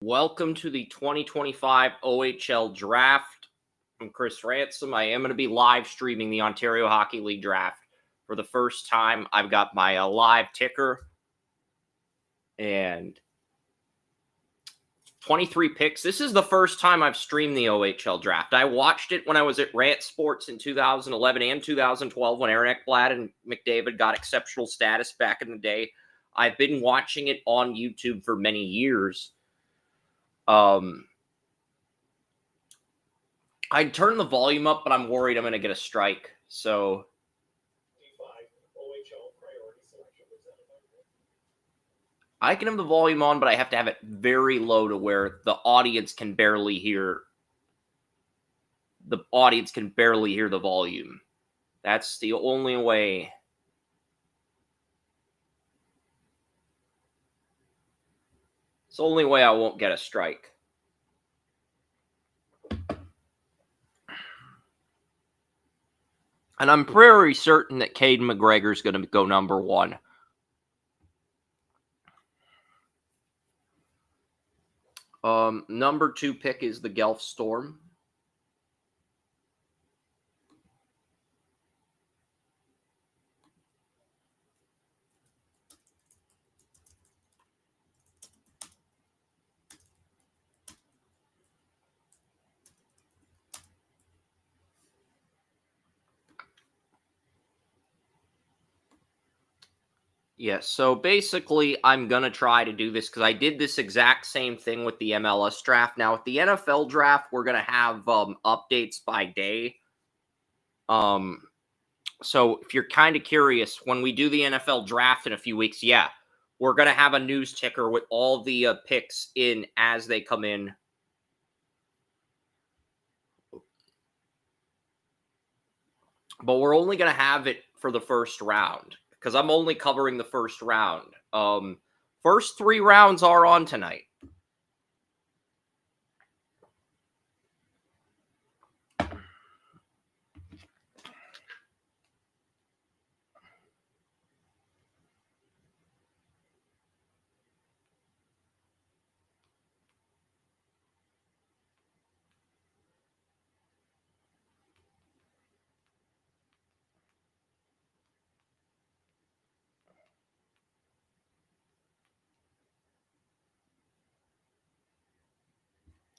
Welcome to the 2025 OHL Draft. I'm Chris Ransom. I am going to be live streaming the Ontario Hockey League Draft for the first time. I've got my live ticker and 23 picks. This is the first time I've streamed the OHL Draft. I watched it when I was at Rant Sports in 2011 and 2012 when Aaron Ekblad and McDavid got exceptional status back in the day. I've been watching it on YouTube for many years. I'd turn the volume up, but I'm worried I'm going to get a strike. So I can have the volume on, but I have to have it very low to where the audience can barely hear. The audience can barely hear the volume. That's the only way. It's the only way I won't get a strike. And I'm pretty certain that Caden McGregor is going to go number one. Number 2 pick is the Guelph Storm. Yes, so basically I'm going to try to do this because I did this exact same thing with the MLS draft. Now, with the NFL draft, we're going to have updates by day. So if you're kind of curious, when we do the NFL draft in a few weeks, yeah, we're going to have a news ticker with all the picks in as they come in. But we're only going to have it for the first round because I'm only covering the first round. First 3 rounds are on tonight.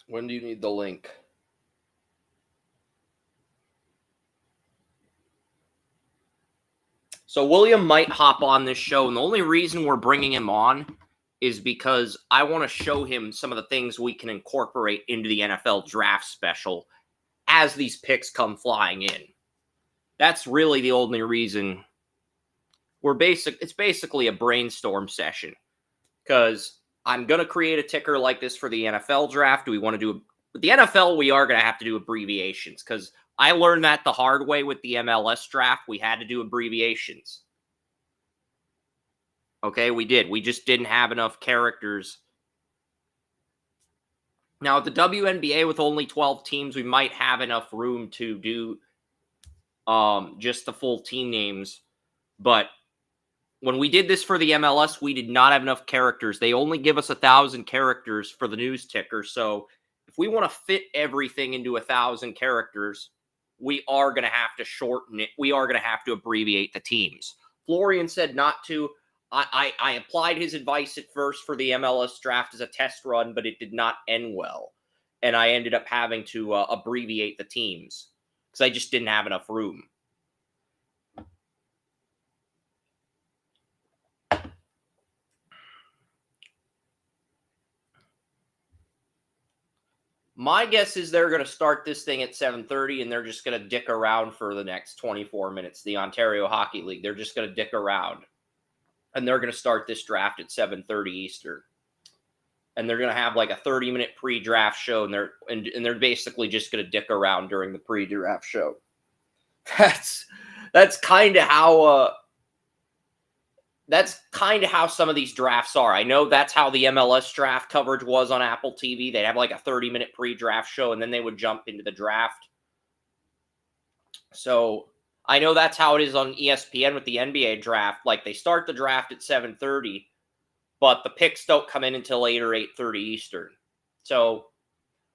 When do you need the link? So William might hop on this show, and the only reason we're bringing him on is because I want to show him some of the things we can incorporate into the NFL draft special as these picks come flying in. That's really the only reason. It's basically a brainstorm session because I'm going to create a ticker like this for the NFL draft. Do we want to do with the NFL? We are going to have to do abbreviations because I learned that the hard way with the MLS draft. We had to do abbreviations. Okay, we did. We just didn't have enough characters. Now, at the WNBA with only 12 teams, we might have enough room to do just the full team names. But when we did this for the MLS, we did not have enough characters. They only give us 1,000 characters for the news ticker. So if we want to fit everything into 1,000 characters, we are going to have to shorten it. We are going to have to abbreviate the teams. Florian said not to. I applied his advice at first for the MLS draft as a test run, but it did not end well. And I ended up having to abbreviate the teams because I just didn't have enough room. My guess is they're going to start this thing at 7:30, and they're just going to dick around for the next 24 minutes. The Ontario Hockey League, they're just going to dick around. And they're going to start this draft at 7:30 Eastern. And they're going to have like a 30-minute pre-draft show, and they're basically just going to dick around during the pre-draft show. That's kind of how some of these drafts are. I know that's how the MLS draft coverage was on Apple TV. They'd have like a 30-minute pre-draft show, and then they would jump into the draft. So I know that's how it is on ESPN with the NBA draft. Like, they start the draft at 7:30, but the picks don't come in until 8 or 8:30 Eastern. So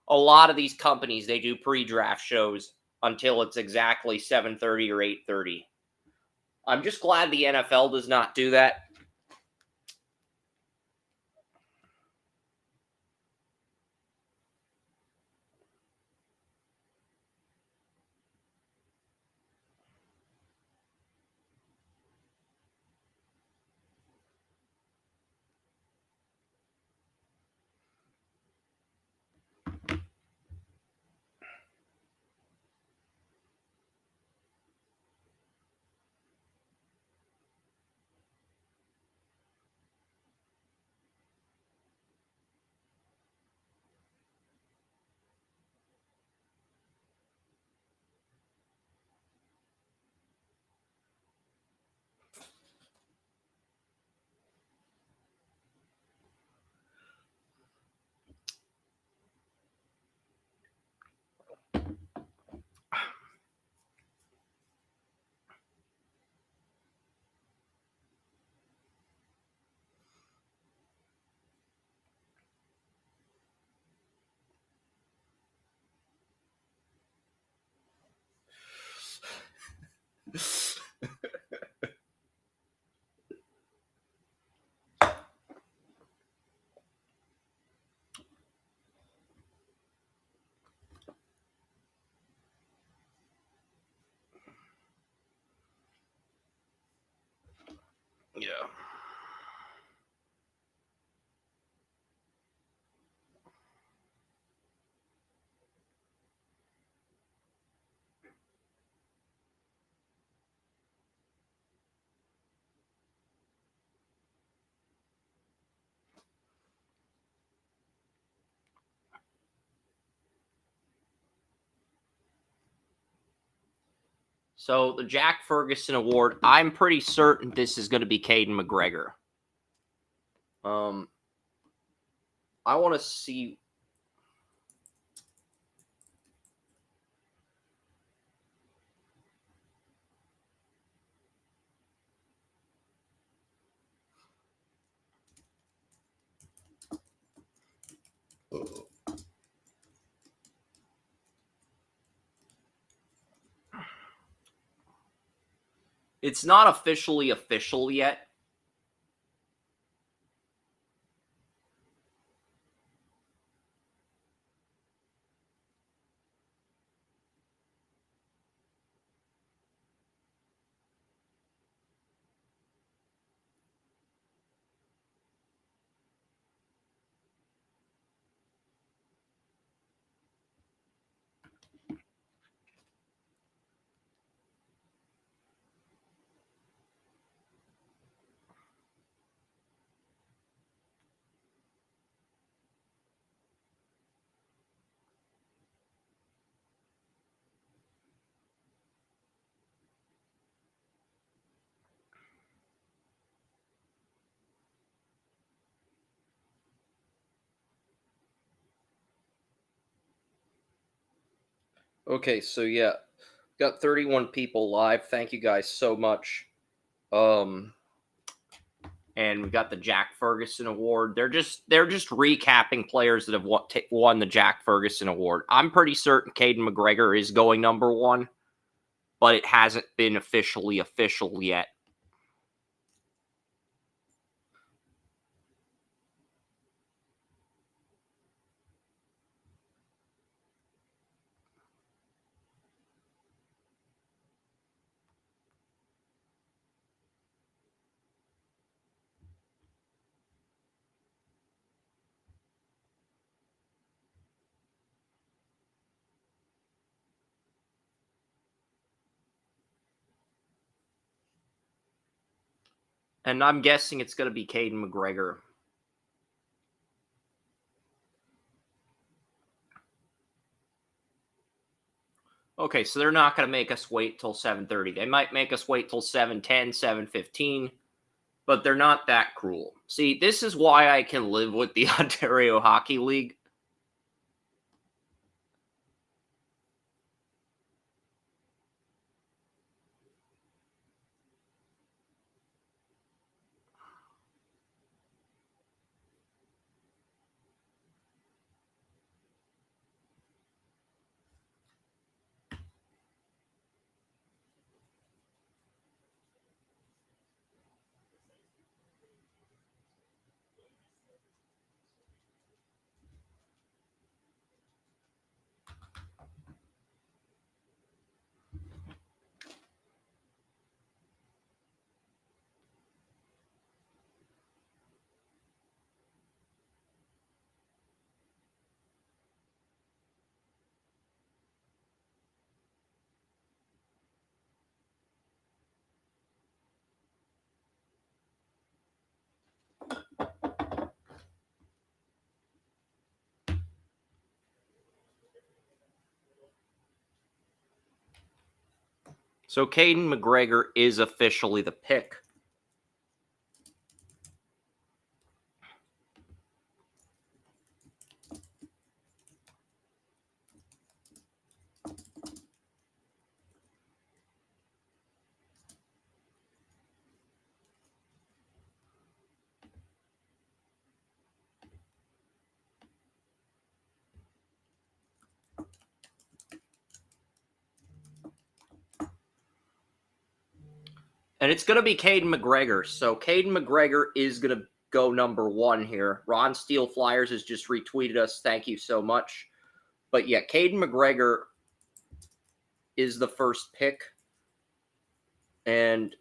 a lot of these companies, they do pre-draft shows until it's exactly 7:30 or 8:30. I'm just glad the NFL does not do that. Yeah. So the Jack Ferguson Award, I'm pretty certain this is going to be Caden McGregor. I want to see. It's not officially official yet. Okay, so yeah, got 31 people live. Thank you guys so much. And we got the Jack Ferguson Award. They're just recapping players that have won the Jack Ferguson Award. I'm pretty certain Caden McGregor is going number one, but it hasn't been officially official yet. And I'm guessing it's going to be Caden McGregor. Okay, so they're not going to make us wait till 7:30. They might make us wait till 7:10, 7:15, but they're not that cruel. See, this is why I can live with the Ontario Hockey League. So Caden McGregor is officially the pick. And it's going to be Caden McGregor. So Caden McGregor is going to go number 1 here. Ron Steele Flyers has just retweeted us. Thank you so much. But yeah, Caden McGregor is the first pick. And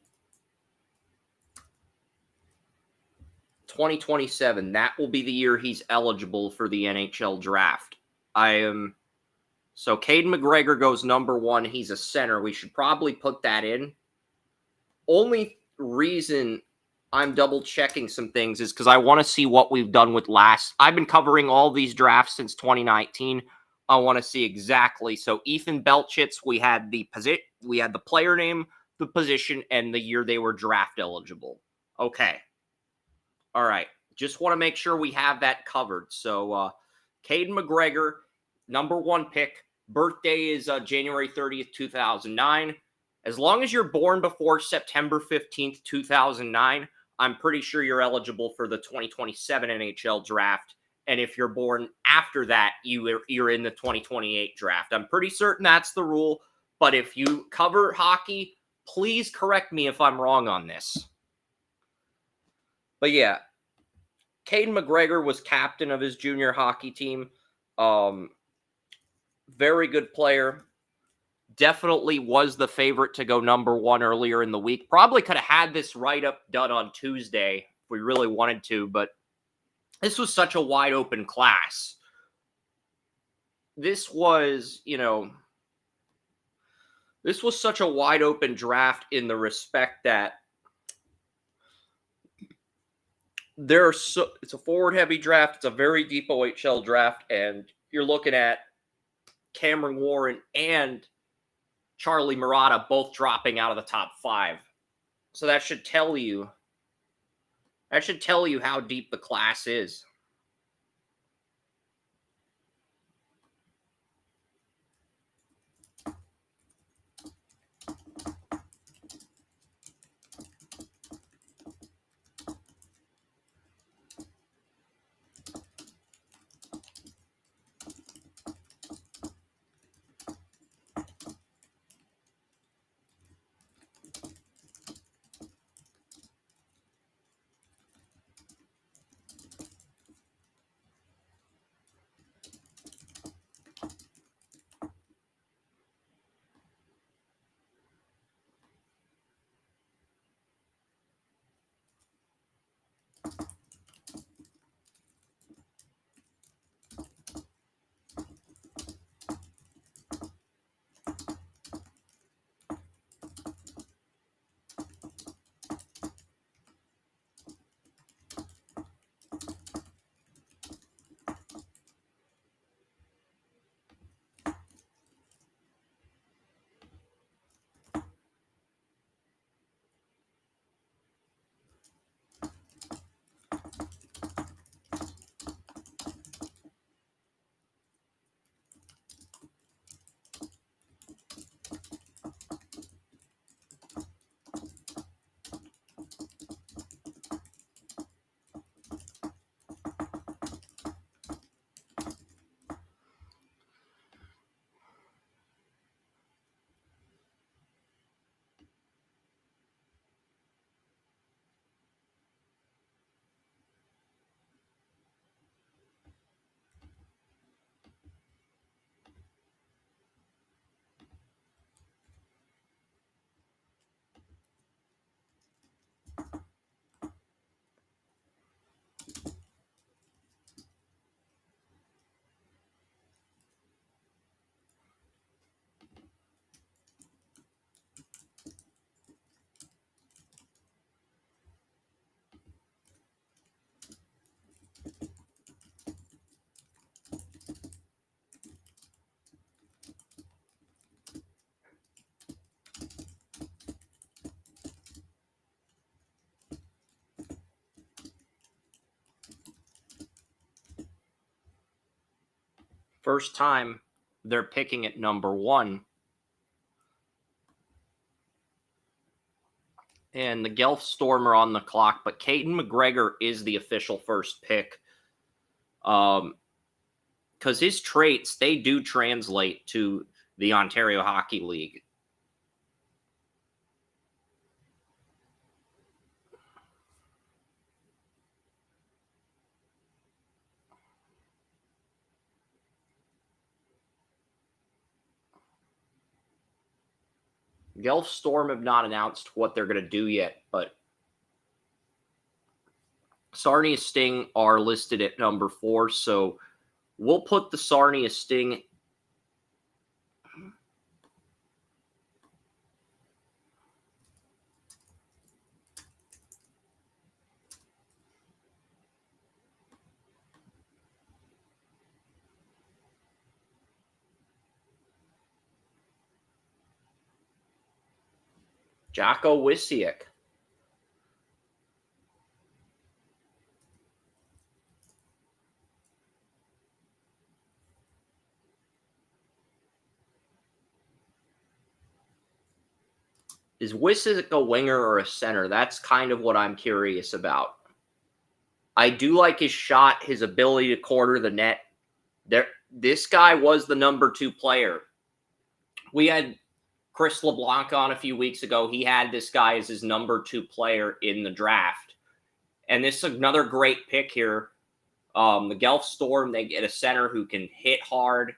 2027, that will be the year he's eligible for the NHL draft. So Caden McGregor goes number 1. He's a center. We should probably put that in. Only reason I'm double checking some things is because I want to see what we've done with last. I've been covering all these drafts since 2019. I want to see exactly. So Ethan Belchitz, we had the player name, the position, and the year they were draft eligible. Okay. All right. Just want to make sure we have that covered. So Caden McGregor, number 1 pick. Birthday is January 30th, 2009. As long as you're born before September 15th, 2009, I'm pretty sure you're eligible for the 2027 NHL draft. And if you're born after that, you're in the 2028 draft. I'm pretty certain that's the rule. But if you cover hockey, please correct me if I'm wrong on this. But yeah, Caden McGregor was captain of his junior hockey team. Very good player. Definitely was the favorite to go number 1 earlier in the week. Probably could have had this write-up done on Tuesday if we really wanted to, but this was such a wide open class. This was such a wide open draft in the respect that it's a forward heavy draft. It's a very deep OHL draft, and you're looking at Cameron Warren and Charlie Murata both dropping out of the top 5. So that should tell you how deep the class is. First time they're picking at number 1. And the Guelph Storm are on the clock, but Caden McGregor is the official first pick. Because his traits, they do translate to the Ontario Hockey League. Guelph Storm have not announced what they're going to do yet, but Sarnia Sting are listed at number 4, so we'll put the Sarnia Sting Jocko Wysiak. Is Wysiak a winger or a center? That's kind of what I'm curious about. I do like his shot, his ability to corner the net. This guy was the number 2 player. We had Chris LeBlanc on a few weeks ago. He had this guy as his number 2 player in the draft. And this is another great pick here. The Guelph Storm, they get a center who can hit hard,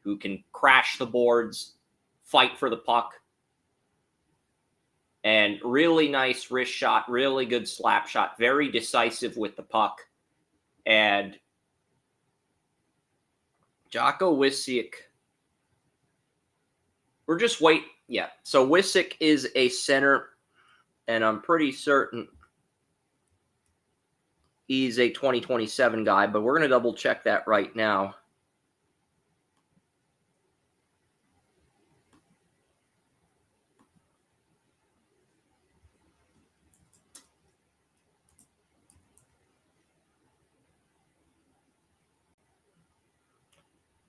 who can crash the boards, fight for the puck. And really nice wrist shot, really good slap shot, very decisive with the puck. And Jocko Wysiak, we're just waiting. Yeah, so Wysiak is a center, and I'm pretty certain he's a 2027 guy, but we're going to double check that right now.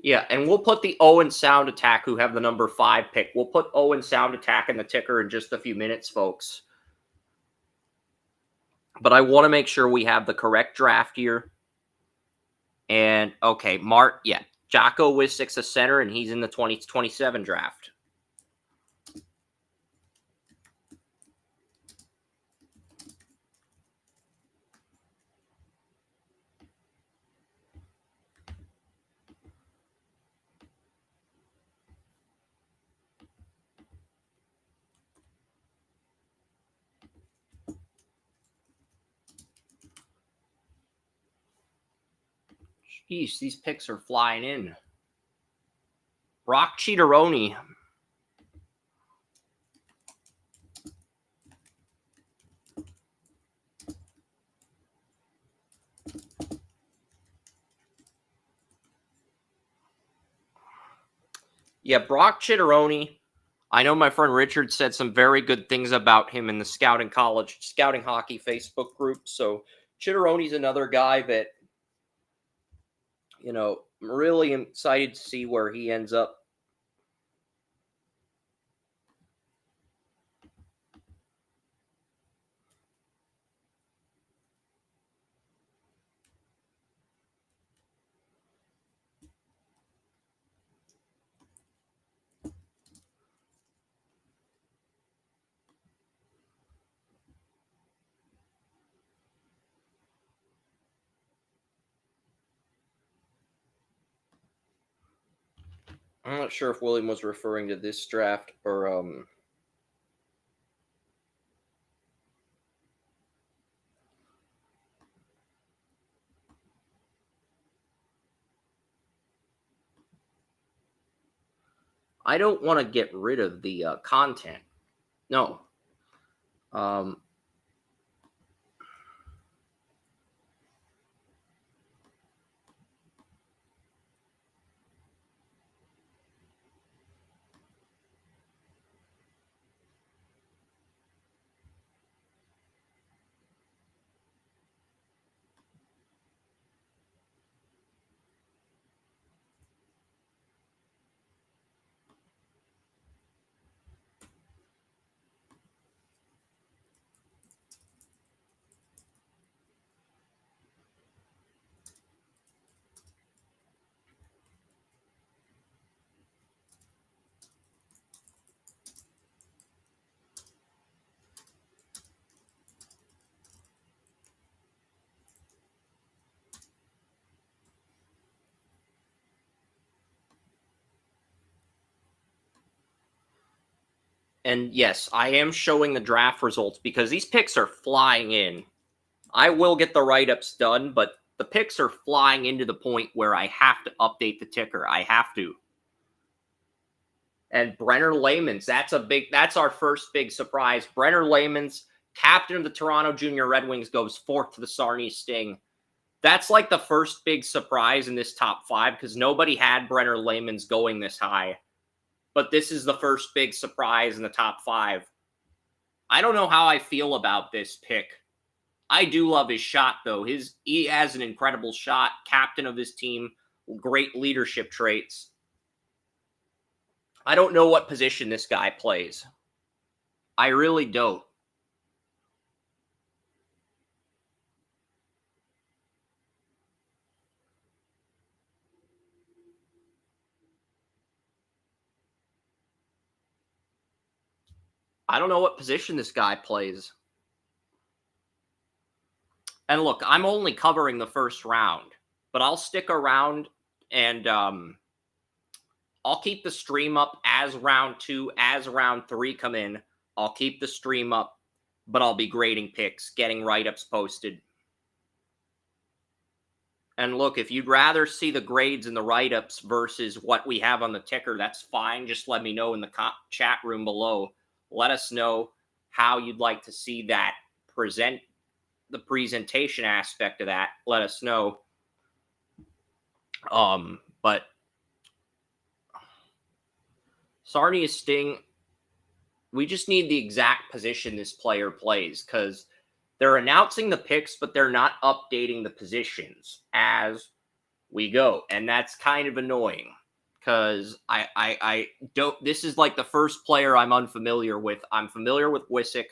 Yeah, and we'll put the Owen Sound Attack, who have the number 5 pick. We'll put Owen Sound Attack in the ticker in just a few minutes, folks. But I want to make sure we have the correct draft year. And, okay, Jocko Wysiak's a center, and he's in the 2027 draft. Jeez, these picks are flying in. Brock Cheateroni. Yeah, Brock Cheateroni. I know my friend Richard said some very good things about him in the Scouting Hockey Facebook group. So Cheateroni's another guy that, I'm really excited to see where he ends up. I'm not sure if William was referring to this draft or I don't want to get rid of the content. No. And yes, I am showing the draft results because these picks are flying in. I will get the write-ups done, but the picks are flying into the point where I have to update the ticker. I have to. And Brenner Layman's, that's our first big surprise. Brenner Layman's, captain of the Toronto Junior Red Wings, goes fourth to the Sarnia Sting. That's like the first big surprise in this top 5 because nobody had Brenner Layman's going this high. But this is the first big surprise in the top 5. I don't know how I feel about this pick. I do love his shot, though. He has an incredible shot, captain of his team, great leadership traits. I don't know what position this guy plays. I really don't. I don't know what position this guy plays. And look, I'm only covering the first round, but I'll stick around and I'll keep the stream up as round 2, as round 3 come in. I'll keep the stream up, but I'll be grading picks, getting write-ups posted. And look, if you'd rather see the grades and the write-ups versus what we have on the ticker, that's fine. Just let me know in the chat room below. Let us know how you'd like to see that the presentation aspect of that. Let us know. But Sarnia Sting, we just need the exact position this player plays because they're announcing the picks, but they're not updating the positions as we go. And that's kind of annoying because I don't, this is like the first player I'm unfamiliar with. I'm familiar with Wisik.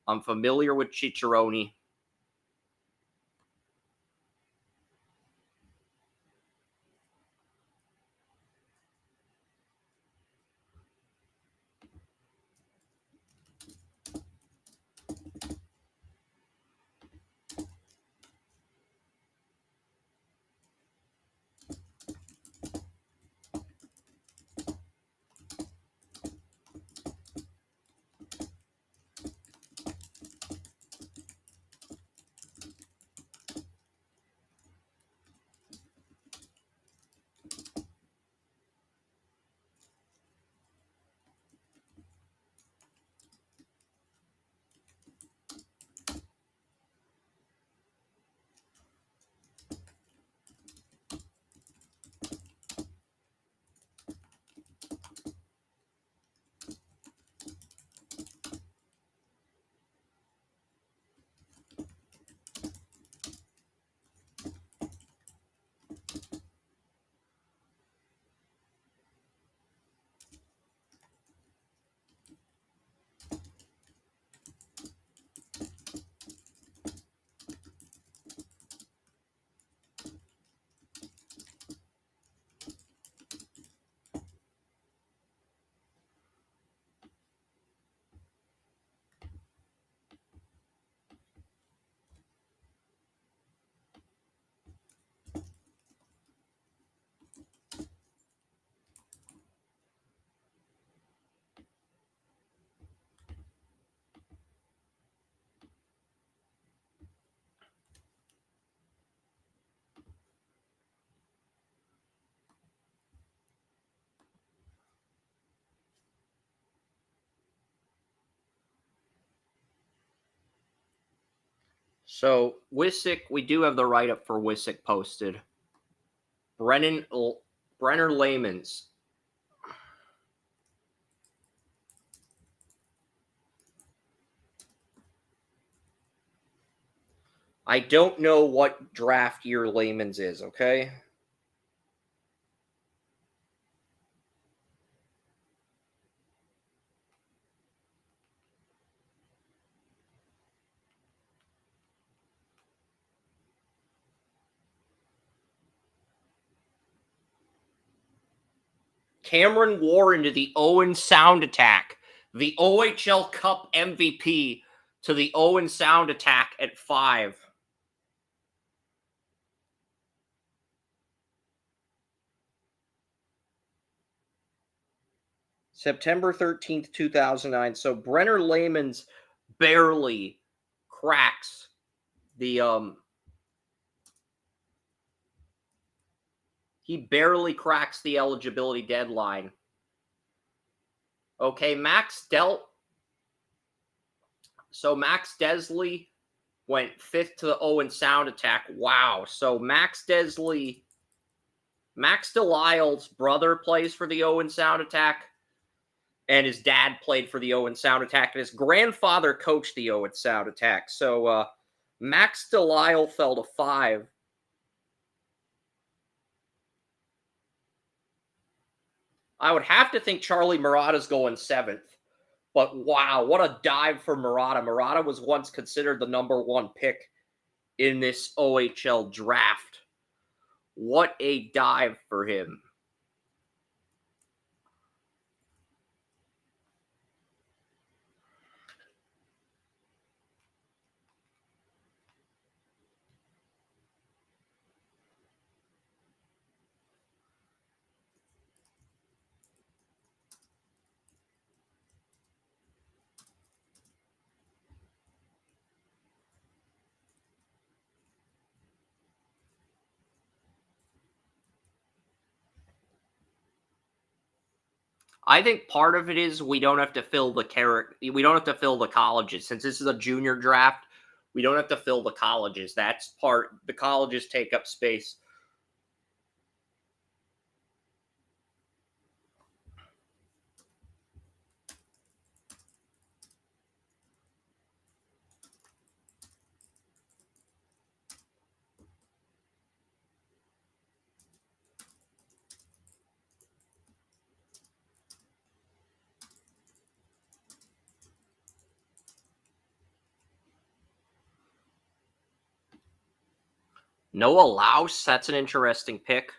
I'm familiar with Ciccarone. So Wisik, we do have the write-up for Wisik posted. Brenner Layman's. I don't know what draft year Layman's is, okay? Cameron Warren to the Owen Sound Attack. The OHL Cup MVP to the Owen Sound Attack at 5. September 13th, 2009. So Brenner Lehman's barely cracks the he barely cracks the eligibility deadline. Okay, so Max Desley went 5th to the Owen Sound Attack. Wow. So Max Delisle's brother plays for the Owen Sound Attack, and his dad played for the Owen Sound Attack, and his grandfather coached the Owen Sound Attack. So Max Delisle fell to 5. I would have to think Charlie Murata's going 7th. But wow, what a dive for Murata. Murata was once considered the #1 pick in this OHL draft. What a dive for him. I think part of it is we don't have to fill the colleges. Since this is a junior draft, we don't have to fill the colleges. That's part. The colleges take up space. Noah Laus, that's an interesting pick.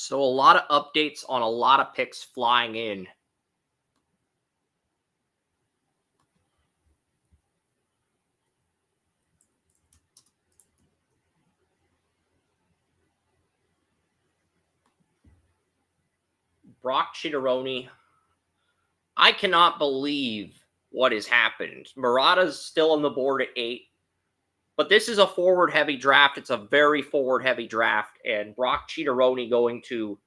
So a lot of updates on a lot of picks flying in. Brock Chitteroni. I cannot believe what has happened. Murata's still on the board at 8. But this is a forward-heavy draft. It's a very forward-heavy draft. And Brock Chitteroni going to...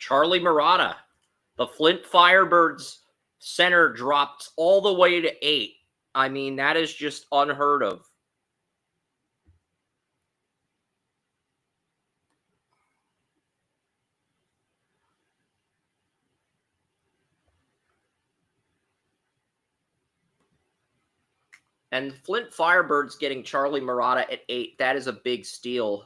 Charlie Murata. The Flint Firebirds center drops all the way to 8. I mean, that is just unheard of. And Flint Firebirds getting Charlie Murata at 8. That is a big steal.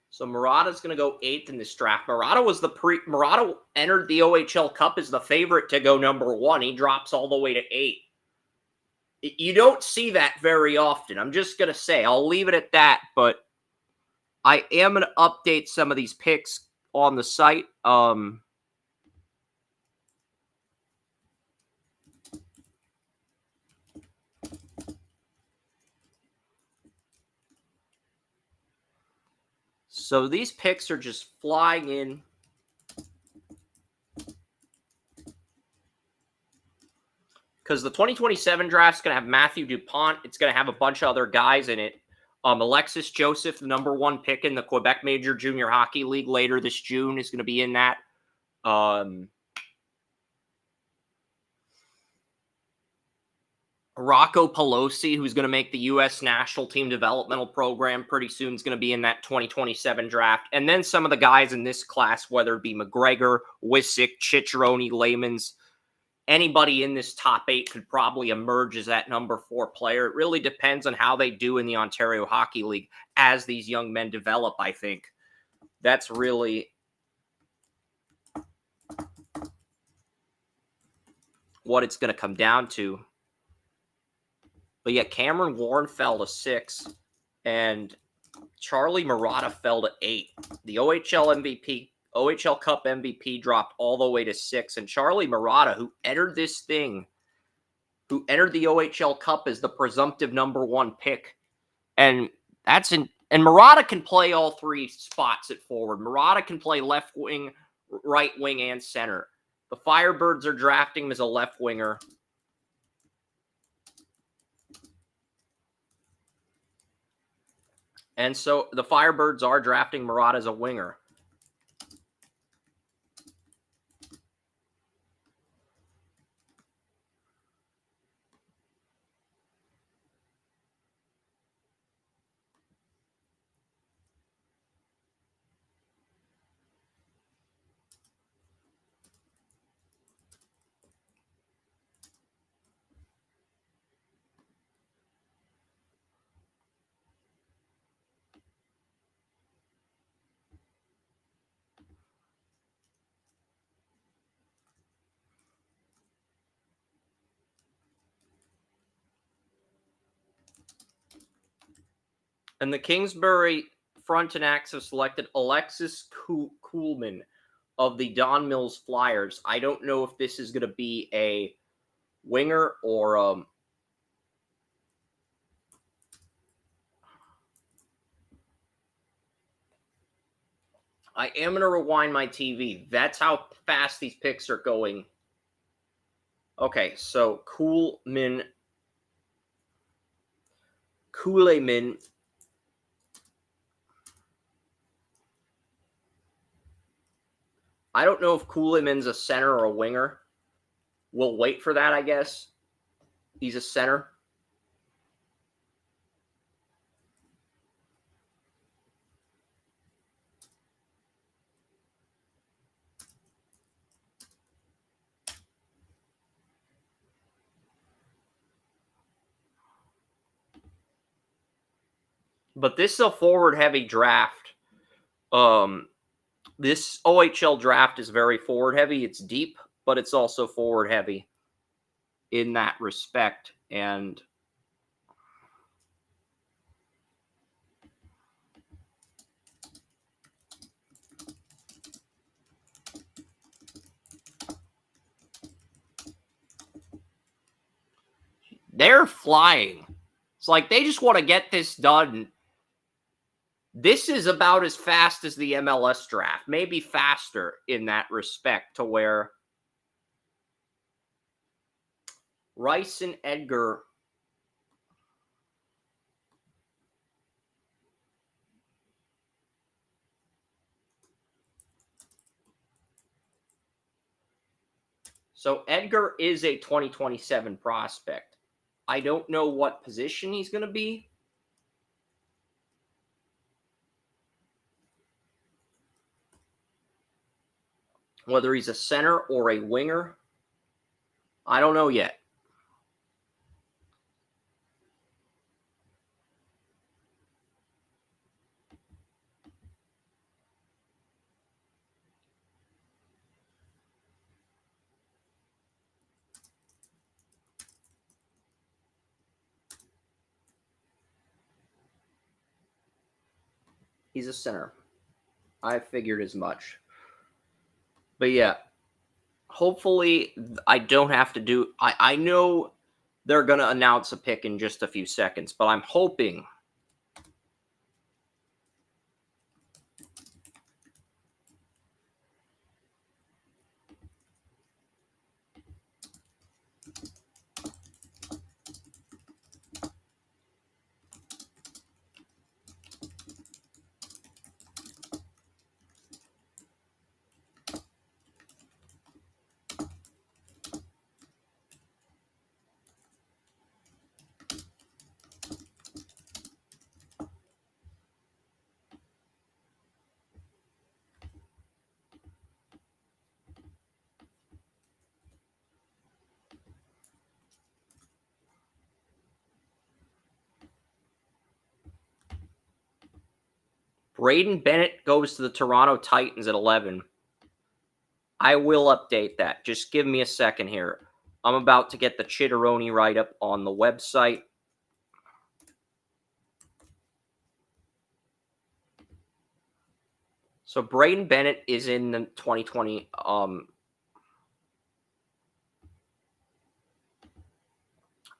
So Murata's going to go 8th in this draft. Murata entered the OHL Cup as the favorite to go number 1. He drops all the way to 8. You don't see that very often. I'm just going to say, I'll leave it at that, but I am going to update some of these picks on the site. So these picks are just flying in. Because the 2027 draft is going to have Matthew DuPont. It's going to have a bunch of other guys in it. Alexis Joseph, the number 1 pick in the Quebec Major Junior Hockey League later this June, is going to be in that. Rocco Pelosi, who's going to make the U.S. National Team Developmental Program pretty soon, is going to be in that 2027 draft. And then some of the guys in this class, whether it be McGregor, Wissick, Ciccarone, Layman's, anybody in this top 8 could probably emerge as that number 4 player. It really depends on how they do in the Ontario Hockey League as these young men develop, I think. That's really what it's going to come down to. But yeah, Cameron Warren fell to 6, and Charlie Murata fell to 8. The OHL Cup MVP dropped all the way to 6, and Charlie Murata, who entered the OHL Cup as the presumptive number 1 pick, and Murata can play all 3 spots at forward. Murata can play left wing, right wing, and center. The Firebirds are drafting him as a left winger. And so the Firebirds are drafting Murata as a winger. And the Kingsbury Frontenacs have selected Alexis Kuhlman of the Don Mills Flyers. I don't know if this is going to be a winger or I am going to rewind my TV. That's how fast these picks are going. Okay, so Kuhlman. I don't know if Kuhlman's a center or a winger. We'll wait for that, I guess. He's a center. But this is a forward-heavy draft. This OHL draft is very forward-heavy. It's deep, but it's also forward-heavy in that respect. And they're flying. It's like they just want to get this done. This is about as fast as the MLS draft, maybe faster in that respect, to where Rice and Edgar So Edgar is a 2027 prospect. I don't know what position he's going to be. Whether he's a center or a winger, I don't know yet. He's a center. I figured as much. But yeah, hopefully I don't have to do. I know they're going to announce a pick in just a few seconds, but I'm hoping Braden Bennett goes to the Toronto Titans at 11. I will update that. Just give me a second here. I'm about to get the Chitteroni write-up on the website. So Braden Bennett is in the 2020. All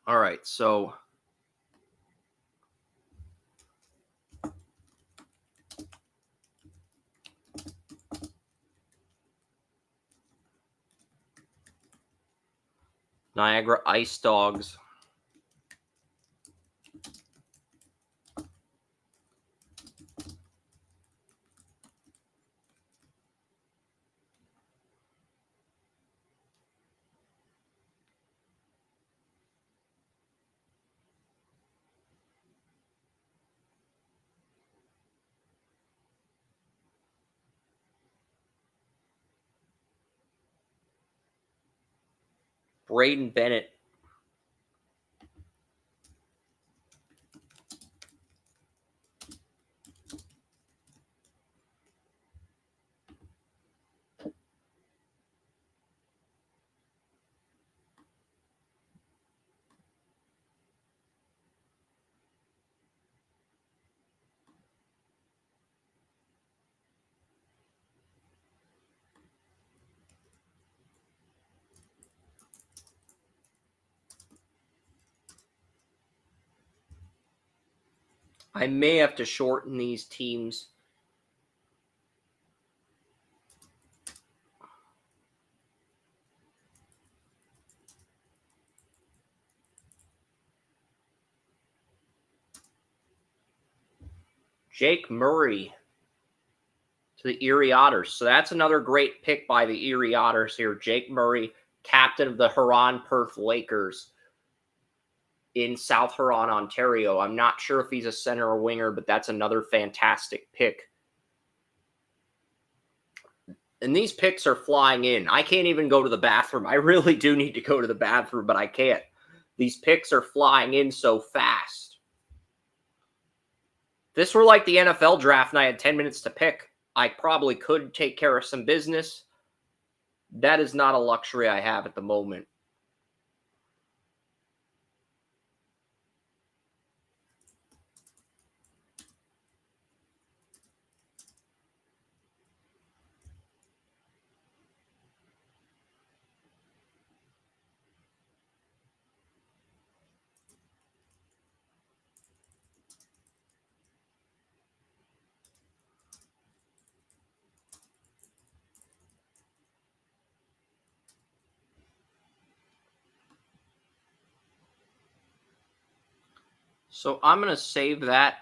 right, so Niagara Ice Dogs. Braden Bennett. I may have to shorten these teams. Jake Murray to the Erie Otters. So that's another great pick by the Erie Otters here. Jake Murray, captain of the Huron Perth Lakers in South Huron, Ontario. I'm not sure if he's a center or winger, but that's another fantastic pick. And these picks are flying in. I can't even go to the bathroom. I really do need to go to the bathroom, but I can't. These picks are flying in so fast. If this were like the NFL draft and I had 10 minutes to pick, I probably could take care of some business. That is not a luxury I have at the moment. So I'm going to save that.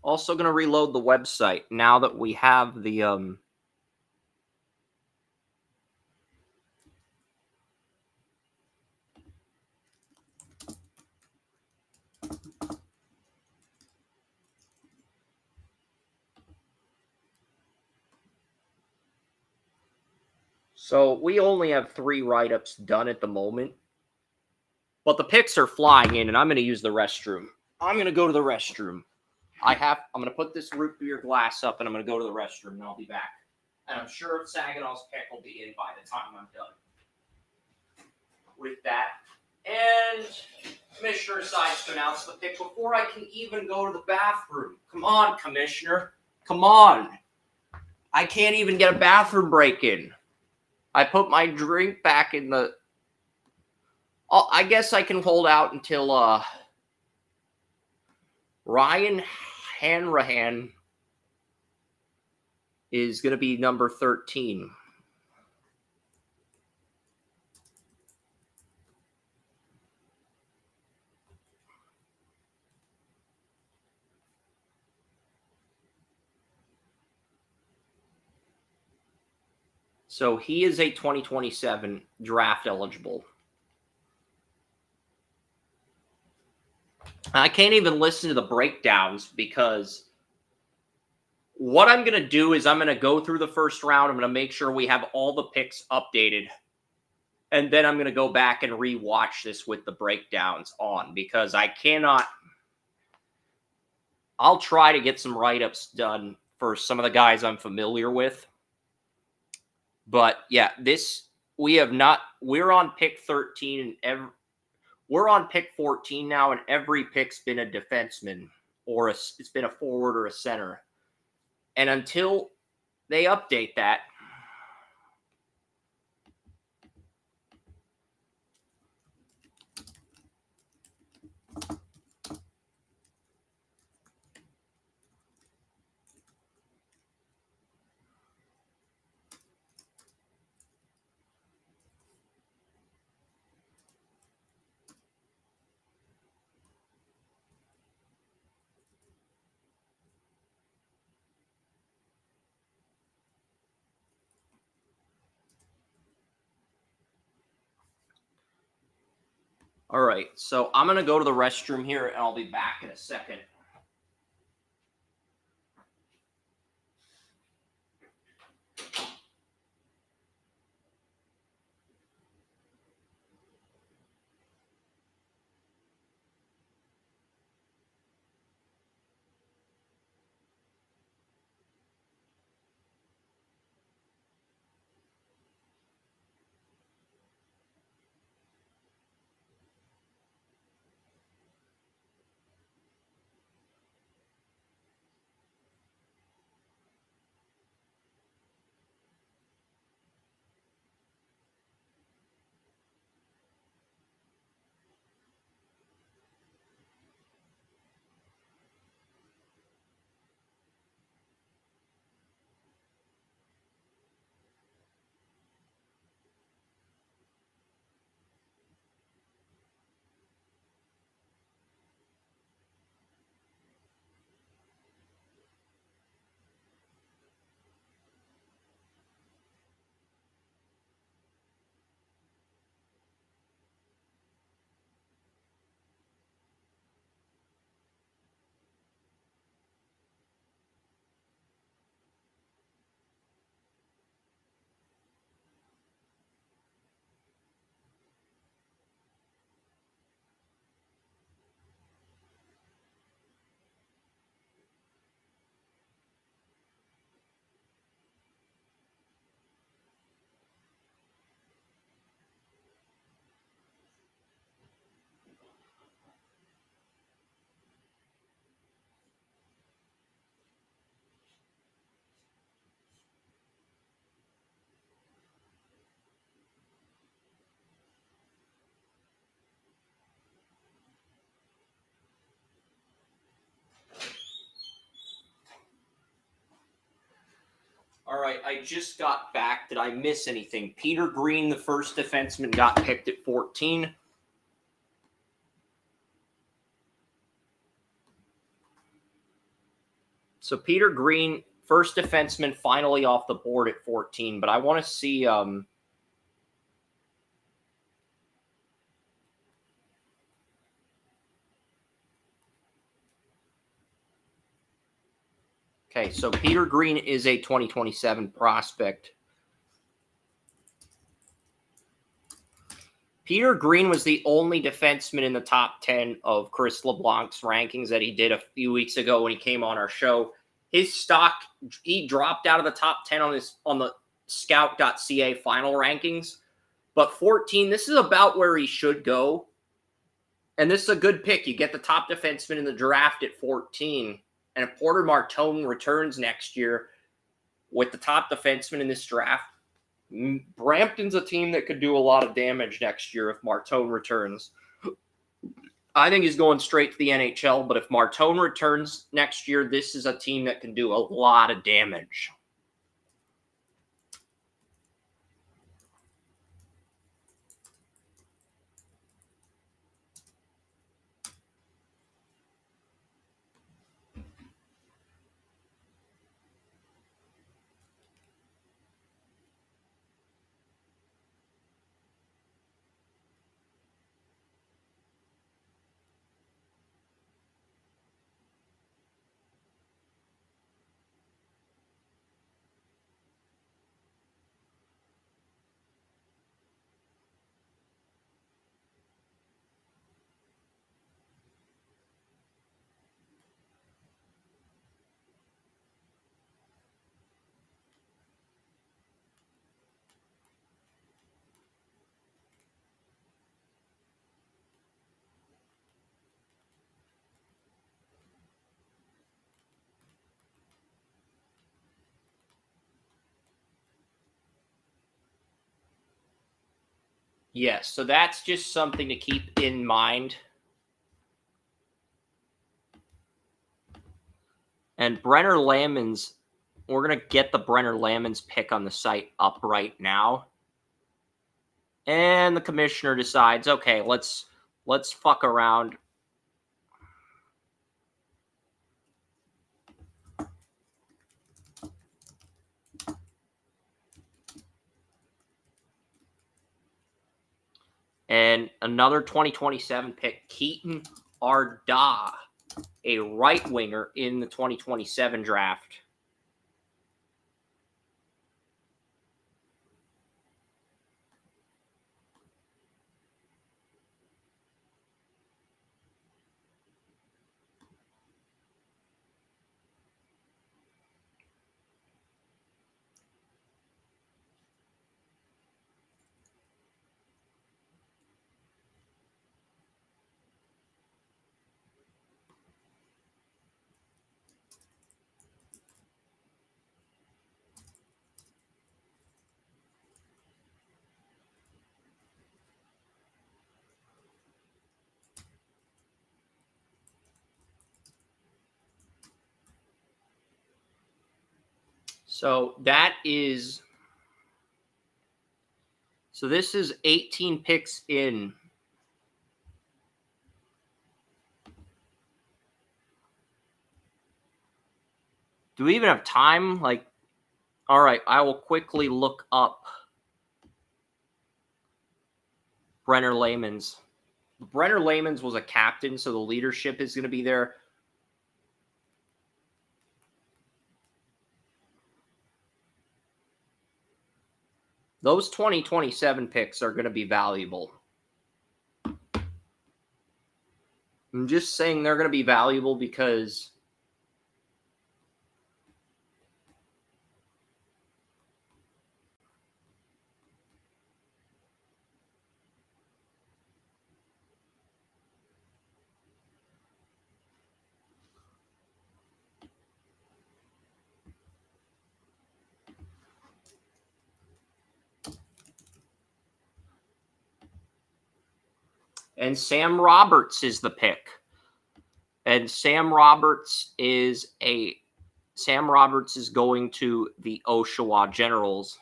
Also going to reload the website now that we have the So we only have 3 write-ups done at the moment. But the picks are flying in, and I'm going to use the restroom. I'm going to go to the restroom. I'm going to put this root beer glass up, and I'm going to go to the restroom, and I'll be back. And I'm sure Saginaw's pick will be in by the time I'm done with that. And Commissioner decides to announce the pick before I can even go to the bathroom. Come on, Commissioner. Come on. I can't even get a bathroom break in. I put my drink back in the... I guess I can hold out until Ryan Hanrahan is going to be number 13. So he is a 2027 draft eligible. I can't even listen to the breakdowns because what I'm going to do is I'm going to go through the first round. I'm going to make sure we have all the picks updated. And then I'm going to go back and rewatch this with the breakdowns on because I cannot. I'll try to get some write-ups done for some of the guys I'm familiar with. But yeah, we're on pick 13 and we're on pick 14 now, and every pick's been a defenseman or it's been a forward or a center. And until they update that, all right, so I'm going to go to the restroom here, and I'll be back in a second. All right, I just got back. Did I miss anything? Peter Green, the first defenseman, got picked at 14. So Peter Green, first defenseman, finally off the board at 14. But I want to see okay, so Peter Green is a 2027 prospect. Peter Green was the only defenseman in the top 10 of Chris LeBlanc's rankings that he did a few weeks ago when he came on our show. His stock, he dropped out of the top 10 on the scout.ca final rankings. But 14, this is about where he should go. And this is a good pick. You get the top defenseman in the draft at 14. And if Porter Martone returns next year with the top defenseman in this draft, Brampton's a team that could do a lot of damage next year if Martone returns. I think he's going straight to the NHL, but if Martone returns next year, this is a team that can do a lot of damage. Yes, so that's just something to keep in mind. And Brenner Lammons, we're going to get the Brenner Lammons pick on the site up right now. And the commissioner decides, okay, let's fuck around. And another 2027 pick, Keaton Arda, a right winger in the 2027 draft. So this is 18 picks in. Do we even have time? All right, I will quickly look up Brenner Lammons. Brenner Lammons was a captain, so the leadership is going to be there. Those 2027 picks are going to be valuable. I'm just saying they're going to be valuable because and Sam Roberts is the pick. And Sam Roberts is going to the Oshawa Generals.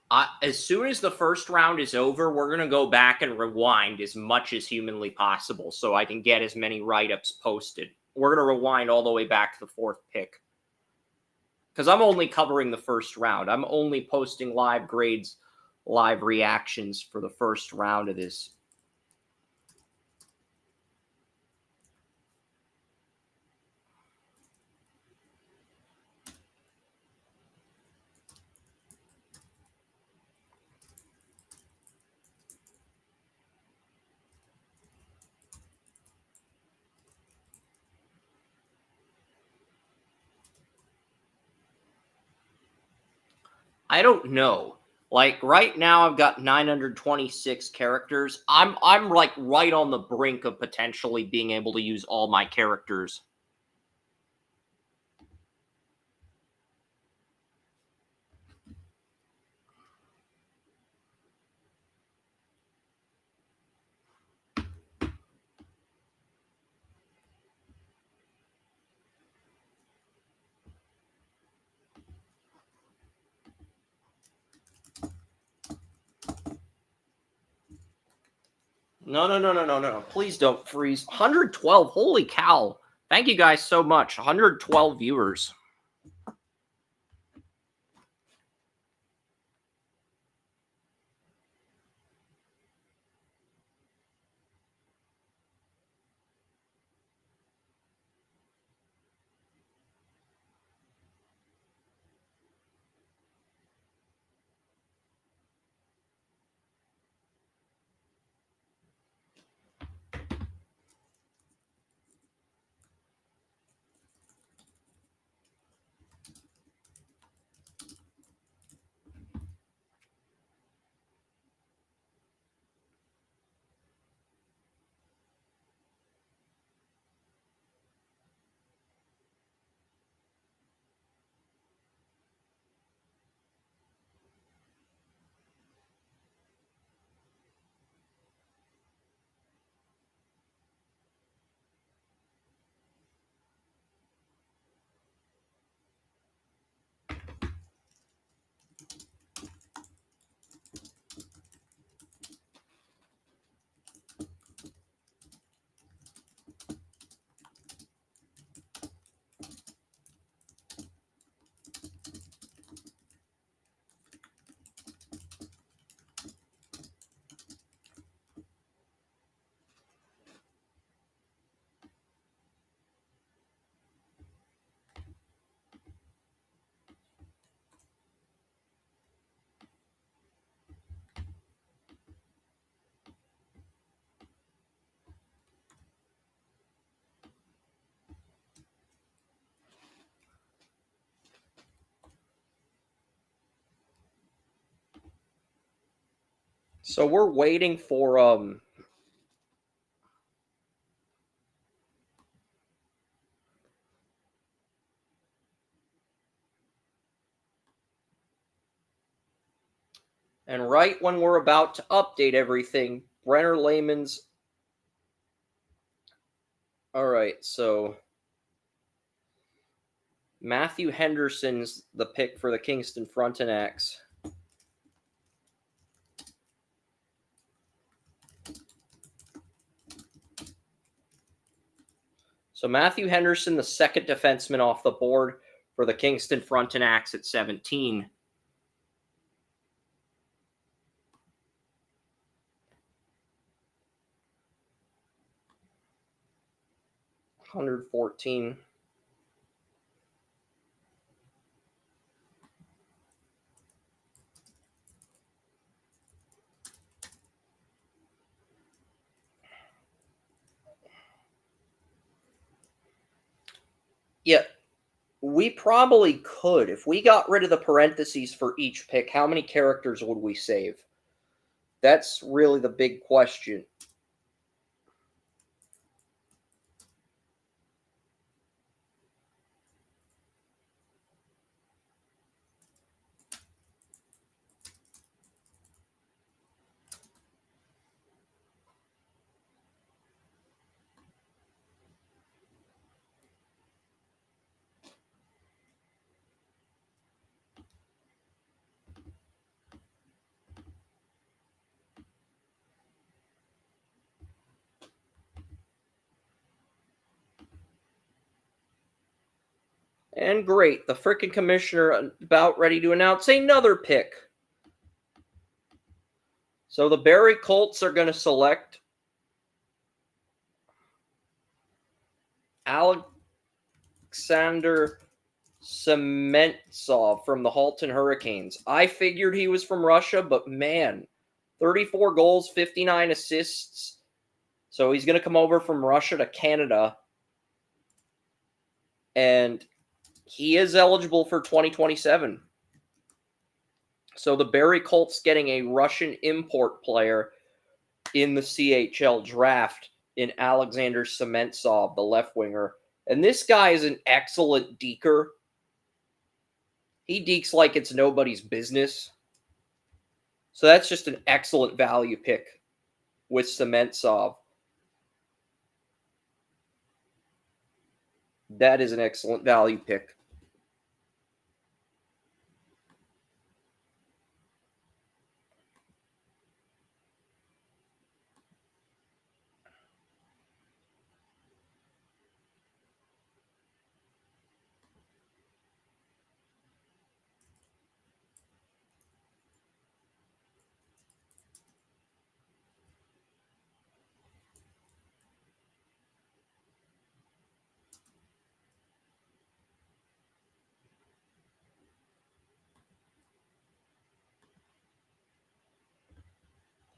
As soon as the first round is over, we're going to go back and rewind as much as humanly possible so I can get as many write-ups posted. We're going to rewind all the way back to the fourth pick. Because I'm only covering the first round. I'm only posting live grades, live reactions for the first round of this. I don't know. Like right now I've got 926 characters. I'm like right on the brink of potentially being able to use all my characters. No. Please don't freeze. 112. Holy cow. Thank you guys so much. 112 viewers. So we're waiting for and right when we're about to update everything, Brenner Lehman's. All right, so Matthew Henderson's the pick for the Kingston Frontenacs. So Matthew Henderson, the second defenseman off the board for the Kingston Frontenacs at 17. $114. Yeah, we probably could. If we got rid of the parentheses for each pick, how many characters would we save? That's really the big question. And great, the frickin' commissioner about ready to announce another pick. So the Barrie Colts are going to select Alexander Sementsov from the Halton Hurricanes. I figured he was from Russia, but man, 34 goals, 59 assists. So he's going to come over from Russia to Canada. And he is eligible for 2027. So the Barrie Colts getting a Russian import player in the CHL draft in Alexander Sementsov, the left winger. And this guy is an excellent deker. He dekes like it's nobody's business. So that's just an excellent value pick with Sementsov. That is an excellent value pick.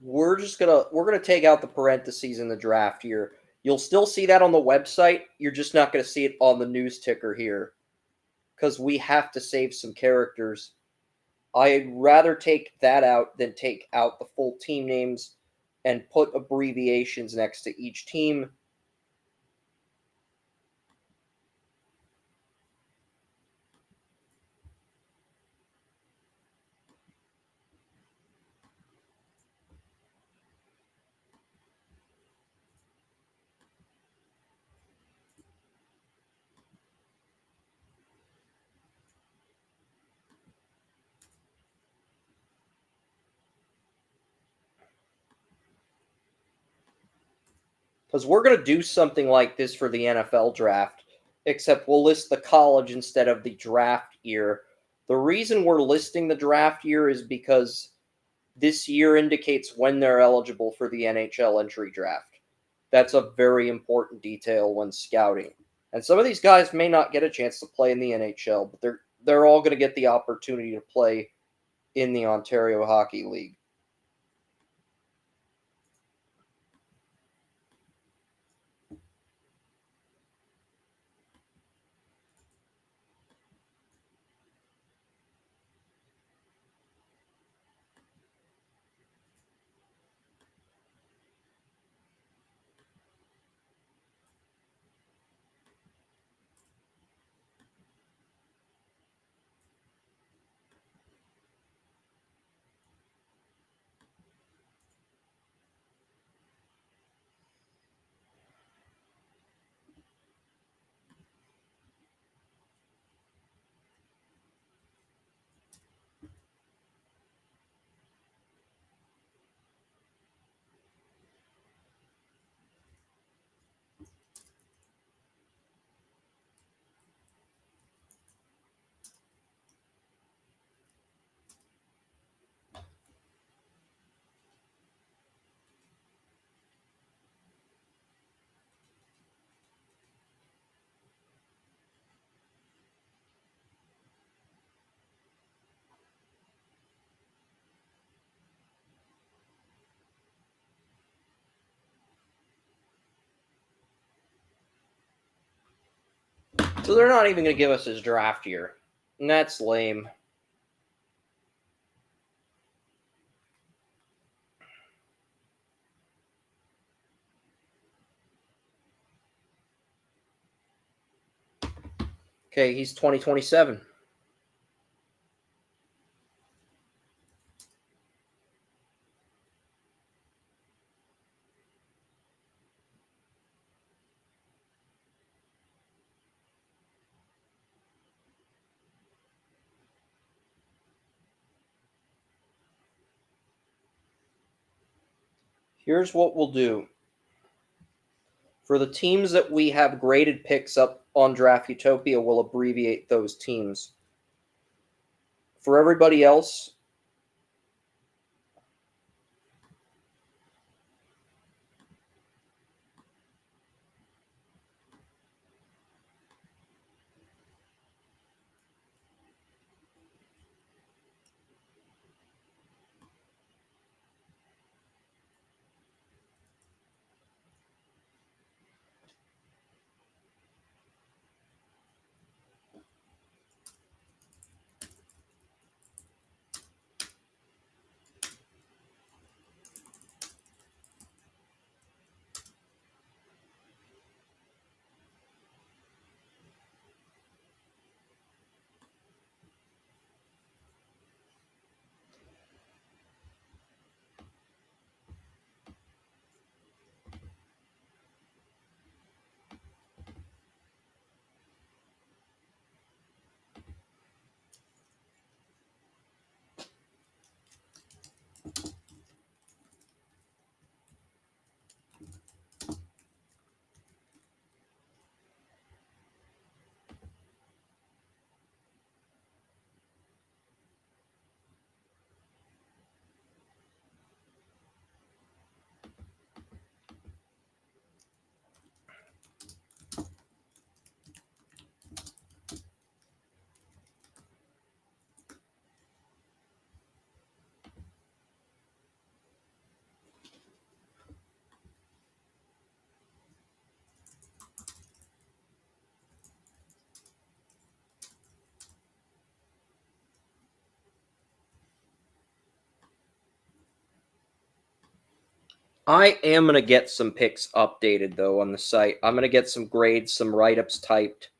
We're gonna take out the parentheses in the draft here. You'll still see that on the website. You're just not gonna see it on the news ticker here because we have to save some characters. I'd rather take that out than take out the full team names and put abbreviations next to each team. Because we're going to do something like this for the NFL draft, except we'll list the college instead of the draft year. The reason we're listing the draft year is because this year indicates when they're eligible for the NHL entry draft. That's a very important detail when scouting. And some of these guys may not get a chance to play in the NHL, but they're all going to get the opportunity to play in the Ontario Hockey League. So they're not even going to give us his draft year. And that's lame. Okay, he's 2027. Here's what we'll do. For the teams that we have graded picks up on Draft Utopia, we'll abbreviate those teams. For everybody else, I am going to get some picks updated, though, on the site. I'm going to get some grades, some write-ups typed.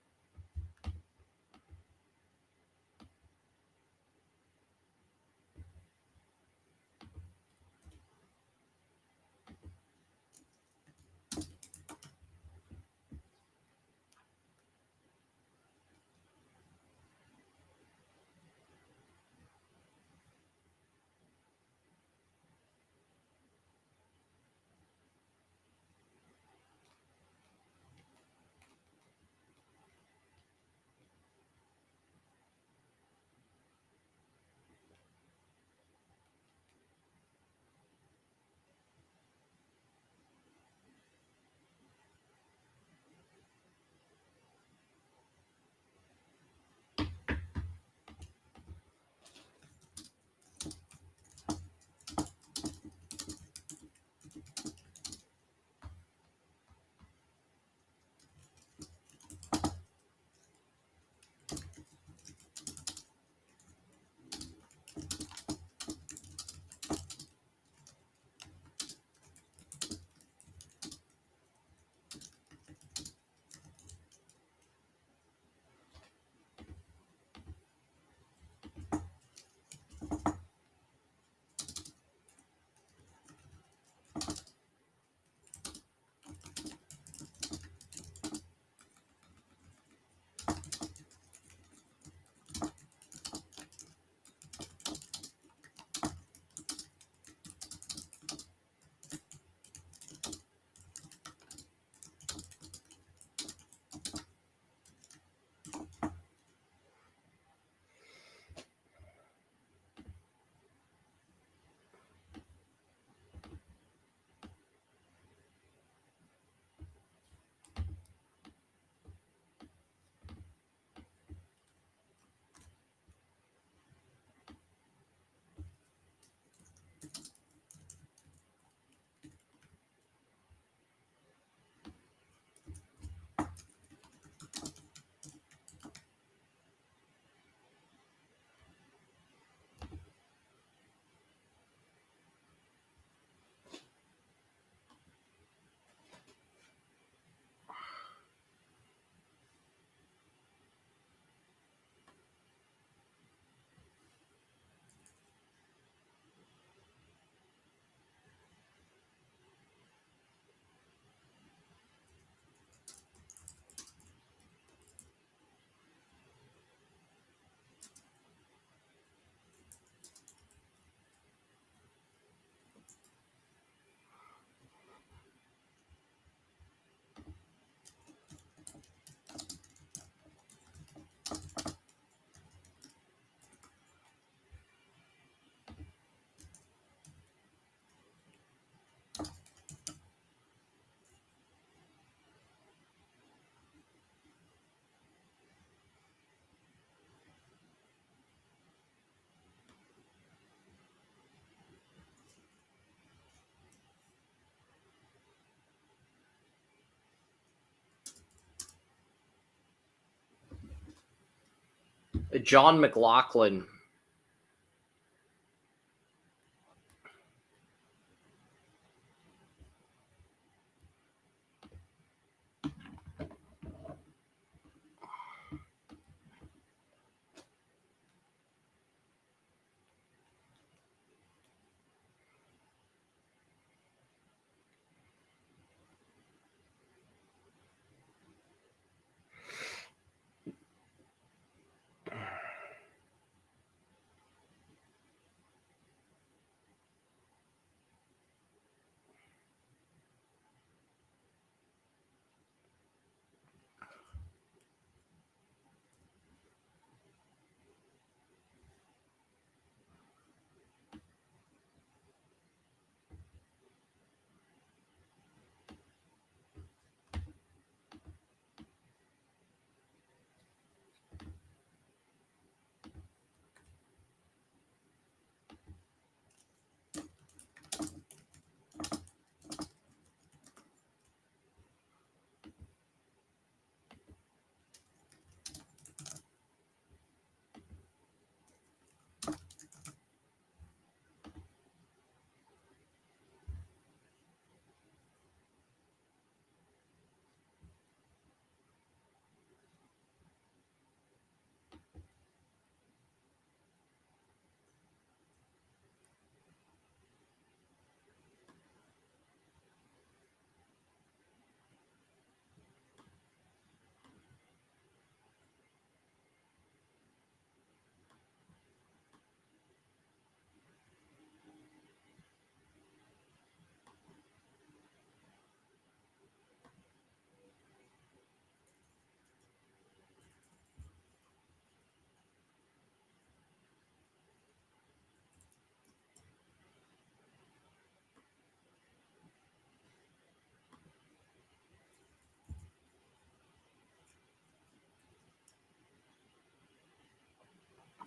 John McLaughlin.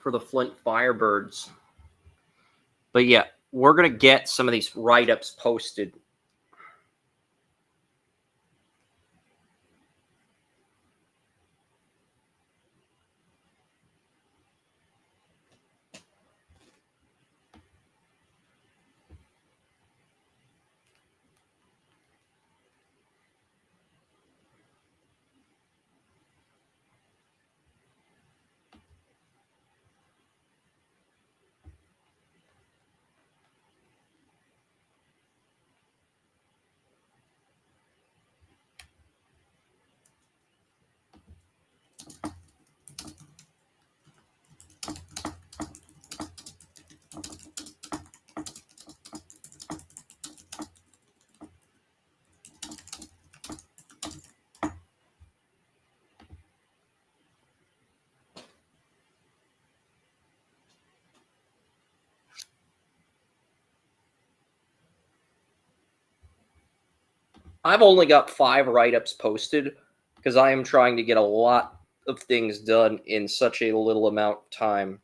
For the Flint Firebirds. But yeah, we're going to get some of these write-ups posted. I've only got 5 write-ups posted because I am trying to get a lot of things done in such a little amount of time.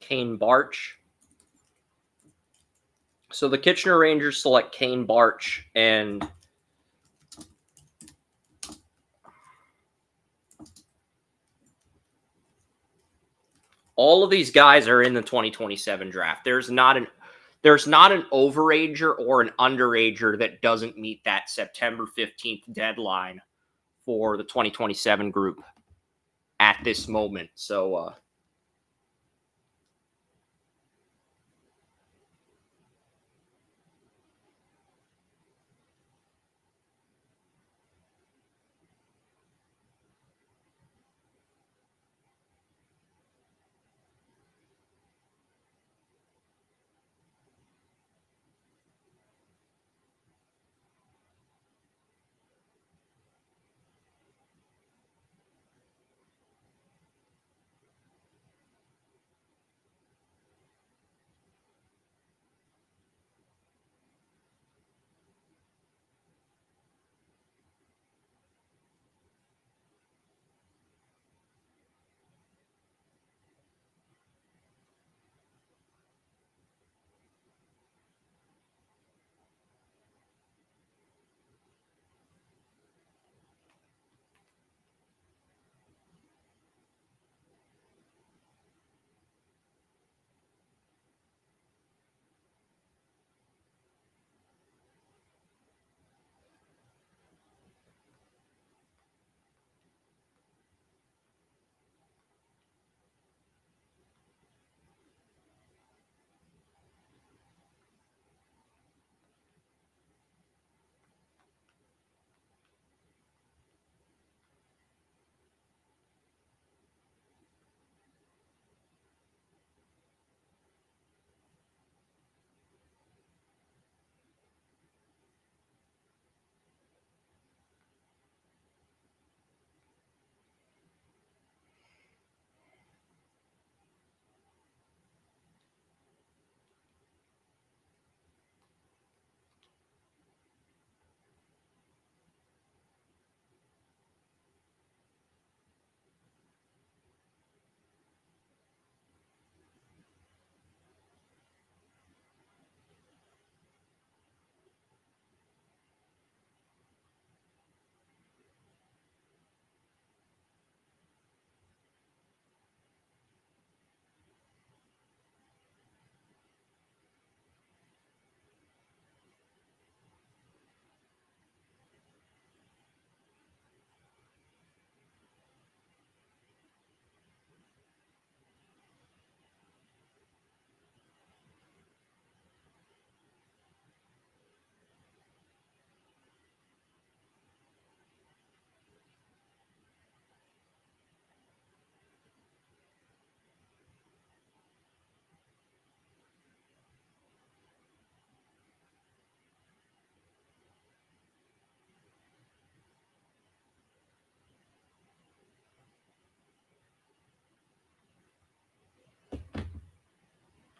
Kane Barch. So the Kitchener Rangers select Kane Barch, and all of these guys are in the 2027 draft. There's not an overager or an underager that doesn't meet that September 15th deadline for the 2027 group at this moment. So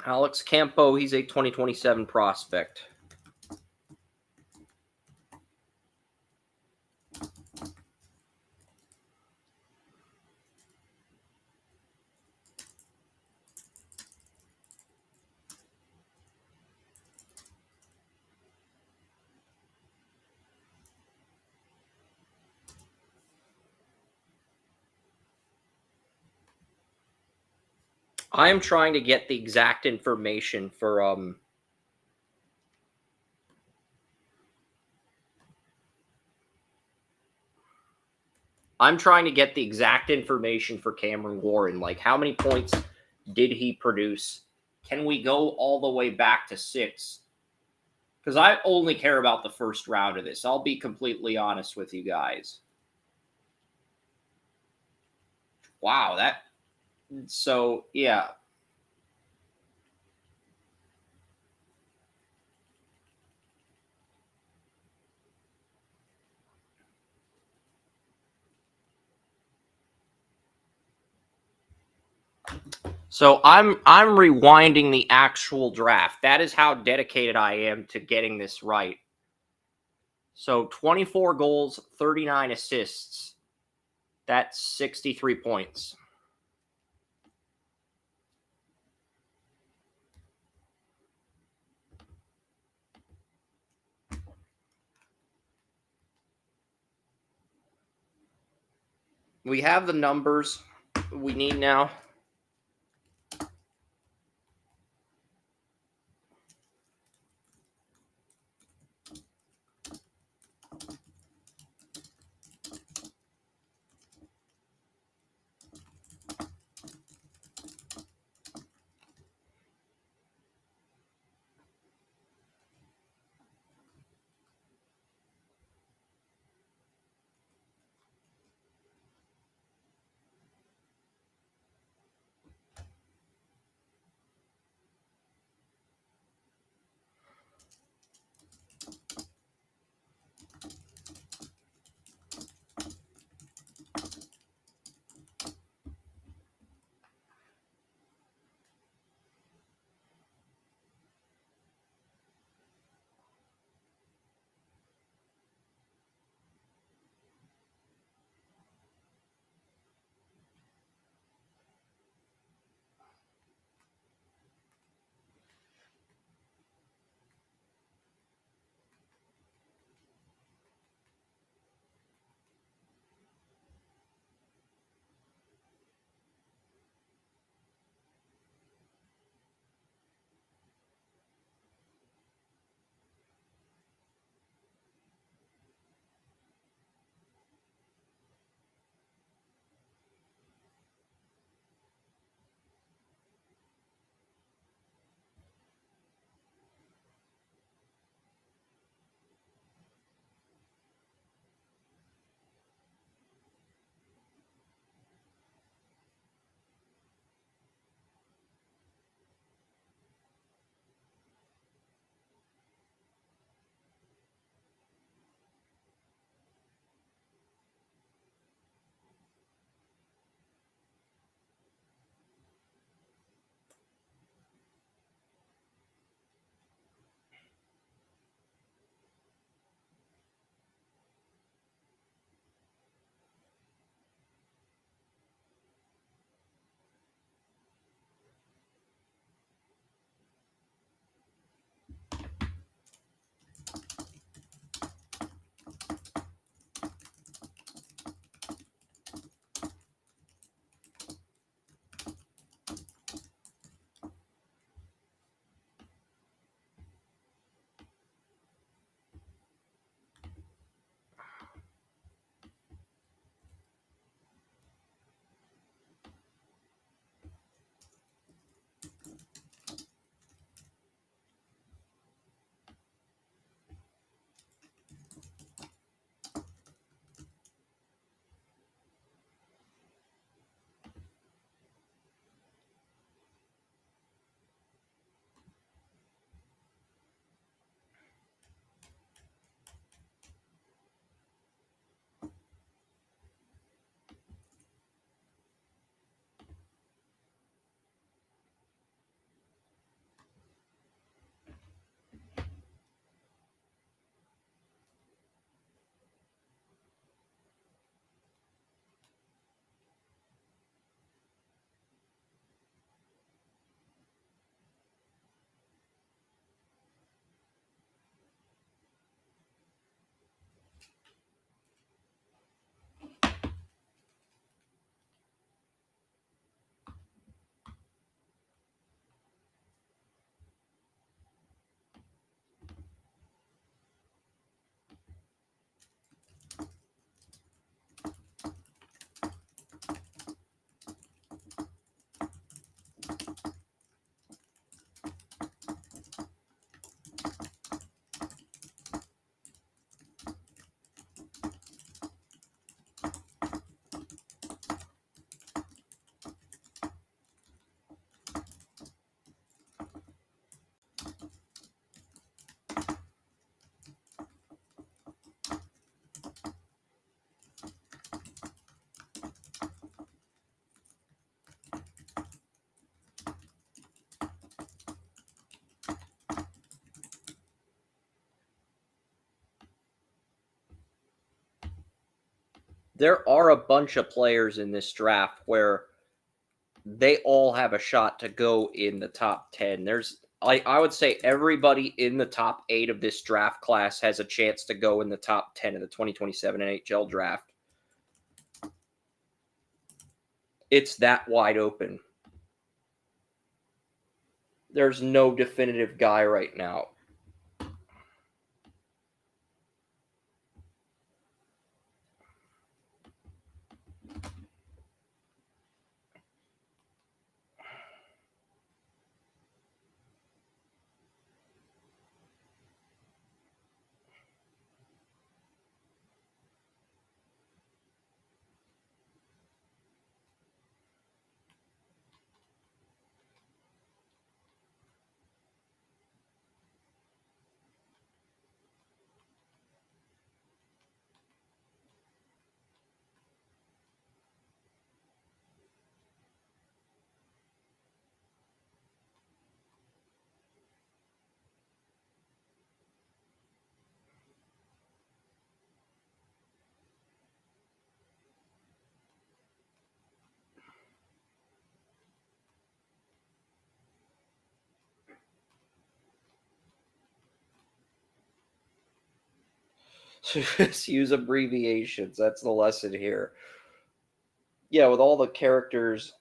Alex Campo, he's a 2027 prospect. I am trying to get the exact information for I'm trying to get the exact information for Cameron Warren. Like, how many points did he produce? Can we go all the way back to 6? Because I only care about the first round of this. I'll be completely honest with you guys. Wow, that. So, yeah. So I'm rewinding the actual draft. That is how dedicated I am to getting this right. So 24 goals, 39 assists. That's 63 points. We have the numbers we need now. there are a bunch of players in this draft where they all have a shot to go in the top 10. I would say everybody in the top 8 of this draft class has a chance to go in the top 10 of the 2027 NHL draft. It's that wide open. There's no definitive guy right now. Just use abbreviations. That's the lesson here. Yeah, with all the characters.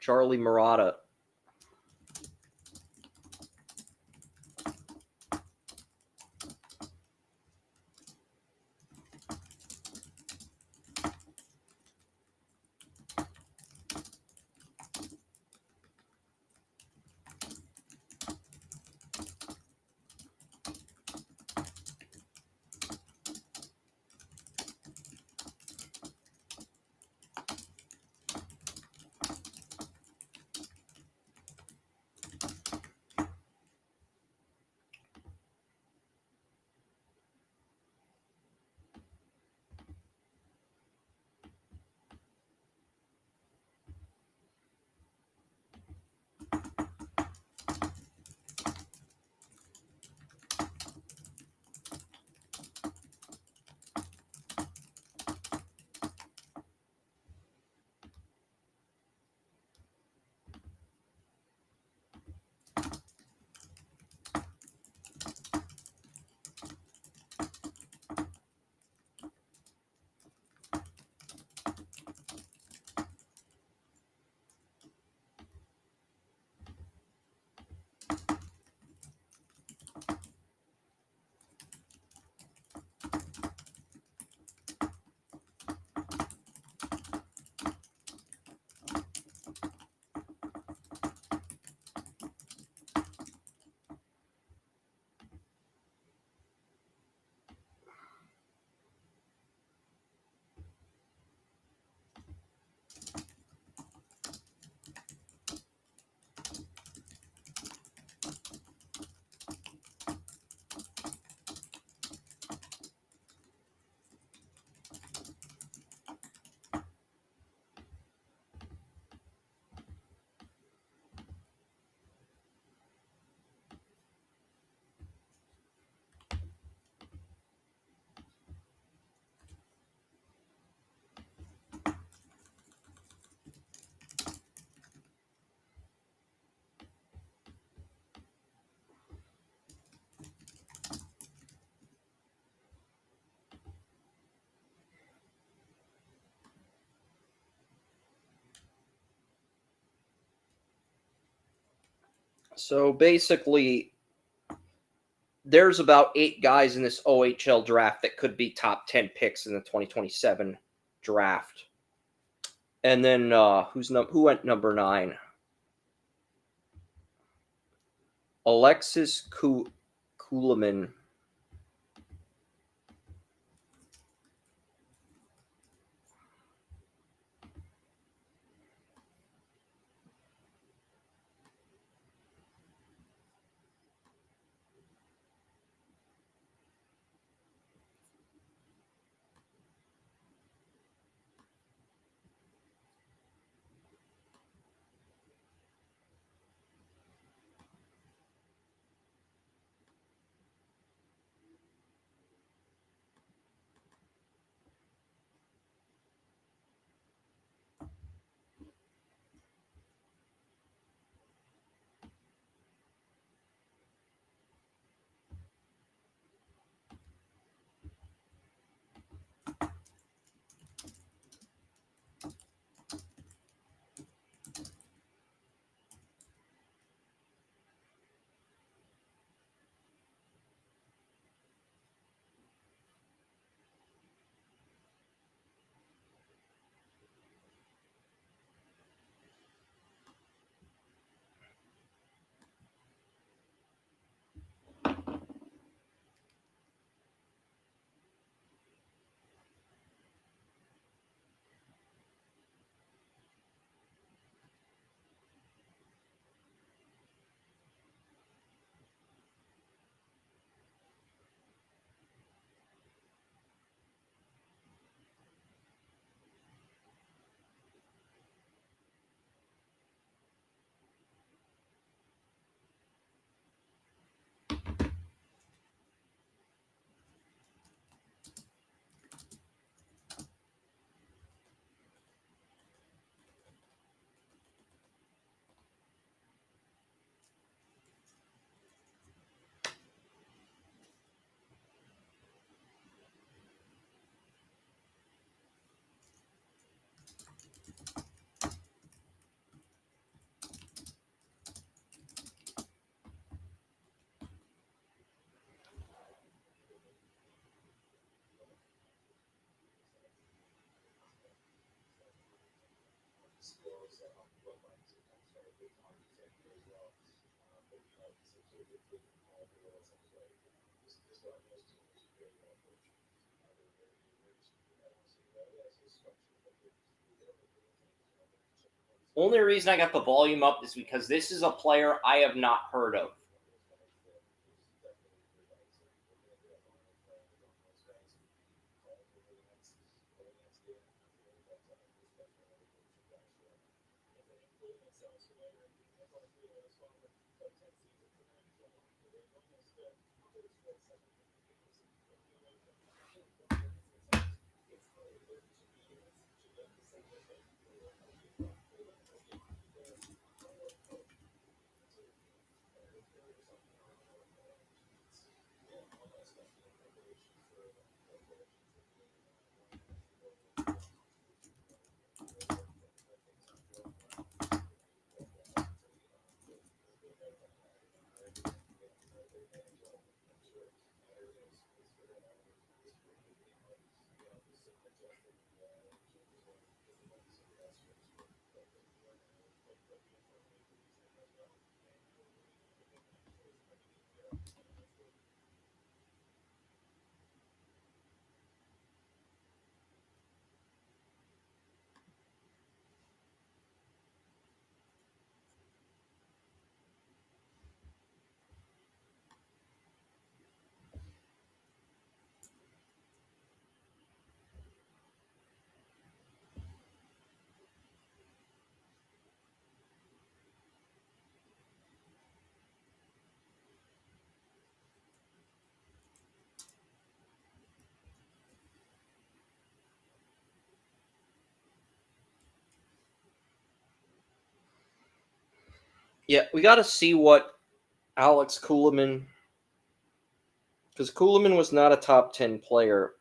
Charlie Murata. So basically, there's about 8 guys in this OHL draft that could be top 10 picks in the 2027 draft. And then who went number 9? Alexis Kuleman. Only reason I got the volume up is because this is a player I have not heard of. Yeah, we got to see what Alex Kuleman, because Kuleman was not a top 10 player.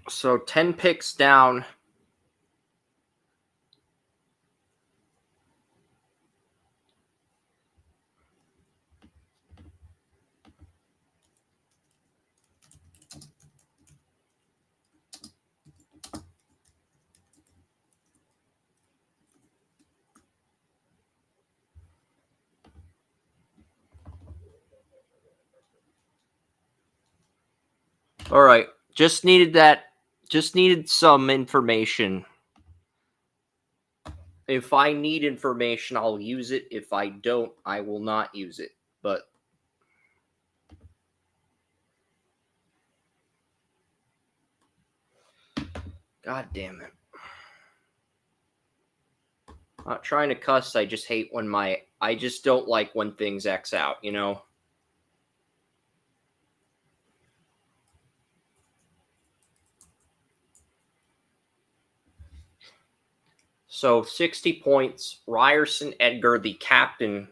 So 10 picks down. All right. Just needed some information. If I need information, I'll use it. If I don't, I will not use it. But God damn it. Not trying to cuss, I just hate when I just don't like when things X out, you know? So 60 points. Ryerson Edgar, the captain.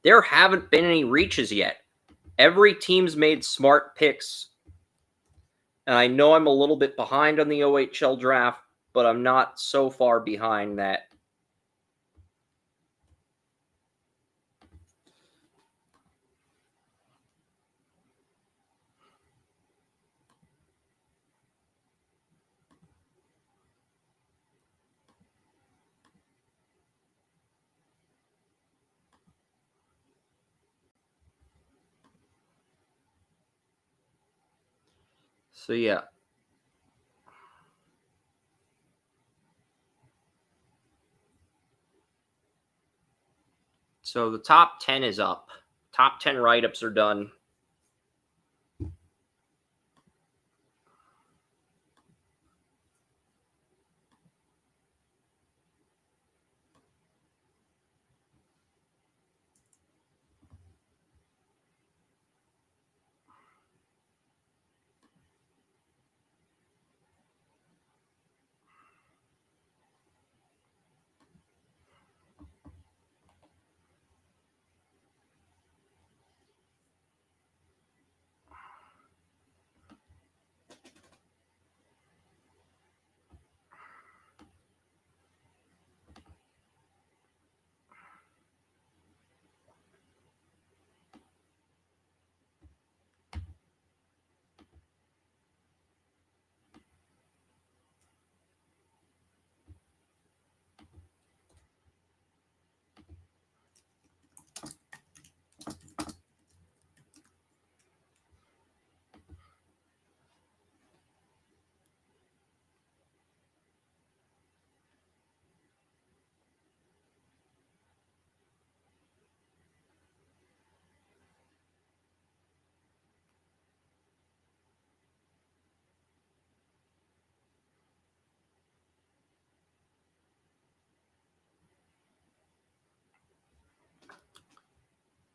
There haven't been any reaches yet. Every team's made smart picks. And I know I'm a little bit behind on the OHL draft, but I'm not so far behind that. So yeah. So the top 10 is up. Top 10 write-ups are done.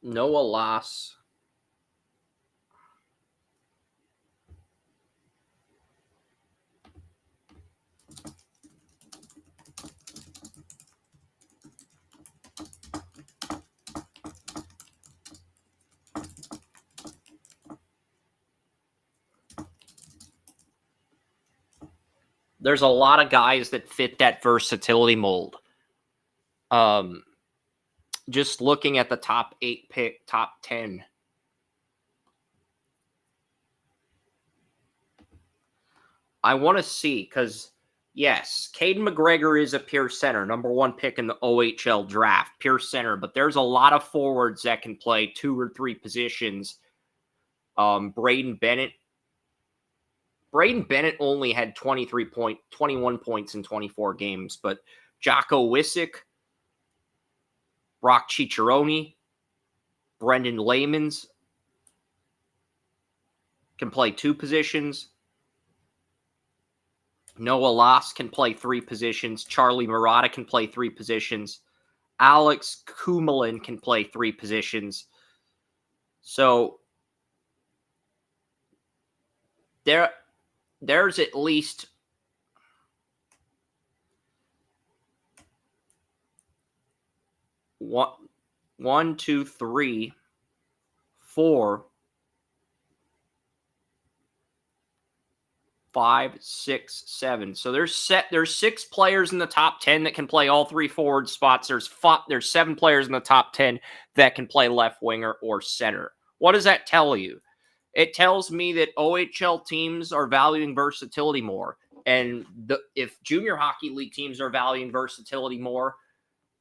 Noah Loss. there's a lot of guys that fit that versatility mold. Just looking at the top 8 pick, top 10. I want to see, because, yes, Caden McGregor is a pure center, number 1 pick in the OHL draft, pure center, but there's a lot of forwards that can play 2 or 3 positions. Braden Bennett only had 21 points in 24 games, but Jocko Wissick, Brock Ciccarone, Brendan Lamans can play 2 positions. Noah Loss can play 3 positions. Charlie Murata can play 3 positions. Alex Kumalin can play 3 positions. So there's at least one, 2, 3, 4, 5, 6, 7. So there's 6 players in the top 10 that can play all 3 forward spots. There's 7 players in the top 10 that can play left winger or center. What does that tell you? It tells me that OHL teams are valuing versatility more. And if junior hockey league teams are valuing versatility more,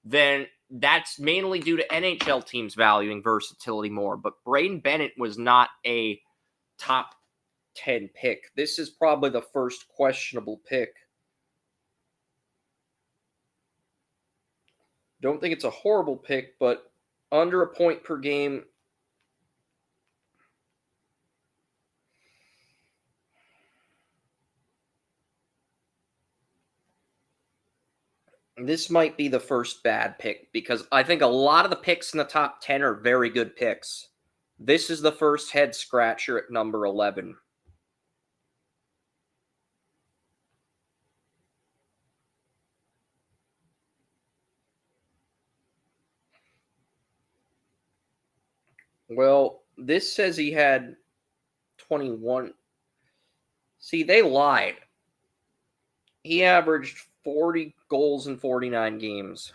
then that's mainly due to NHL teams valuing versatility more. But Braden Bennett was not a top 10 pick. This is probably the first questionable pick. Don't think it's a horrible pick, but under a point per game. This might be the first bad pick, because I think a lot of the picks in the top 10 are very good picks. This is the first head scratcher at number 11. Well, this says he had 21. See, they lied. He averaged 40 goals in 49 games.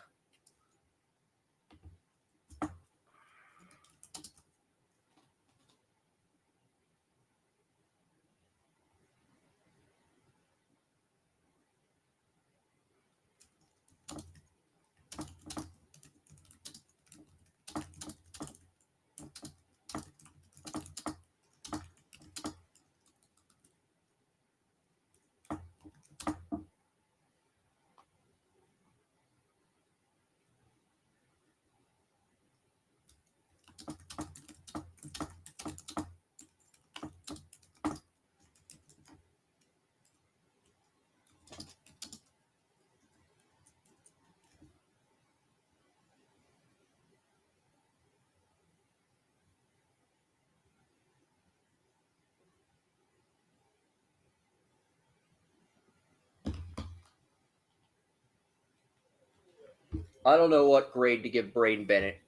I don't know what grade to give Braden Bennett.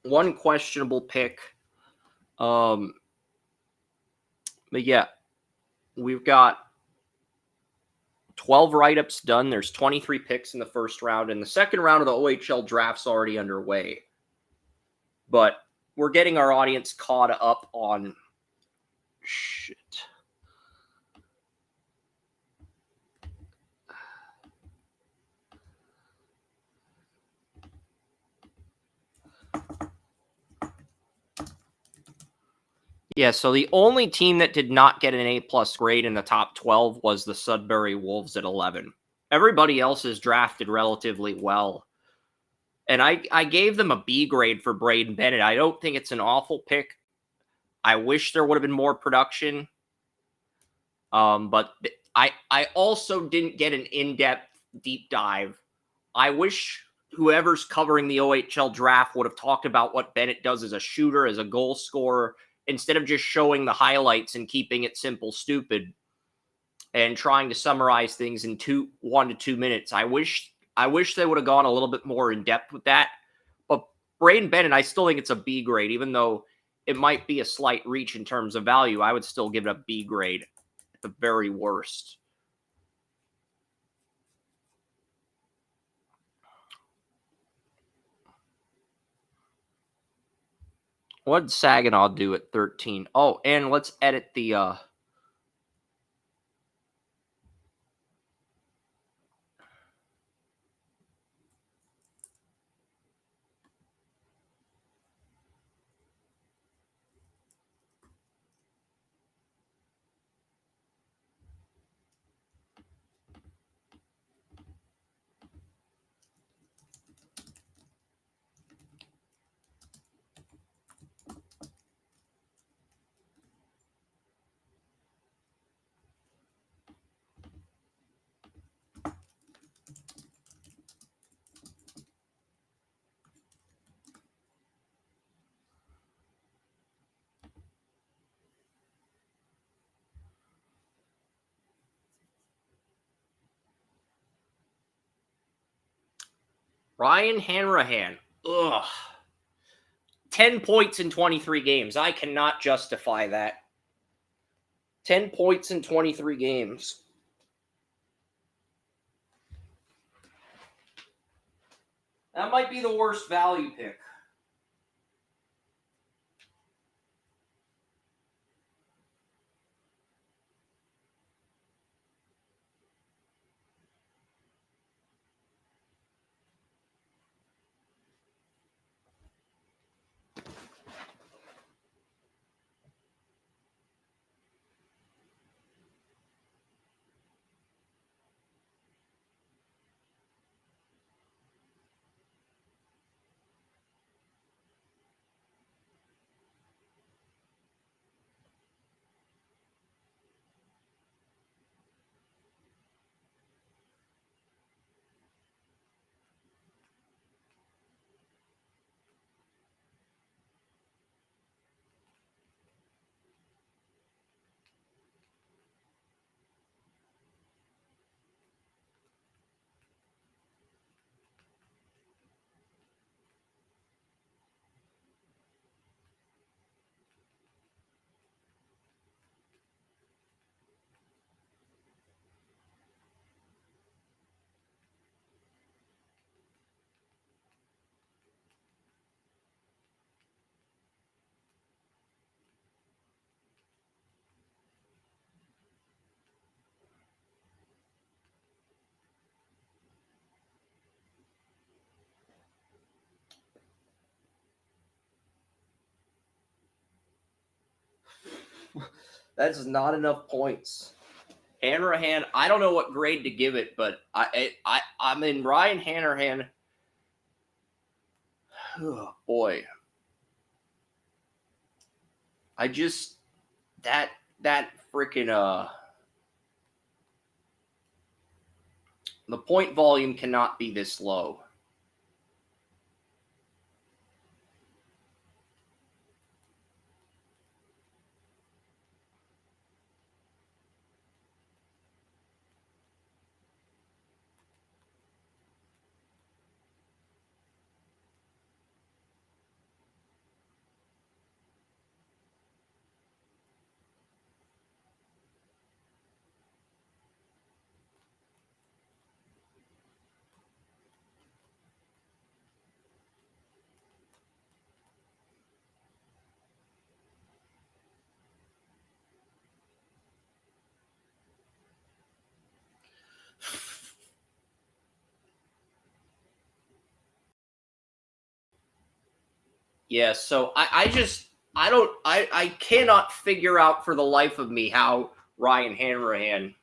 one questionable pick. But yeah, we've got 12 write-ups done. There's 23 picks in the first round, and the second round of the OHL draft's already underway. But we're getting our audience caught up on shit. Yeah, so the only team that did not get an A-plus grade in the top 12 was the Sudbury Wolves at 11. Everybody else is drafted relatively well. And I gave them a B grade for Braden Bennett. I don't think it's an awful pick. I wish there would have been more production. But I also didn't get an in-depth deep dive. I wish whoever's covering the OHL draft would have talked about what Bennett does as a shooter, as a goal scorer, instead of just showing the highlights and keeping it simple, stupid, and trying to summarize things in 1 to 2 minutes. I wish they would have gone a little bit more in depth with that. But Braden Bennett, I still think it's a B grade, even though it might be a slight reach in terms of value. I would still give it a B grade at the very worst. What did Saginaw do at 13? Oh, and let's edit the Ryan Hanrahan. Ugh. 10 points in 23 games. I cannot justify that. 10 points in 23 games. That might be the worst value pick. That's not enough points. Hanrahan, I don't know what grade to give it, but I mean Ryan Hanrahan. Oh, boy. I just that freaking the point volume cannot be this low. Yeah, so I cannot figure out for the life of me how Ryan Hanrahan.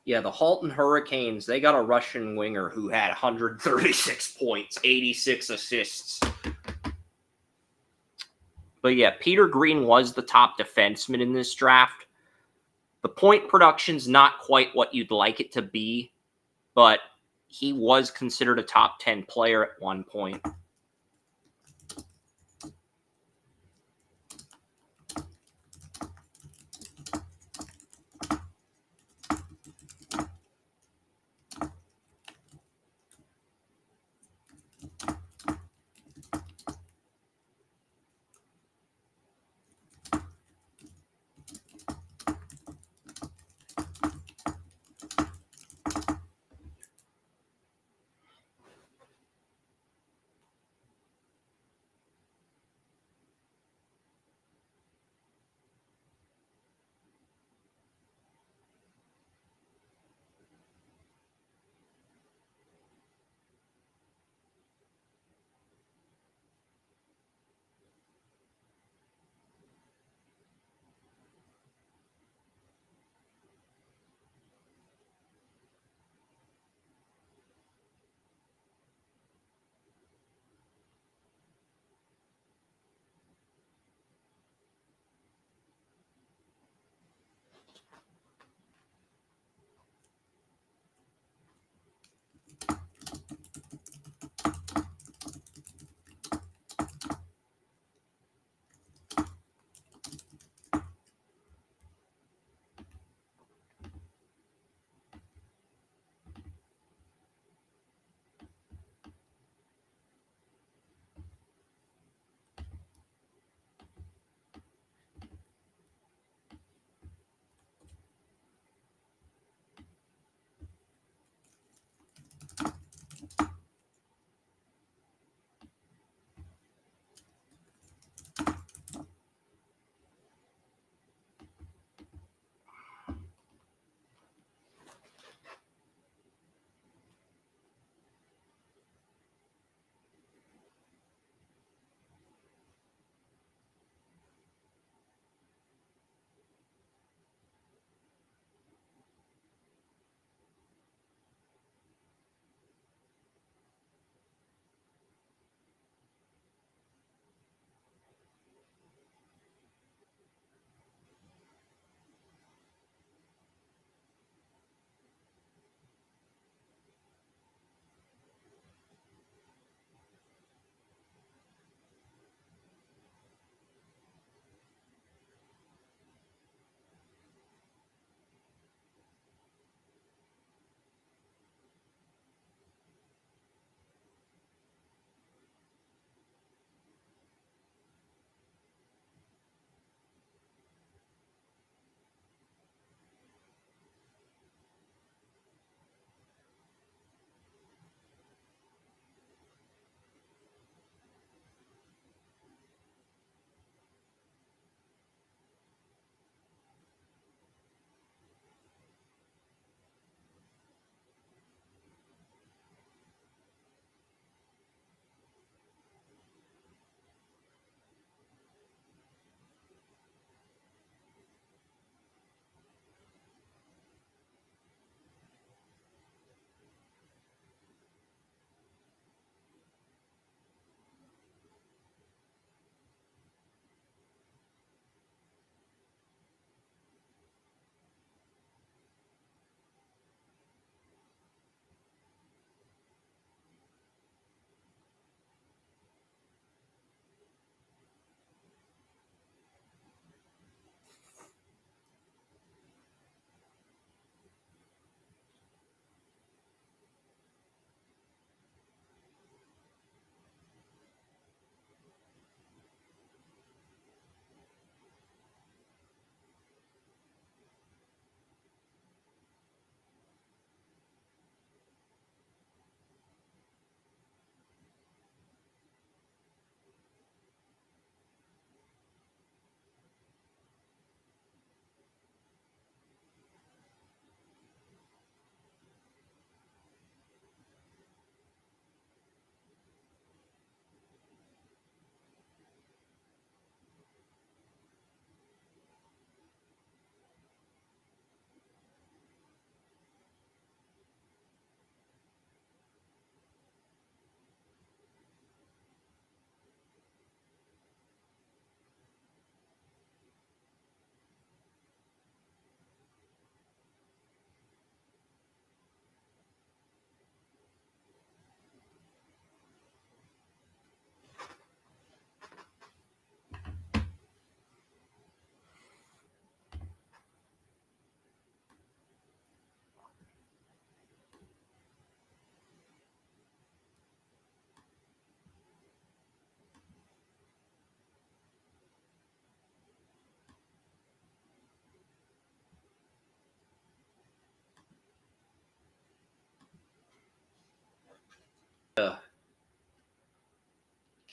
Yeah, the Halton Hurricanes, they got a Russian winger who had 136 points, 86 assists. But yeah, Peter Green was the top defenseman in this draft. The point production's not quite what you'd like it to be, but he was considered a top 10 player at one point.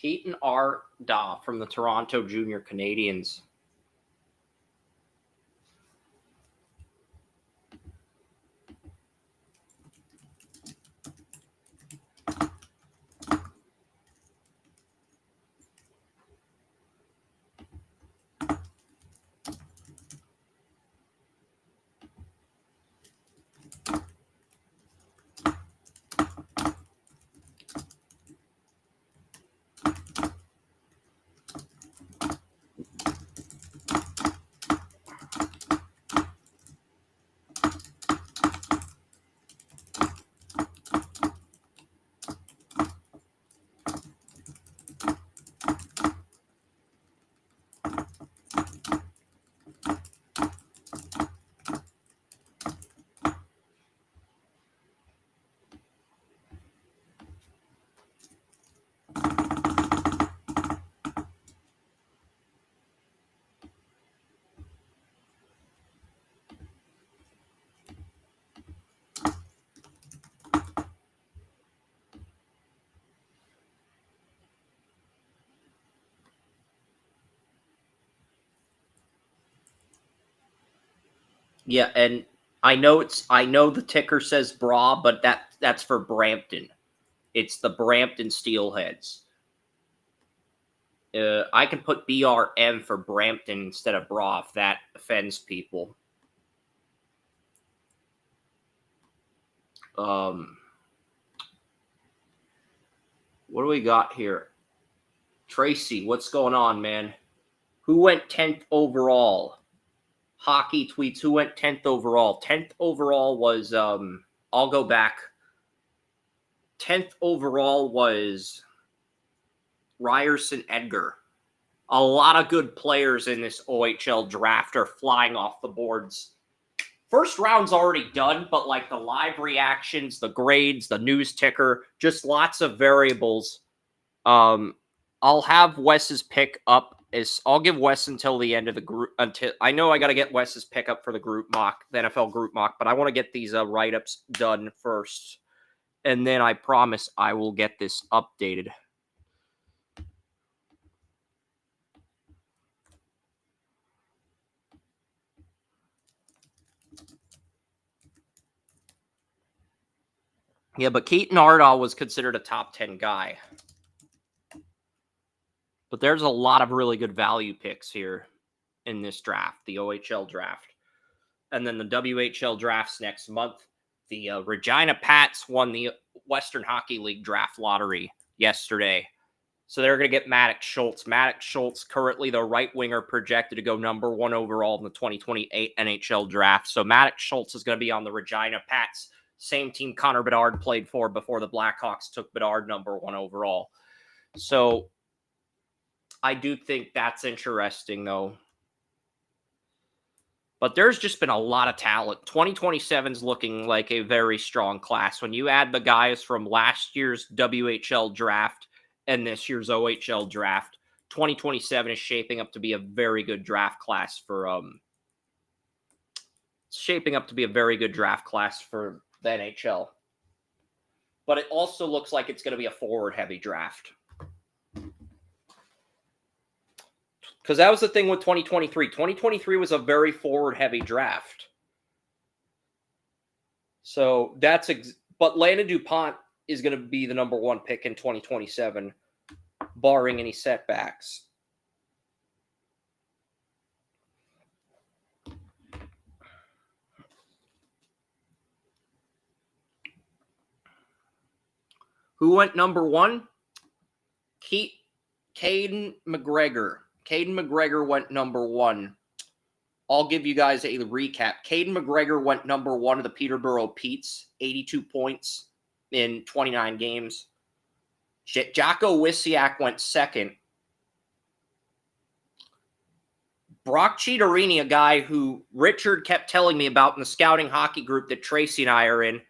Keaton Arda from the Toronto Junior Canadiens. Yeah, and I know the ticker says Bra, but that's for Brampton. It's the Brampton Steelheads. I can put BRM for Brampton instead of Bra if that offends people. What do we got here? Tracy, what's going on, man? Who went 10th overall? Hockey tweets, who went 10th overall? 10th overall was, I'll go back. 10th overall was Ryerson Edgar. A lot of good players in this OHL draft are flying off the boards. First round's already done, but like the live reactions, the grades, the news ticker, just lots of variables. I'll have Wes's pick up. I'll give Wes until the end of the group. Until I know I got to get Wes's pick up for the group mock, the NFL group mock, but I want to get these write-ups done first, and then I promise I will get this updated. Yeah, but Keaton Arda was considered a top 10 guy. But there's a lot of really good value picks here in this draft, the OHL draft. And then the WHL drafts next month. The Regina Pats won the Western Hockey League draft lottery yesterday. So they're going to get Maddox Schultz. Maddox Schultz, currently the right winger, projected to go number 1 overall in the 2028 NHL draft. So Maddox Schultz is going to be on the Regina Pats, same team Connor Bedard played for before the Blackhawks took Bedard number 1 overall. So I do think that's interesting, though. But there's just been a lot of talent. 2027 is looking like a very strong class. When you add the guys from last year's WHL draft and this year's OHL draft, 2027 is shaping up to be a very good draft class for the NHL. But it also looks like it's going to be a forward-heavy draft. Because that was the thing with 2023. 2023 was a very forward-heavy draft. So that's... but Landon DuPont is going to be the number 1 pick in 2027, barring any setbacks. Who went number 1? Caden McGregor. Caden McGregor went number 1. I'll give you guys a recap. Caden McGregor went number 1 of the Peterborough Petes, 82 points in 29 games. Jocko Wysiak went 2nd. Brock Cheaterini, a guy who Richard kept telling me about in the scouting hockey group that Tracy and I are in,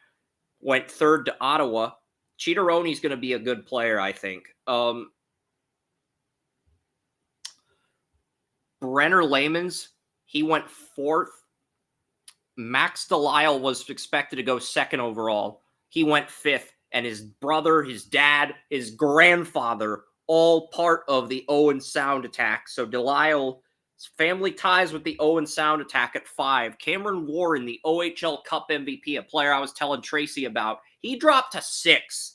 went 3rd to Ottawa. Cheateroni's going to be a good player, I think. Brenner Lamans, he went 4th. Max Delisle was expected to go 2nd overall. He went 5th. And his brother, his dad, his grandfather all part of the Owen Sound attack. So Delisle's family ties with the Owen Sound attack at 5. Cameron Warren, the OHL Cup MVP, a player I was telling Tracy about, he dropped to 6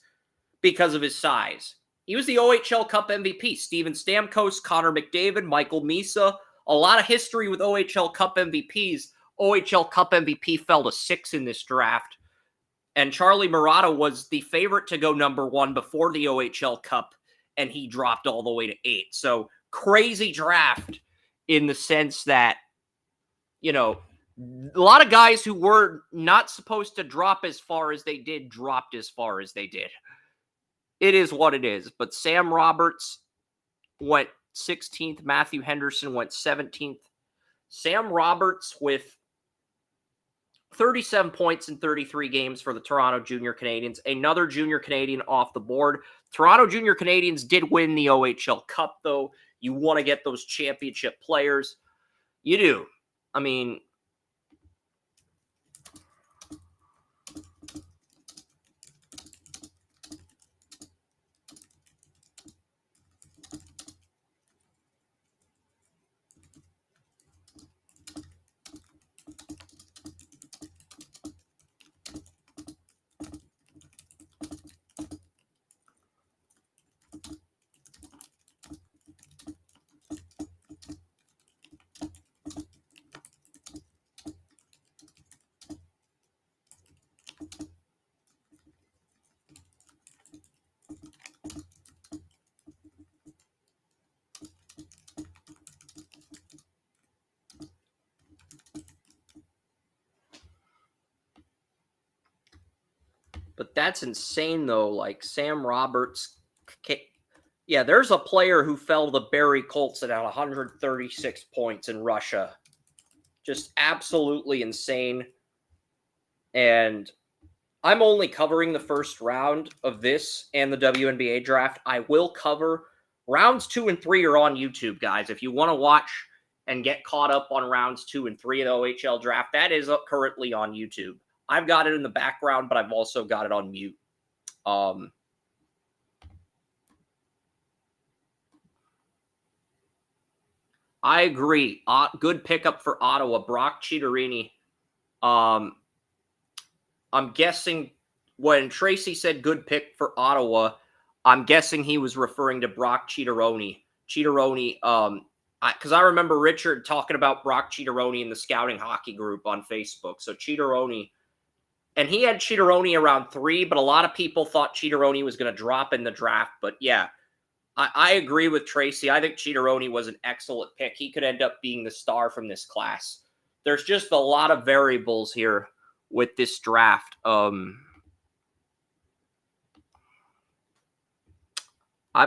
because of his size. He was the OHL Cup MVP. Steven Stamkos, Connor McDavid, Michael Misa, a lot of history with OHL Cup MVPs. OHL Cup MVP fell to 6 in this draft. And Charlie Murata was the favorite to go number 1 before the OHL Cup, and he dropped all the way to 8. So crazy draft in the sense that, you know, a lot of guys who were not supposed to drop as far as they did dropped as far as they did. It is what it is. But Sam Roberts went 16th. Matthew Henderson went 17th. Sam Roberts with 37 points in 33 games for the Toronto Junior Canadiens. Another Junior Canadian off the board. Toronto Junior Canadiens did win the OHL Cup, though. You want to get those championship players. You do. I mean, but that's insane, though. Like, Sam Roberts. Yeah, there's a player who fell to the Barrie Colts at 136 points in Russia. Just absolutely insane. And I'm only covering the first round of this and the WNBA draft. I will cover rounds 2 and 3 are on YouTube, guys. If you want to watch and get caught up on rounds 2 and 3 of the OHL draft, that is currently on YouTube. I've got it in the background, but I've also got it on mute. I agree. Good pickup for Ottawa. Brock Chitorini. I'm guessing when Tracy said good pick for Ottawa, I'm guessing he was referring to Brock Chitorini. Because I remember Richard talking about Brock Chitorini in the scouting hockey group on Facebook. So Chitorini, and he had Chitorini around 3, but a lot of people thought Chitorini was going to drop in the draft. But yeah, I agree with Tracy. I think Chitorini was an excellent pick. He could end up being the star from this class. There's just a lot of variables here with this draft. I've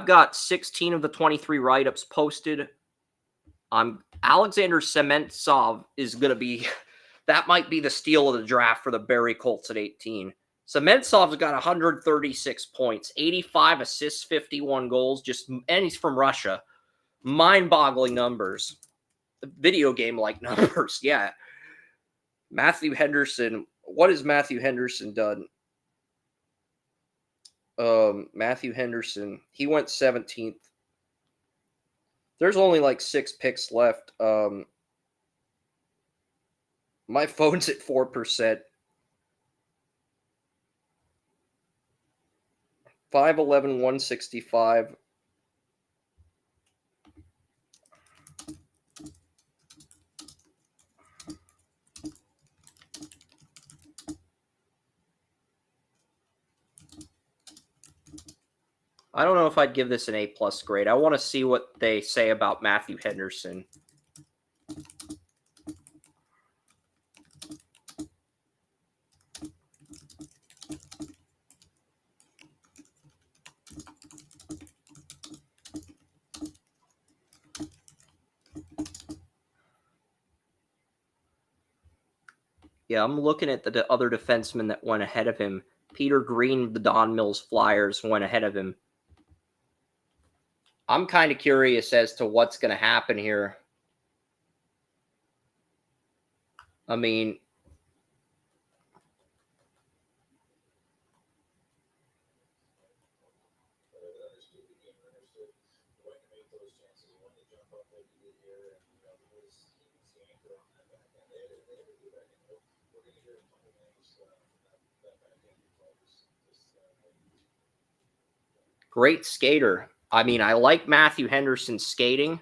got 16 of the 23 write-ups posted. Alexander Sementsov is going to be, that might be the steal of the draft for the Barrie Colts at 18. Sementsov's got 136 points, 85 assists, 51 goals, and he's from Russia. Mind-boggling numbers. Video game-like numbers, yeah. Matthew Henderson, what has Matthew Henderson done? Matthew Henderson, he went 17th. There's only like 6 picks left. My phone's at 4%. 5'11", 165. I don't know if I'd give this an A+ grade. I want to see what they say about Matthew Henderson. Yeah, I'm looking at the other defensemen that went ahead of him. Peter Green, the Don Mills Flyers, went ahead of him. I'm kind of curious as to what's going to happen here. I mean, Great skater. I mean, I like Matthew Henderson's skating.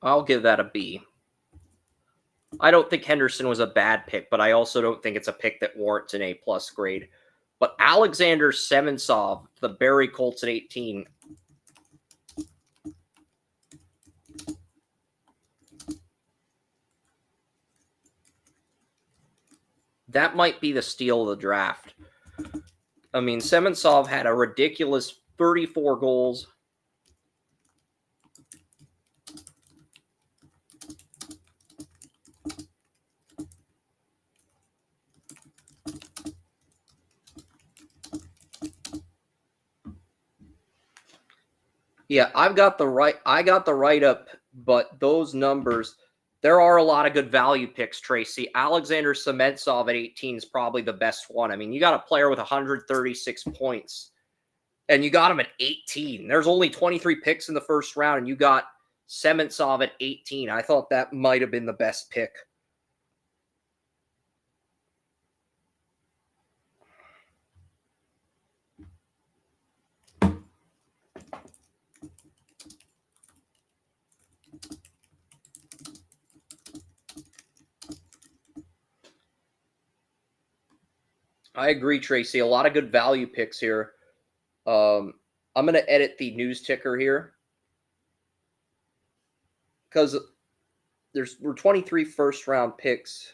I'll give that a B. I don't think Henderson was a bad pick, but I also don't think it's a pick that warrants an A+ grade. But Alexander Semensov, the Barrie Colts at 18. That might be the steal of the draft. I mean, Semensov had a ridiculous 34 goals. Yeah, I got the write up, but those numbers, there are a lot of good value picks, Tracy. Alexander Semensov at 18 is probably the best one. I mean, you got a player with 136 points, and you got him at 18. There's only 23 picks in the first round, and you got Semensov at 18. I thought that might have been the best pick. I agree, Tracy. A lot of good value picks here. I'm going to edit the news ticker here because we're 23 first round picks.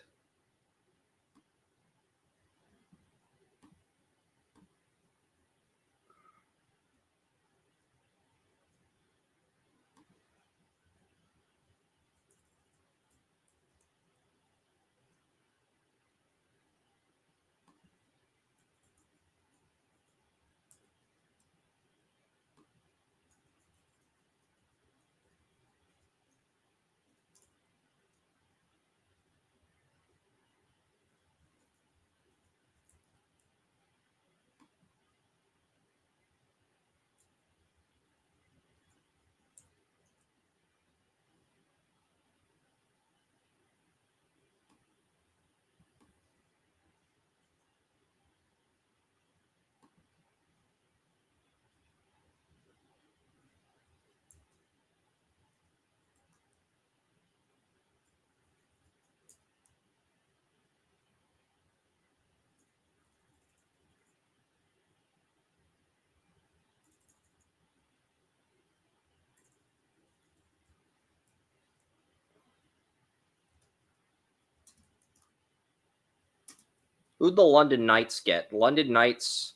Who'd the London Knights get? London Knights,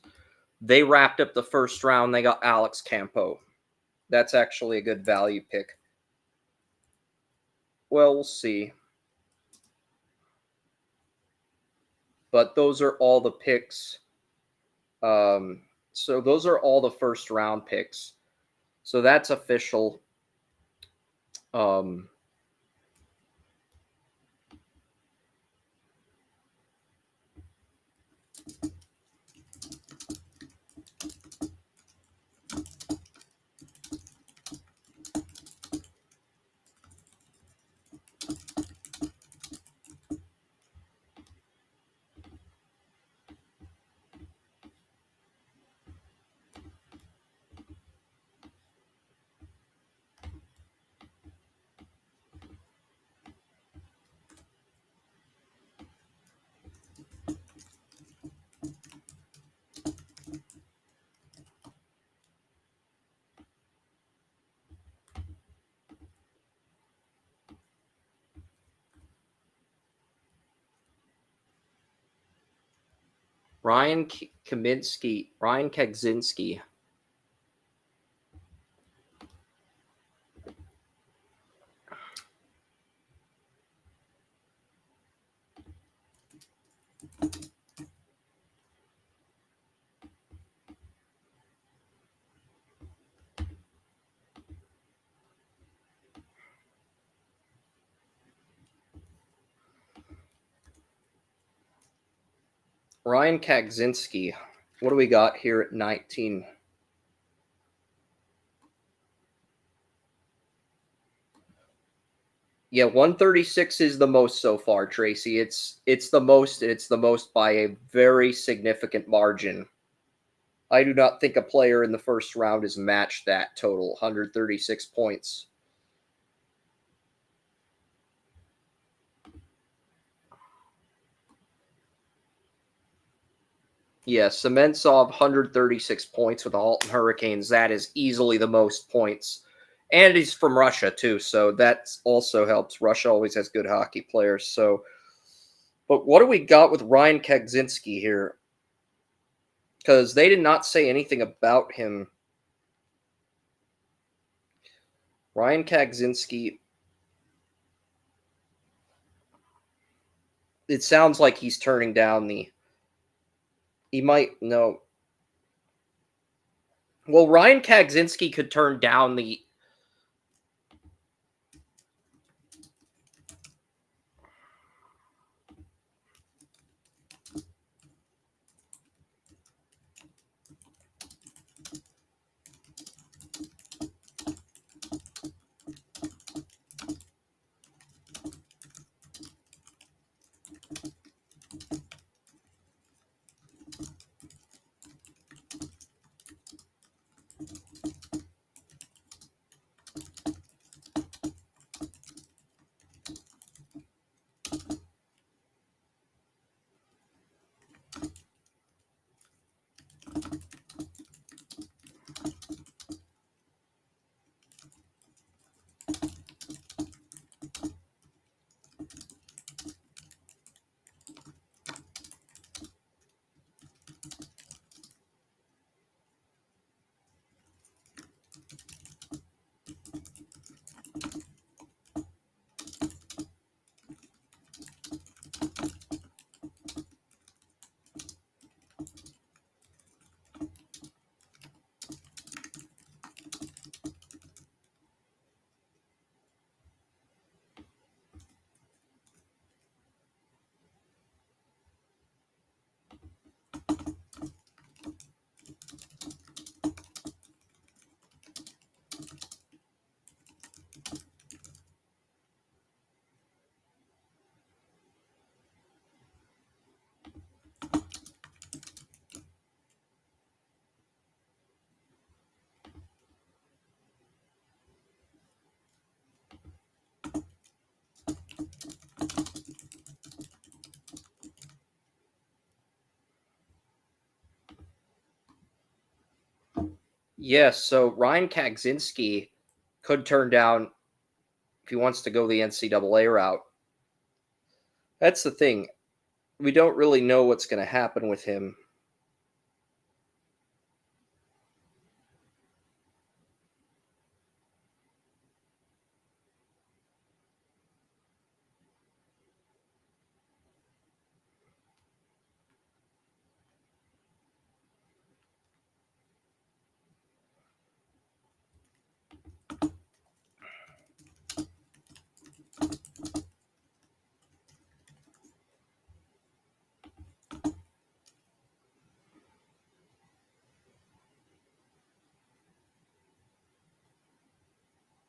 they wrapped up the first round. They got Alex Campo. That's actually a good value pick. Well, we'll see. But those are all the picks. So those are all the first round picks. So that's official. Ryan Kaminsky. Ryan Kagzinski. Ryan Kagzinski. What do we got here at 19? Yeah, 136 is the most so far, Tracy. It's the most, and it's the most by a very significant margin. I do not think a player in the first round has matched that total, 136 points. Yeah, Sementsov, 136 points with the Halton Hurricanes. That is easily the most points. And he's from Russia, too, so that also helps. Russia always has good hockey players. So, but what do we got with Ryan Kagzinski here? Because they did not say anything about him. Ryan Kagzinski. It sounds like he's turning down the. He might no. Well, Ryan Kagzinski could turn down the. Yes, so Ryan Kagzinski could turn down if he wants to go the NCAA route. That's the thing. We don't really know what's going to happen with him.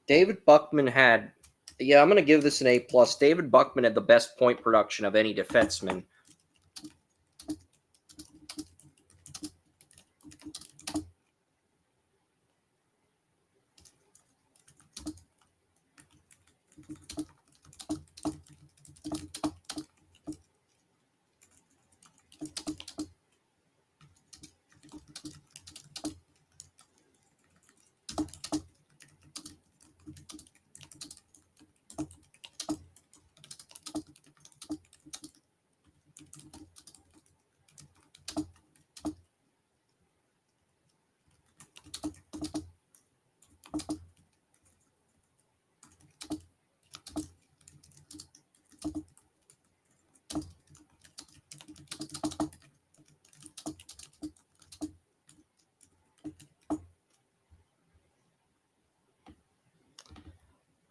David Buckman had, yeah, I'm going to give this an A+. David Buckman had the best point production of any defenseman.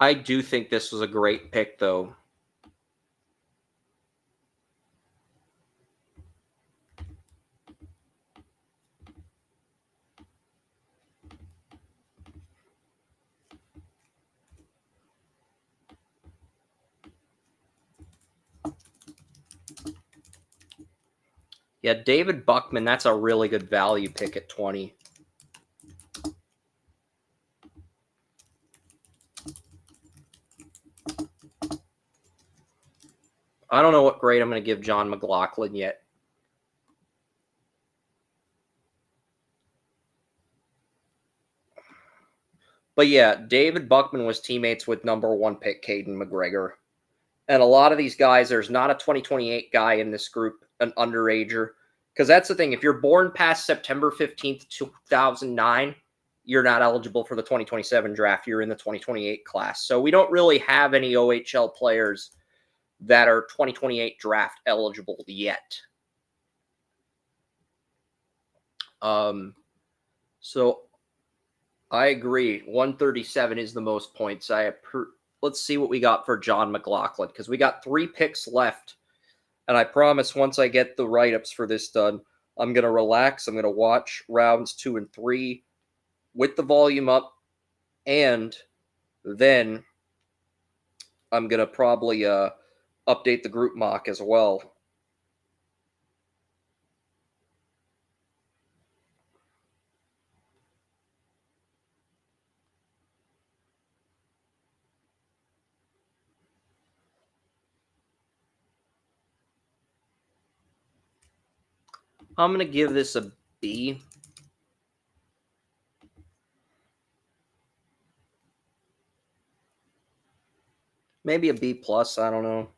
I do think this was a great pick, though. Yeah, David Buckman, that's a really good value pick at 20. I don't know what grade I'm going to give John McLaughlin yet. But yeah, David Buckman was teammates with number 1 pick Caden McGregor. And a lot of these guys, there's not a 2028 guy in this group, an underager. Because that's the thing. If you're born past September 15th, 2009, you're not eligible for the 2027 draft. You're in the 2028 class. So we don't really have any OHL players that are 2028 draft eligible yet. So I agree. 137 is the most points. Let's see what we got for John McLaughlin, because we got 3 picks left. And I promise once I get the write-ups for this done, I'm going to relax. I'm going to watch rounds 2 and 3 with the volume up. And then I'm going to probably update the group mock as well. I'm going to give this a B. Maybe a B plus. I don't know.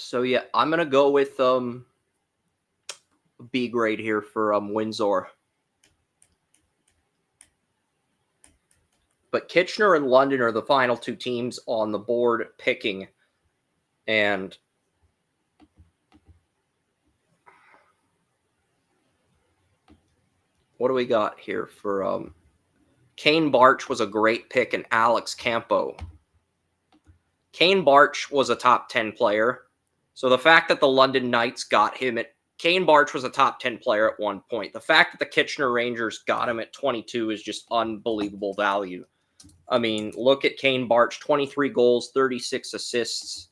So yeah, I'm going to go with B grade here for Windsor. But Kitchener and London are the final 2 teams on the board picking. And what do we got here for Kane Barch was a great pick, and Alex Campo. Kane Barch was a top 10 player. So the fact that the London Knights got him at Kane Barch was a top 10 player at one point. The fact that the Kitchener Rangers got him at 22 is just unbelievable value. I mean, look at Kane Barch, 23 goals, 36 assists.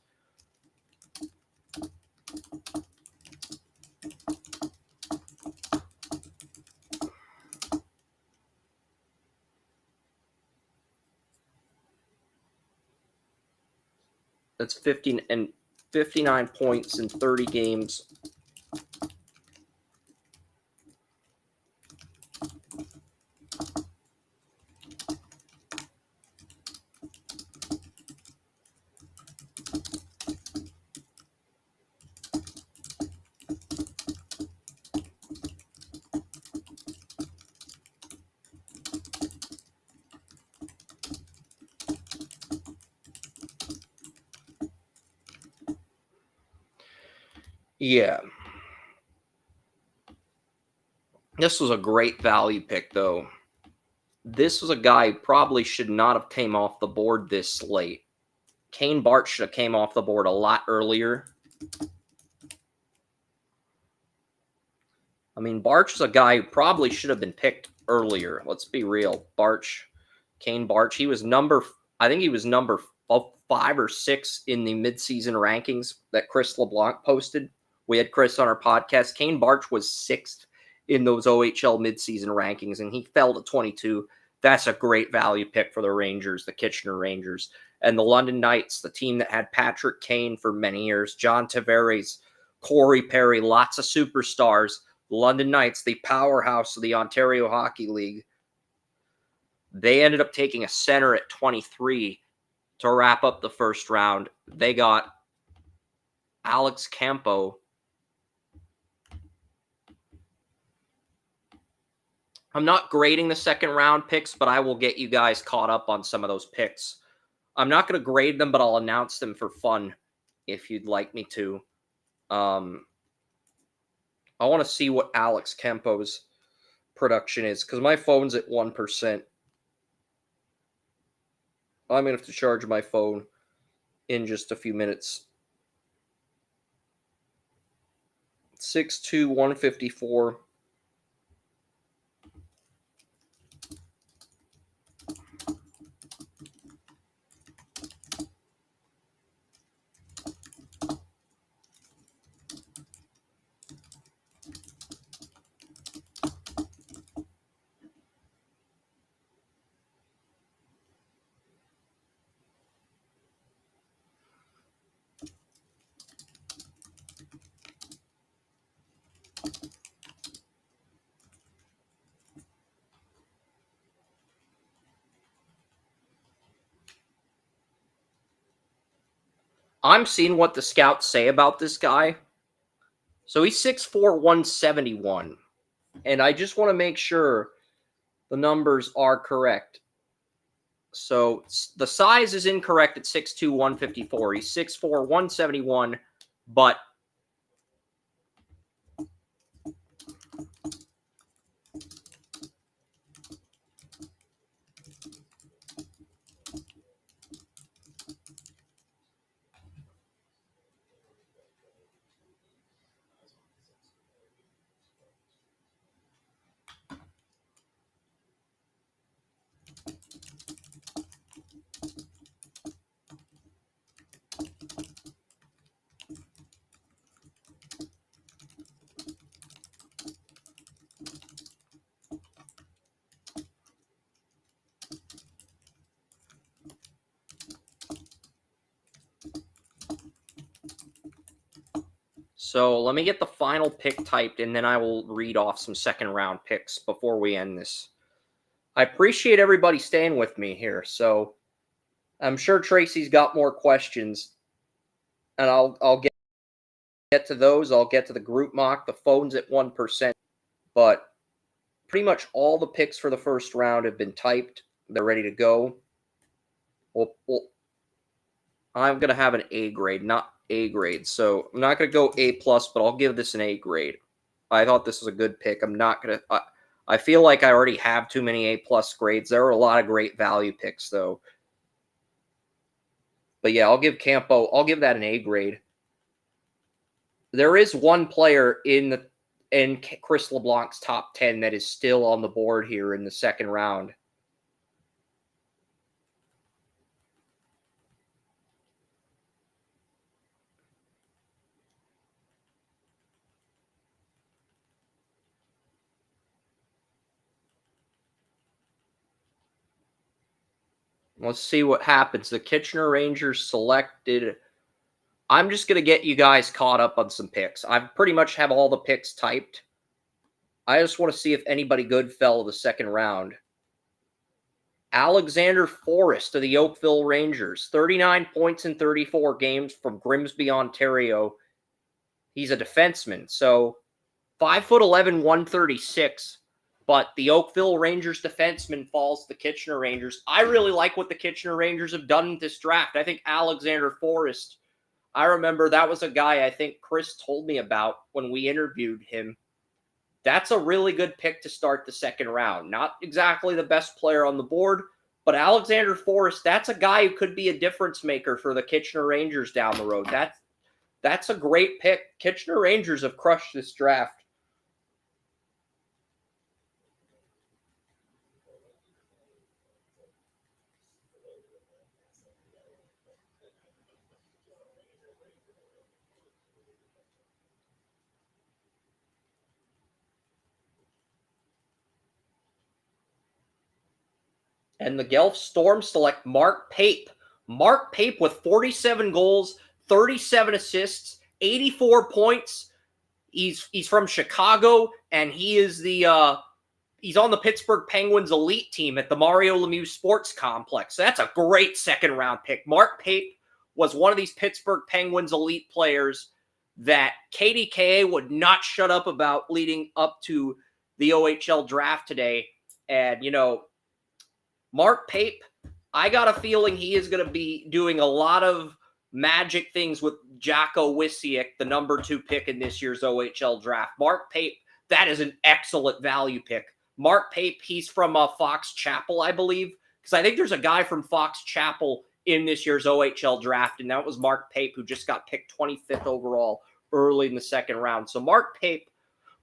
That's 15 and 59 points in 30 games. Yeah. This was a great value pick, though. This was a guy who probably should not have came off the board this late. Kane Bart should have came off the board a lot earlier. I mean, Barch is a guy who probably should have been picked earlier. Let's be real. Kane Barch, I think he was number 5 or 6 in the midseason rankings that Chris LeBlanc posted. We had Chris on our podcast. Kane Barch was 6th in those OHL midseason rankings, and he fell to 22. That's a great value pick for the Rangers, the Kitchener Rangers. And the London Knights, the team that had Patrick Kane for many years, John Tavares, Corey Perry, lots of superstars. The London Knights, the powerhouse of the Ontario Hockey League, they ended up taking a center at 23 to wrap up the first round. They got Alex Campo. I'm not grading the second round picks, but I will get you guys caught up on some of those picks. I'm not going to grade them, but I'll announce them for fun if you'd like me to. I want to see what Alex Campo's production is because my phone's at 1%. I'm going to have to charge my phone in just a few minutes. 6'2", 154. I'm seeing what the scouts say about this guy. So he's 6'4", 171. And I just want to make sure the numbers are correct. So the size is incorrect at 6'2", 154. He's 6'4", 171, but so let me get the final pick typed, and then I will read off some second-round picks before we end this. I appreciate everybody staying with me here. So I'm sure Tracy's got more questions, and I'll get to those. I'll get to the group mock. The phone's at 1%, but pretty much all the picks for the first round have been typed. They're ready to go. Well, I'm going to have an A grade, not A grade. So I'm not going to go A+, but I'll give this an A grade. I thought this was a good pick. I'm not going to... I feel like I already have too many A+ grades. There are a lot of great value picks, though. But yeah, I'll give that an A grade. There is one player in Chris LeBlanc's top 10 that is still on the board here in the second round. Let's see what happens. The Kitchener Rangers selected. I'm just going to get you guys caught up on some picks. I pretty much have all the picks typed. I just want to see if anybody good fell the second round. Alexander Forrest of the Oakville Rangers. 39 points in 34 games from Grimsby, Ontario. He's a defenseman. So 5'11", 136. But the Oakville Rangers defenseman falls to the Kitchener Rangers. I really like what the Kitchener Rangers have done with this draft. I think Alexander Forrest, I remember that was a guy I think Chris told me about when we interviewed him. That's a really good pick to start the second round. Not exactly the best player on the board, but Alexander Forrest, that's a guy who could be a difference maker for the Kitchener Rangers down the road. That's a great pick. Kitchener Rangers have crushed this draft. And the Guelph Storm select Mark Pape. Mark Pape with 47 goals, 37 assists, 84 points. He's from Chicago, and he's on the Pittsburgh Penguins elite team at the Mario Lemieux Sports Complex. That's a great second round pick. Mark Pape was one of these Pittsburgh Penguins elite players that KDKA would not shut up about leading up to the OHL draft today. And, Mark Pape, I got a feeling he is going to be doing a lot of magic things with Jacko Wysiek, the number 2 pick in this year's OHL draft. Mark Pape, that is an excellent value pick. Mark Pape, he's from Fox Chapel, I believe, because I think there's a guy from Fox Chapel in this year's OHL draft, and that was Mark Pape, who just got picked 25th overall early in the second round. So Mark Pape,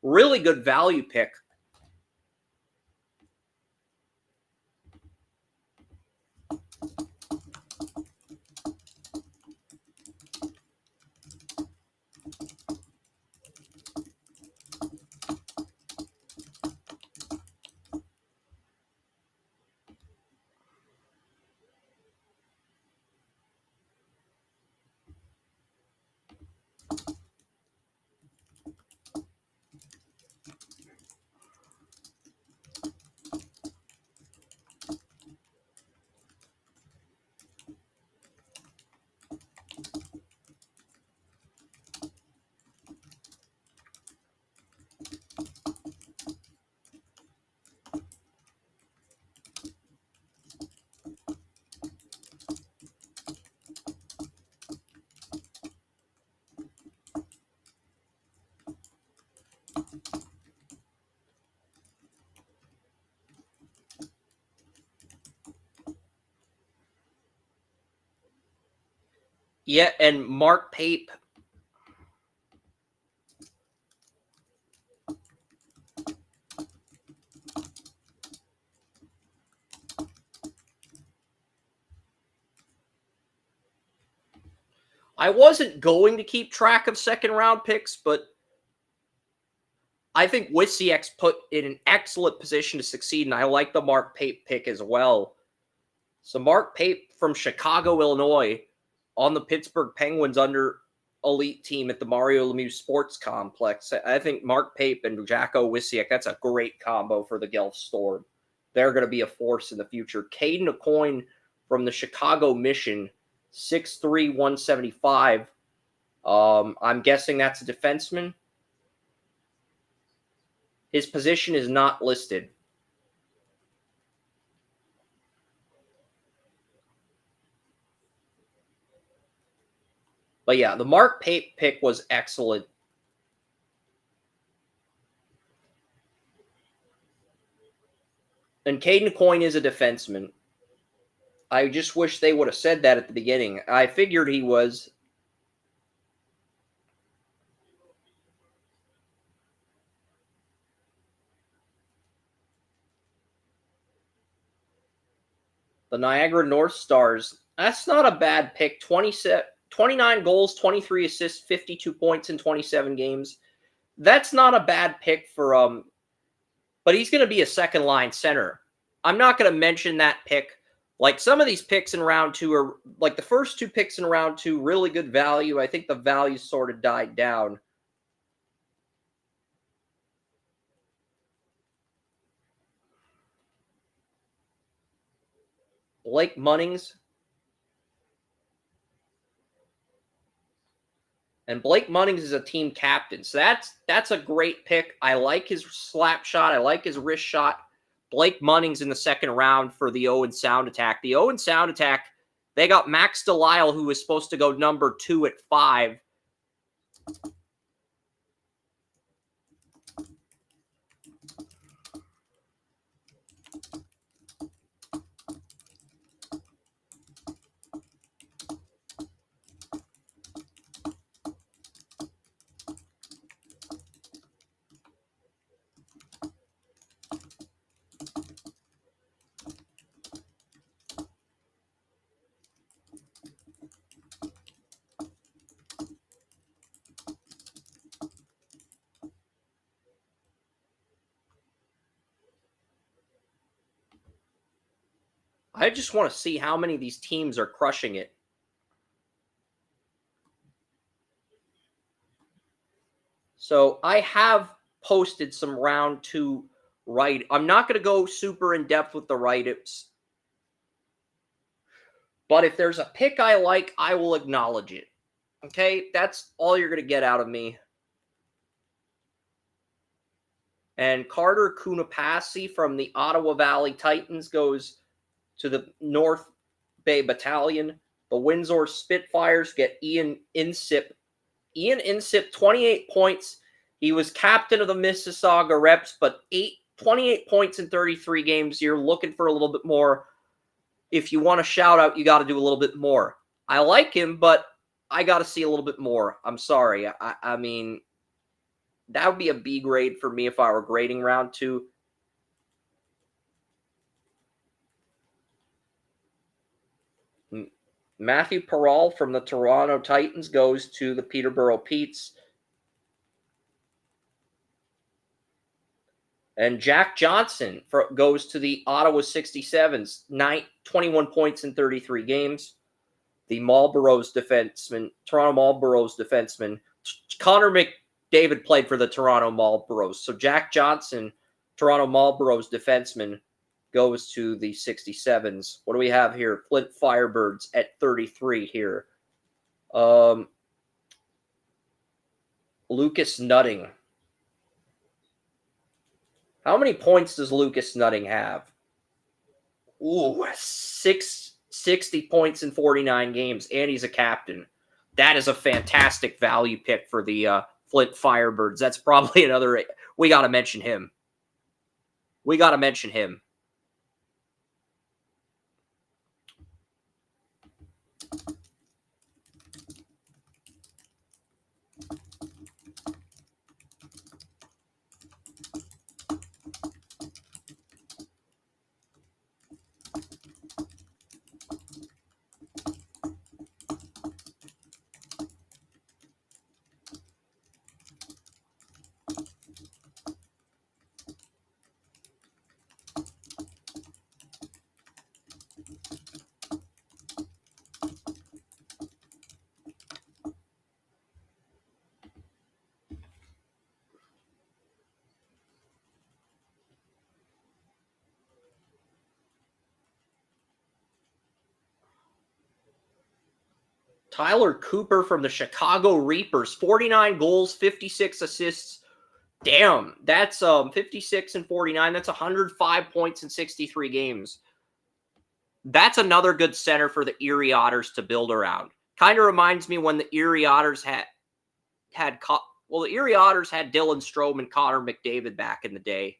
really good value pick. Yeah, and Mark Pape, I wasn't going to keep track of second round picks, but I think Wysiek's put in an excellent position to succeed, and I like the Mark Pape pick as well. So Mark Pape from Chicago, Illinois, on the Pittsburgh Penguins under elite team at the Mario Lemieux Sports Complex. I think Mark Pape and Jacko Wysiek, that's a great combo for the Guelph Storm. They're going to be a force in the future. Caden Aucoin from the Chicago Mission, 6'3", 175. I'm guessing that's a defenseman. His position is not listed. But yeah, the Mark Pape pick was excellent. And Caden Aucoin is a defenseman. I just wish they would have said that at the beginning. I figured he was. The Niagara North Stars. That's not a bad pick. 29 goals, 23 assists, 52 points in 27 games. That's not a bad pick for but he's going to be a second line center. I'm not going to mention that pick. Like some of these picks in round 2 are like the first 2 picks in round 2, really good value. I think the value sort of died down. Blake Munnings. And Blake Munnings is a team captain. So that's a great pick. I like his slap shot. I like his wrist shot. Blake Munnings in the second round for the Owen Sound Attack. The Owen Sound Attack, They got Max Delisle, who was supposed to go number 2 at 5. I just want to see how many of these teams are crushing it. So I have posted some round 2 write. I'm not going to go super in depth with the write-ups, but if there's a pick I like, I will acknowledge it. Okay, that's all you're going to get out of me. And Carter Kunapasi from the Ottawa Valley Titans goes to the North Bay Battalion. The Windsor Spitfires get Ian Insip. Ian Insip, 28 points. He was captain of the Mississauga Reps, but 28 points in 33 games. You're looking for a little bit more. If you want a shout out, you got to do a little bit more. I like him, but I got to see a little bit more. I'm sorry. I mean, that would be a B grade for me if I were grading round 2. Matthew Peral from the Toronto Titans goes to the Peterborough Petes. And Jack Johnson goes to the Ottawa 67s, 21 points in 33 games. The Marlborough's defenseman, Toronto Marlborough's defenseman, Connor McDavid played for the Toronto Marlboroughs. So Jack Johnson, Toronto Marlborough's defenseman, goes to the 67s. What do we have here? Flint Firebirds at 33 here. Lucas Nutting. How many points does Lucas Nutting have? Ooh, 60 points in 49 games, and he's a captain. That is a fantastic value pick for the Flint Firebirds. That's probably another. We got to mention him. We got to mention him. Tyler Cooper from the Chicago Reapers, 49 goals, 56 assists. Damn, that's 56 and 49. That's 105 points in 63 games. That's another good center for the Erie Otters to build around. Kind of reminds me when the Erie Otters had the Erie Otters had Dylan Strome and Connor McDavid back in the day.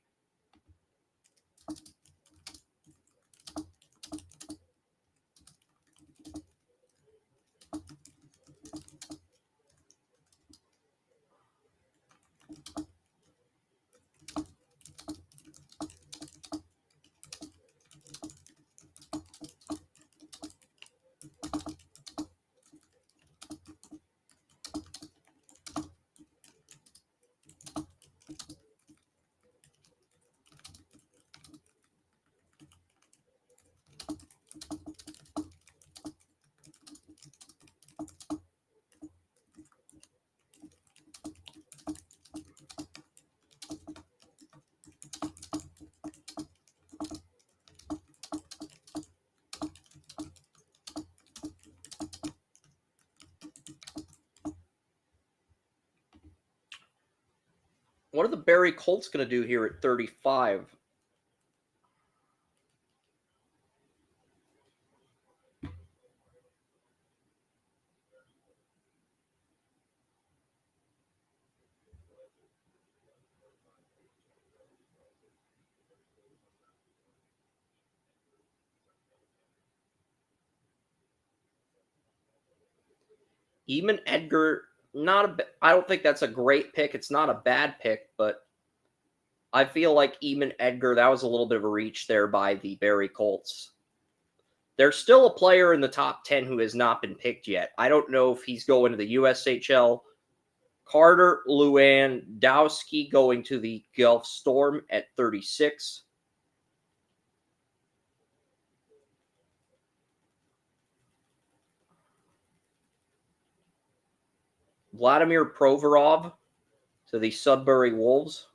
What are the Barrie Colts going to do here at 35? Eamon Edgar, I don't think that's a great pick. It's not a bad pick, but I feel like Eamon Edgar, that was a little bit of a reach there by the Barrie Colts. There's still a player in the top 10 who has not been picked yet. I don't know if he's going to the USHL. Carter Lewandowski going to the Gulf Storm at 36. Vladimir Provorov to the Sudbury Wolves.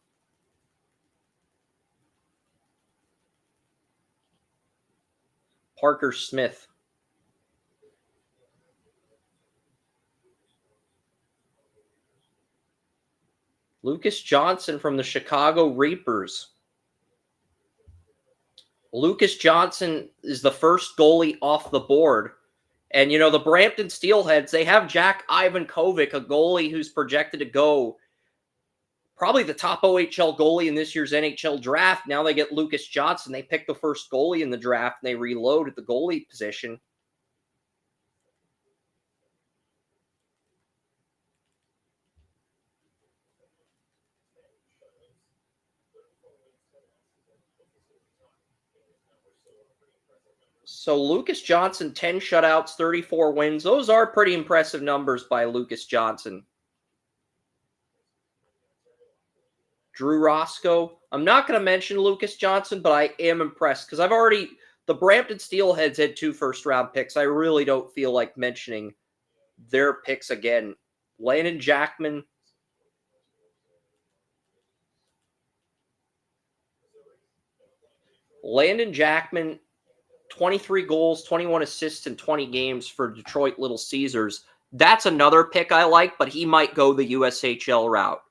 Parker Smith. Lucas Johnson from the Chicago Reapers. Lucas Johnson is the first goalie off the board. And, the Brampton Steelheads, they have Jack Ivankovic, a goalie who's projected to go probably the top OHL goalie in this year's NHL draft. Now they get Lucas Johnson. They pick the first goalie in the draft, and they reload at the goalie position. So Lucas Johnson, 10 shutouts, 34 wins. Those are pretty impressive numbers by Lucas Johnson. Drew Roscoe. I'm not going to mention Lucas Johnson, but I am impressed because the Brampton Steelheads had 2 first-round picks. I really don't feel like mentioning their picks again. Landon Jackman. Landon Jackman, 23 goals, 21 assists in 20 games for Detroit Little Caesars. That's another pick I like, but he might go the USHL route.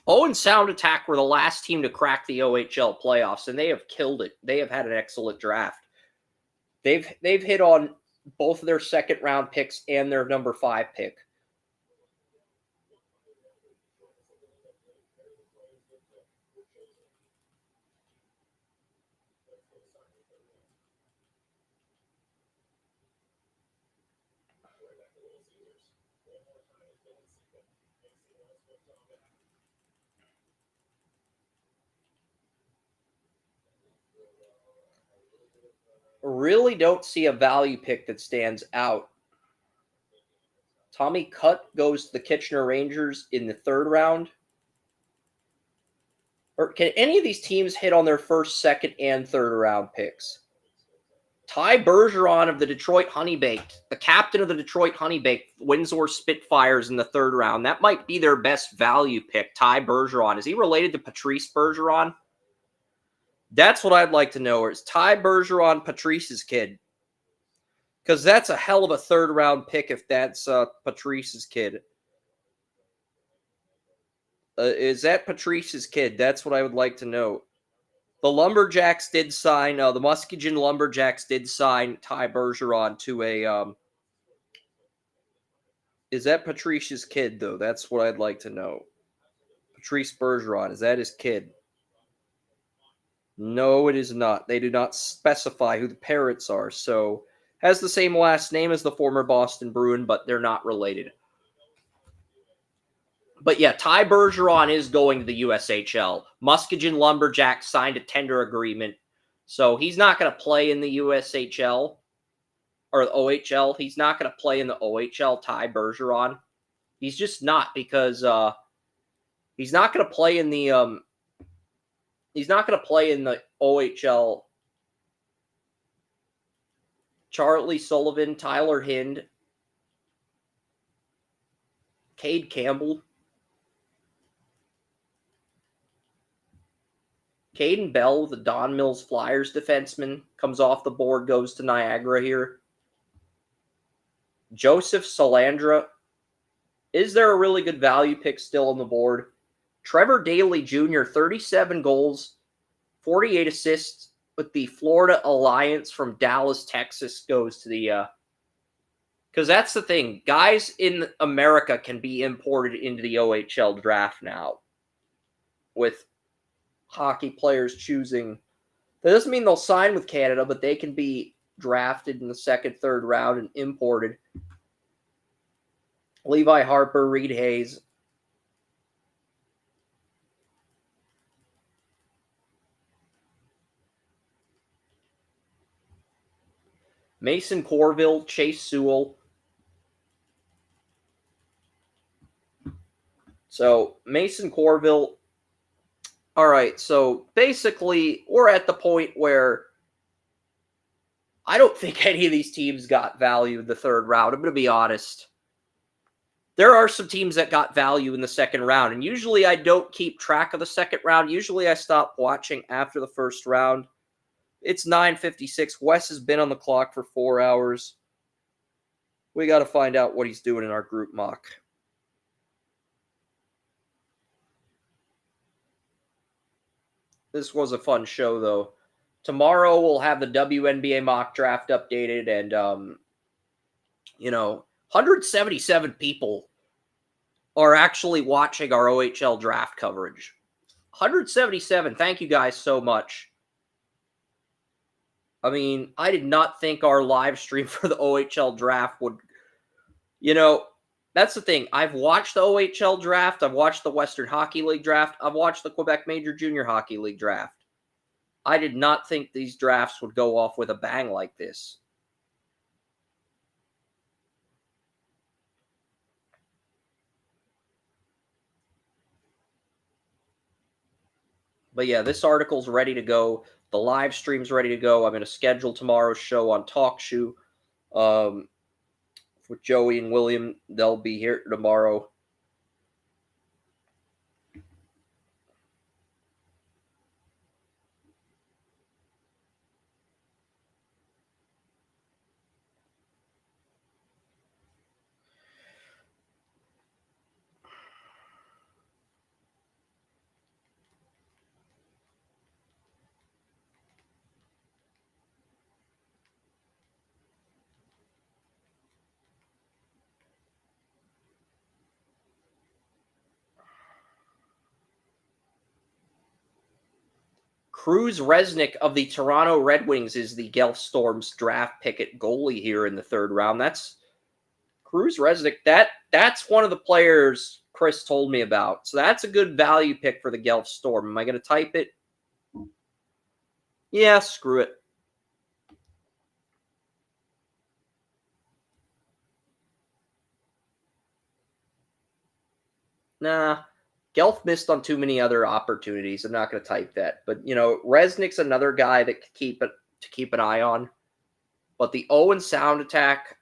Owen Sound Attack were the last team to crack the OHL playoffs, and they have killed it. They have had an excellent draft. They've hit on both of their second-round picks and their number 5 pick. Really don't see a value pick that stands out. Tommy Cutt goes to the Kitchener Rangers in the 3rd round. Or can any of these teams hit on their 1st, 2nd, and 3rd round picks? Ty Bergeron of the Detroit Honeybaked, the captain of the Detroit Honeybaked, Windsor Spitfires in the 3rd round. That might be their best value pick, Ty Bergeron. Is he related to Patrice Bergeron? That's what I'd like to know. Is Ty Bergeron Patrice's kid? Because that's a hell of a 3rd round pick if that's Patrice's kid. Is that Patrice's kid? That's what I would like to know. The Lumberjacks did sign, the Muskegon Lumberjacks did sign Ty Bergeron to a, is that Patrice's kid, though? That's what I'd like to know. Patrice Bergeron, is that his kid? No, it is not. They do not specify who the parents are, so has the same last name as the former Boston Bruin, but they're not related. But yeah, Ty Bergeron is going to the USHL. Muskegon Lumberjacks signed a tender agreement, so he's not going to play in the USHL or the OHL. He's not going to play in the OHL, Ty Bergeron. He's just not, because he's not going to play in the OHL. Charlie Sullivan, Tyler Hind, Cade Campbell. Caden Bell, the Don Mills Flyers defenseman, comes off the board, goes to Niagara here. Joseph Salandra. Is there a really good value pick still on the board? Trevor Daley Jr., 37 goals, 48 assists with the Florida Alliance from Dallas, Texas, goes to the... Because that's the thing. Guys in America can be imported into the OHL draft now. With hockey players choosing... That doesn't mean they'll sign with Canada, but they can be drafted in the second, third round and imported. Levi Harper, Reed Hayes. Mason Corville, Chase Sewell. So, Mason Corville. All right, so basically, we're at the point where I don't think any of these teams got value in the third round. I'm going to be honest. There are some teams that got value in the second round, and usually I don't keep track of the second round. Usually I stop watching after the first round. It's 9:56. Wes has been on the clock for 4 hours. We got to find out what he's doing in our group mock. This was a fun show, though. Tomorrow we'll have the WNBA mock draft updated, and 177 people are actually watching our OHL draft coverage. 177. Thank you guys so much. I mean, I did not think our live stream for the OHL draft would, that's the thing. I've watched the OHL draft. I've watched the Western Hockey League draft. I've watched the Quebec Major Junior Hockey League draft. I did not think these drafts would go off with a bang like this. But yeah, this article's ready to go. The live stream's ready to go. I'm going to schedule tomorrow's show on TalkShoe with Joey and William. They'll be here tomorrow. Cruz Resnick of the Toronto Red Wings is the Guelph Storm's draft pick at goalie here in the third round. That's Cruz Resnick. That's one of the players Chris told me about. So that's a good value pick for the Guelph Storm. Am I going to type it? Yeah, screw it. Nah. Guelph missed on too many other opportunities. I'm not going to type that. But, Resnick's another guy that could keep an eye on. But the Owen Sound Attack,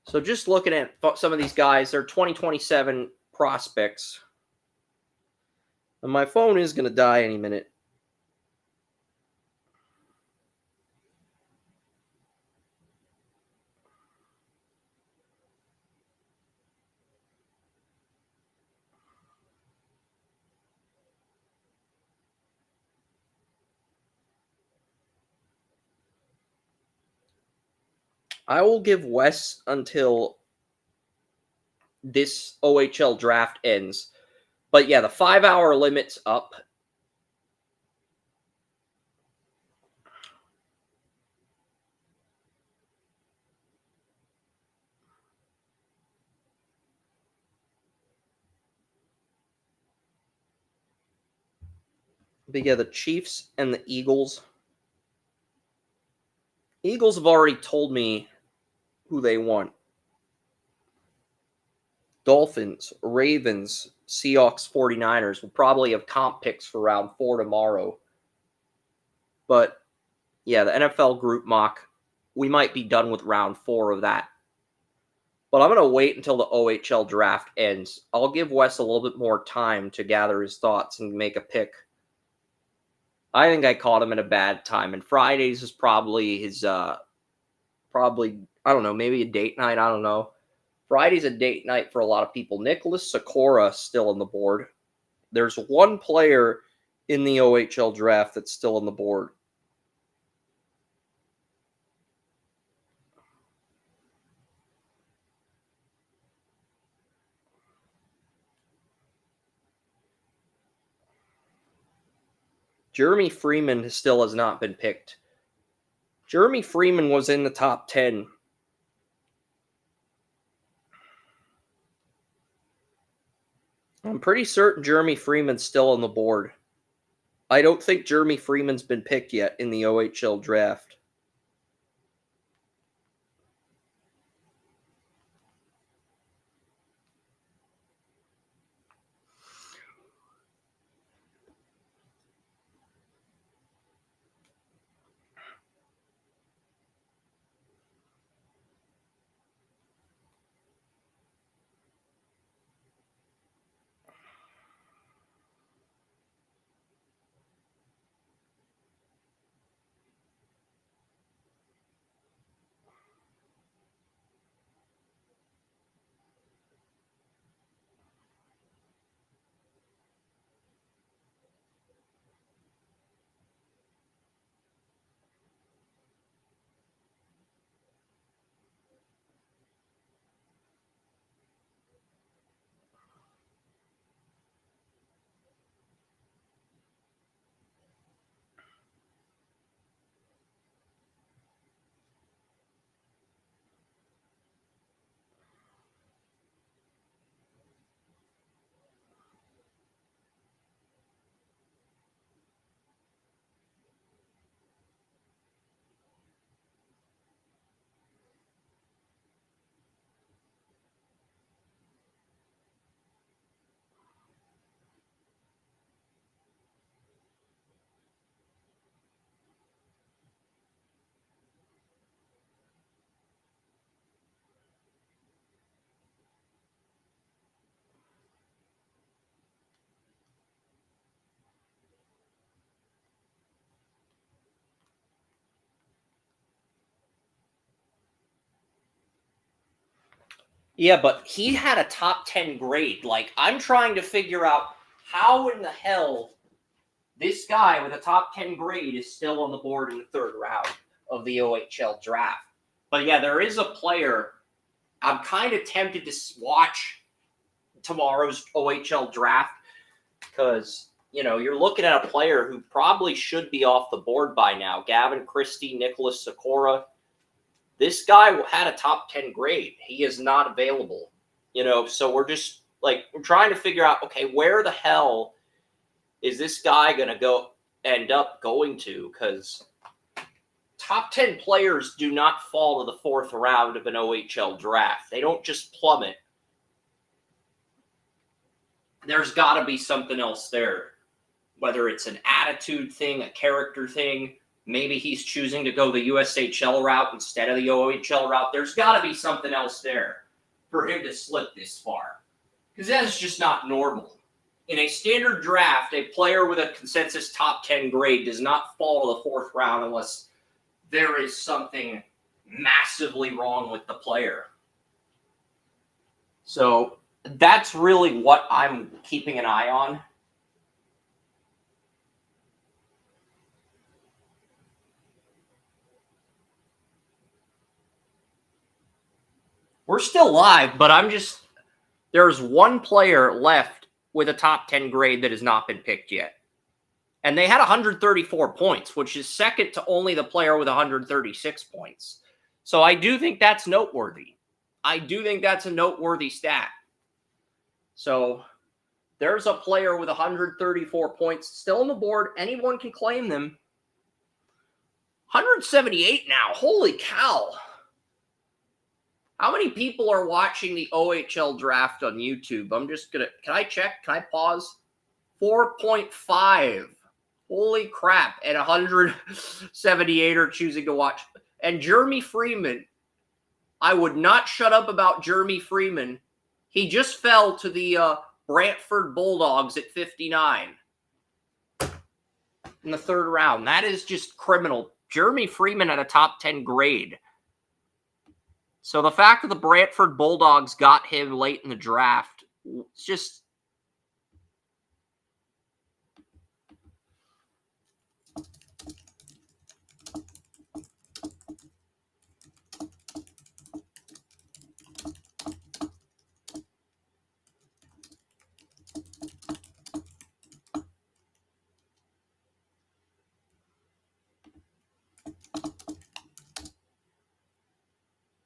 so just looking at some of these guys, they're 2027 prospects. And my phone is going to die any minute. I will give Wes until this OHL draft ends. But yeah, the 5-hour limit's up. But yeah, the Chiefs and the Eagles. Eagles have already told me who they want. Dolphins, Ravens, Seahawks, 49ers. We'll probably have comp picks for round 4 tomorrow. But yeah, the NFL group mock, we might be done with round 4 of that. But I'm going to wait until the OHL draft ends. I'll give Wes a little bit more time to gather his thoughts and make a pick. I think I caught him at a bad time, and Fridays is probably his, I don't know, maybe a date night, I don't know. Friday's a date night for a lot of people. Nicholas Sikora still on the board. There's one player in the OHL draft that's still on the board. Jeremy Freeman still has not been picked. Jeremy Freeman was in the top 10. I'm pretty certain Jeremy Freeman's still on the board. I don't think Jeremy Freeman's been picked yet in the OHL draft. Yeah, but he had a top 10 grade. Like, I'm trying to figure out how in the hell this guy with a top 10 grade is still on the board in the 3rd round of the OHL draft. But yeah, there is a player. I'm kind of tempted to watch tomorrow's OHL draft because, you know, you're looking at a player who probably should be off the board by now. Gavin Christie, Nicholas Sikora. This guy had a top 10 grade. He is not available, you know, so we're just like, we're trying to figure out, okay, where the hell is this guy going to end up going to? Because top 10 players do not fall to the 4th round of an OHL draft. They don't just plummet. There's got to be something else there, whether it's an attitude thing, a character thing. Maybe he's choosing to go the USHL route instead of the OHL route. There's got to be something else there for him to slip this far. Because that's just not normal. In a standard draft, a player with a consensus top 10 grade does not fall to the 4th round unless there is something massively wrong with the player. So that's really what I'm keeping an eye on. We're still live, but there's one player left with a top 10 grade that has not been picked yet. And they had 134 points, which is second to only the player with 136 points. So I do think that's noteworthy. I do think that's a noteworthy stat. So there's a player with 134 points still on the board. Anyone can claim them. 178 now. Holy cow. How many people are watching the OHL draft on YouTube? I'm just going to, can I check? Can I pause? 4.5. Holy crap. And 178 are choosing to watch. And Jeremy Freeman, I would not shut up about Jeremy Freeman. He just fell to the Brantford Bulldogs at 59 in the third round. That is just criminal. Jeremy Freeman at a top 10 grade. So the fact that the Brantford Bulldogs got him late in the draft, it's just...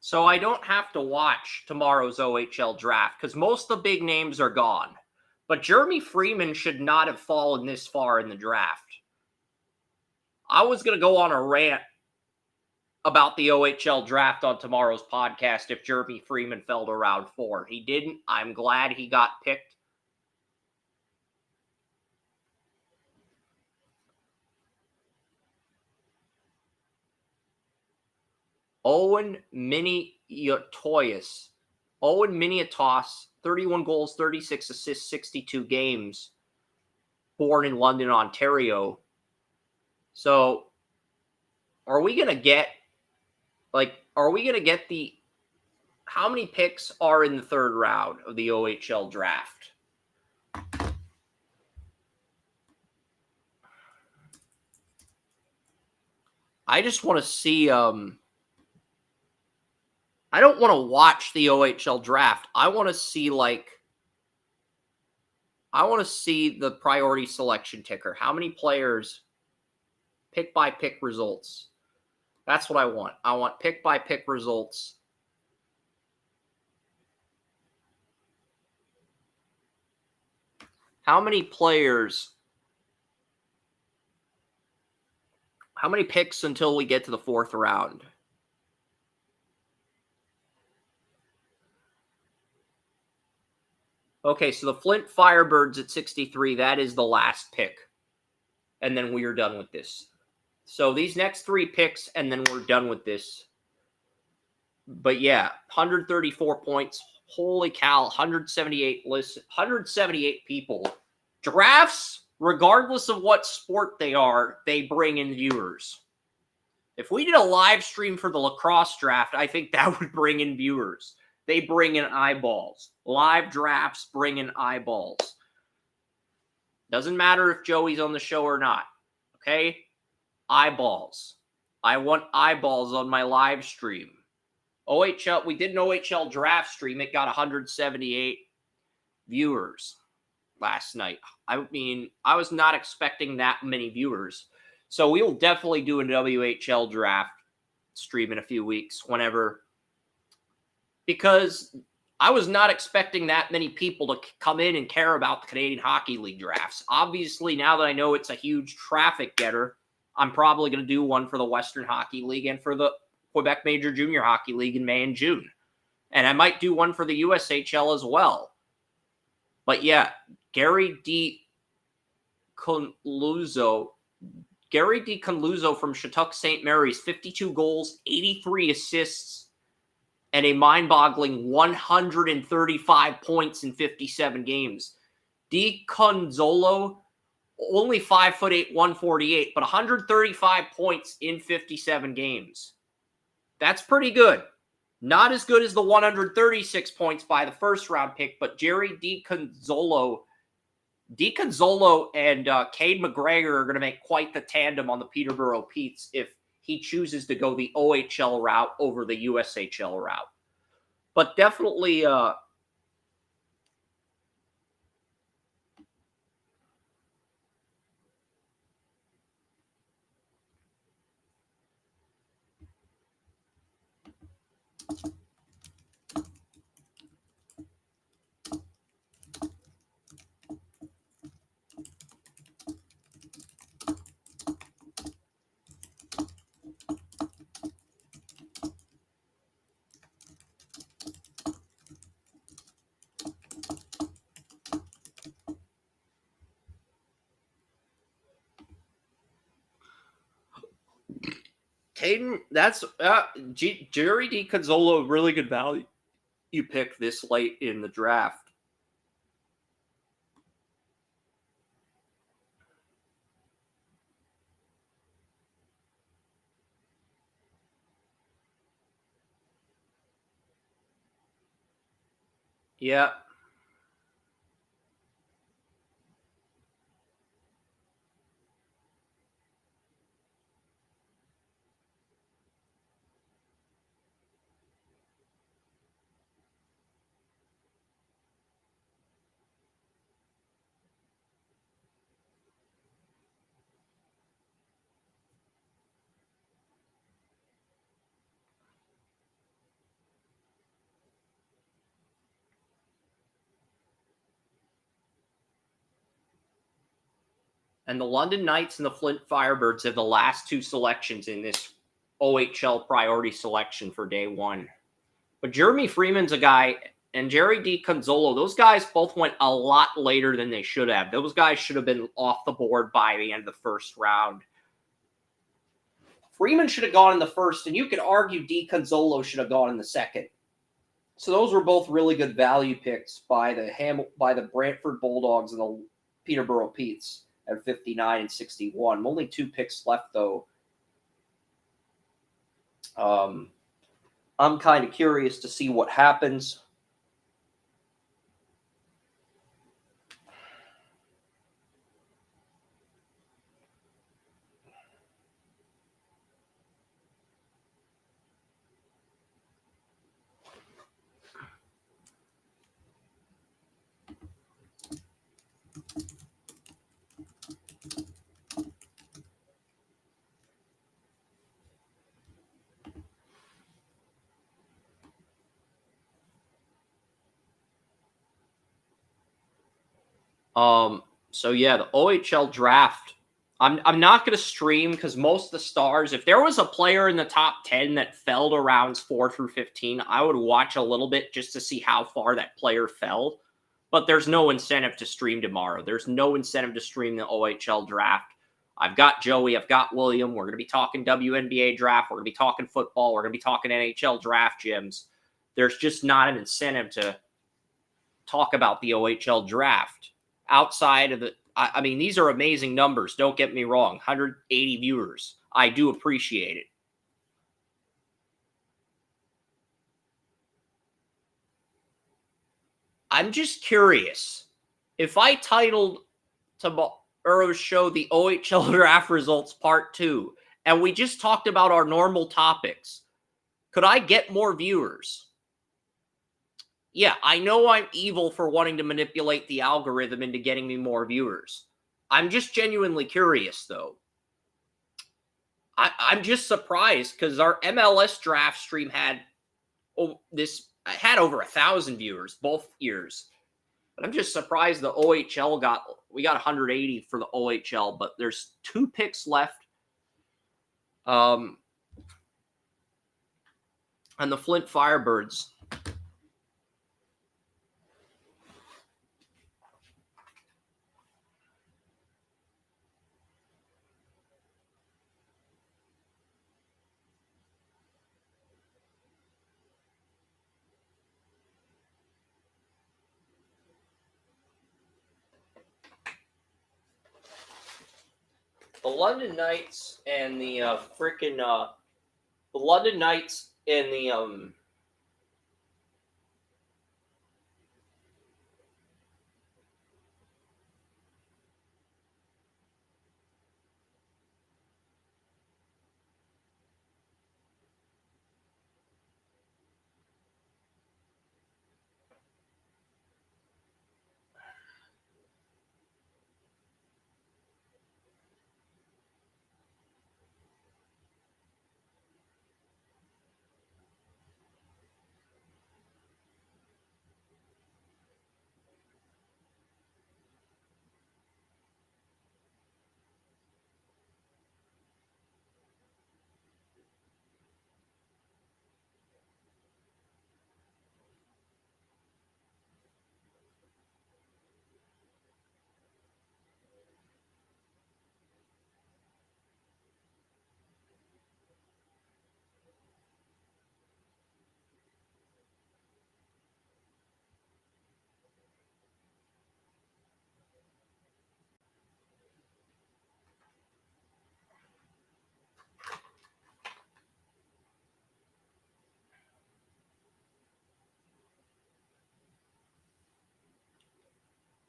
So I don't have to watch tomorrow's OHL draft because most of the big names are gone. But Jeremy Freeman should not have fallen this far in the draft. I was going to go on a rant about the OHL draft on tomorrow's podcast if Jeremy Freeman fell to round 4. He didn't. I'm glad he got picked. Owen Miniatois, 31 goals, 36 assists, 62 games, born in London, Ontario. So, are we going to get the, how many picks are in the third round of the OHL draft? I just want to see, I don't want to watch the OHL draft. I want to see the priority selection ticker. How many players, pick by pick results. That's what I want. I want pick by pick results. How many players, how many picks until we get to the fourth round? Okay, so the Flint Firebirds at 63, that is the last pick. And then we are done with this. So these next 3 picks, and then we're done with this. But yeah, 134 points. Holy cow, 178 people. Drafts, regardless of what sport they are, they bring in viewers. If we did a live stream for the lacrosse draft, I think that would bring in viewers. They bring in eyeballs. Live drafts bring in eyeballs. Doesn't matter if Joey's on the show or not. Okay? Eyeballs. I want eyeballs on my live stream. OHL, we did an OHL draft stream. It got 178 viewers last night. I mean, I was not expecting that many viewers. So we will definitely do a WHL draft stream in a few weeks, whenever, because I was not expecting that many people to come in and care about the Canadian Hockey League drafts. Obviously, now that I know it's a huge traffic getter, I'm probably going to do one for the Western Hockey League and for the Quebec Major Junior Hockey League in May and June. And I might do one for the USHL as well. But yeah, Gary D. Conluzzo from Shattuck St. Mary's, 52 goals, 83 assists, and a mind-boggling 135 points in 57 games. D. Conzolo, only 5'8", 148, but 135 points in 57 games. That's pretty good. Not as good as the 136 points by the first-round pick, but Jerry DiConzolo and Cade McGregor are going to make quite the tandem on the Peterborough Petes if he chooses to go the OHL route over the USHL route. But definitely... Caden, that's Jerry DiConzolo, really good value you pick this late in the draft. Yeah. And the London Knights and the Flint Firebirds have the last two selections in this OHL priority selection for day one. But Jeremy Freeman's a guy, and Jerry DiConzolo, those guys both went a lot later than they should have. Those guys should have been off the board by the end of the first round. Freeman should have gone in the first, and you could argue DiConzolo should have gone in the second. So those were both really good value picks by the Brantford Bulldogs and the Peterborough Petes at 59 and 61. Only 2 picks left, though. I'm kind of curious to see what happens. So yeah, the OHL draft. I'm not going to stream because most of the stars, if there was a player in the top 10 that fell to rounds 4 through 15, I would watch a little bit just to see how far that player fell. But there's no incentive to stream tomorrow. There's no incentive to stream the OHL draft. I've got Joey, I've got William. We're going to be talking WNBA draft. We're going to be talking football. We're going to be talking NHL draft, Gyms. There's just not an incentive to talk about the OHL draft outside of the. I mean, these are amazing numbers. Don't get me wrong. 180 viewers. I do appreciate it. I'm just curious. If I titled tomorrow's show the OHL Draft Results Part 2, and we just talked about our normal topics, could I get more viewers? Yeah, I know I'm evil for wanting to manipulate the algorithm into getting me more viewers. I'm just genuinely curious, though. I'm just surprised because our MLS draft stream had over 1,000 viewers both years. But I'm just surprised the OHL we got 180 for the OHL, but there's 2 picks left. And the Flint Firebirds. The London Knights and the the London Knights and the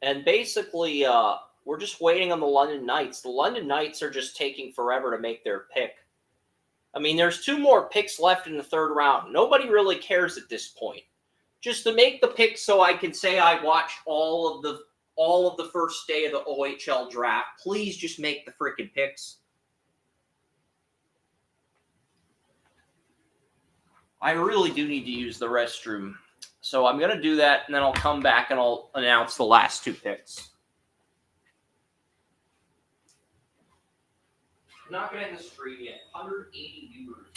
And basically, we're just waiting on the London Knights. The London Knights are just taking forever to make their pick. I mean, there's 2 more picks left in the 3rd round. Nobody really cares at this point. Just to make the pick so I can say I watched all of the first day of the OHL draft. Please just make the freaking picks. I really do need to use the restroom. So I'm going to do that, and then I'll come back and I'll announce the last 2 picks. I'm not going to end the stream yet. 180 viewers.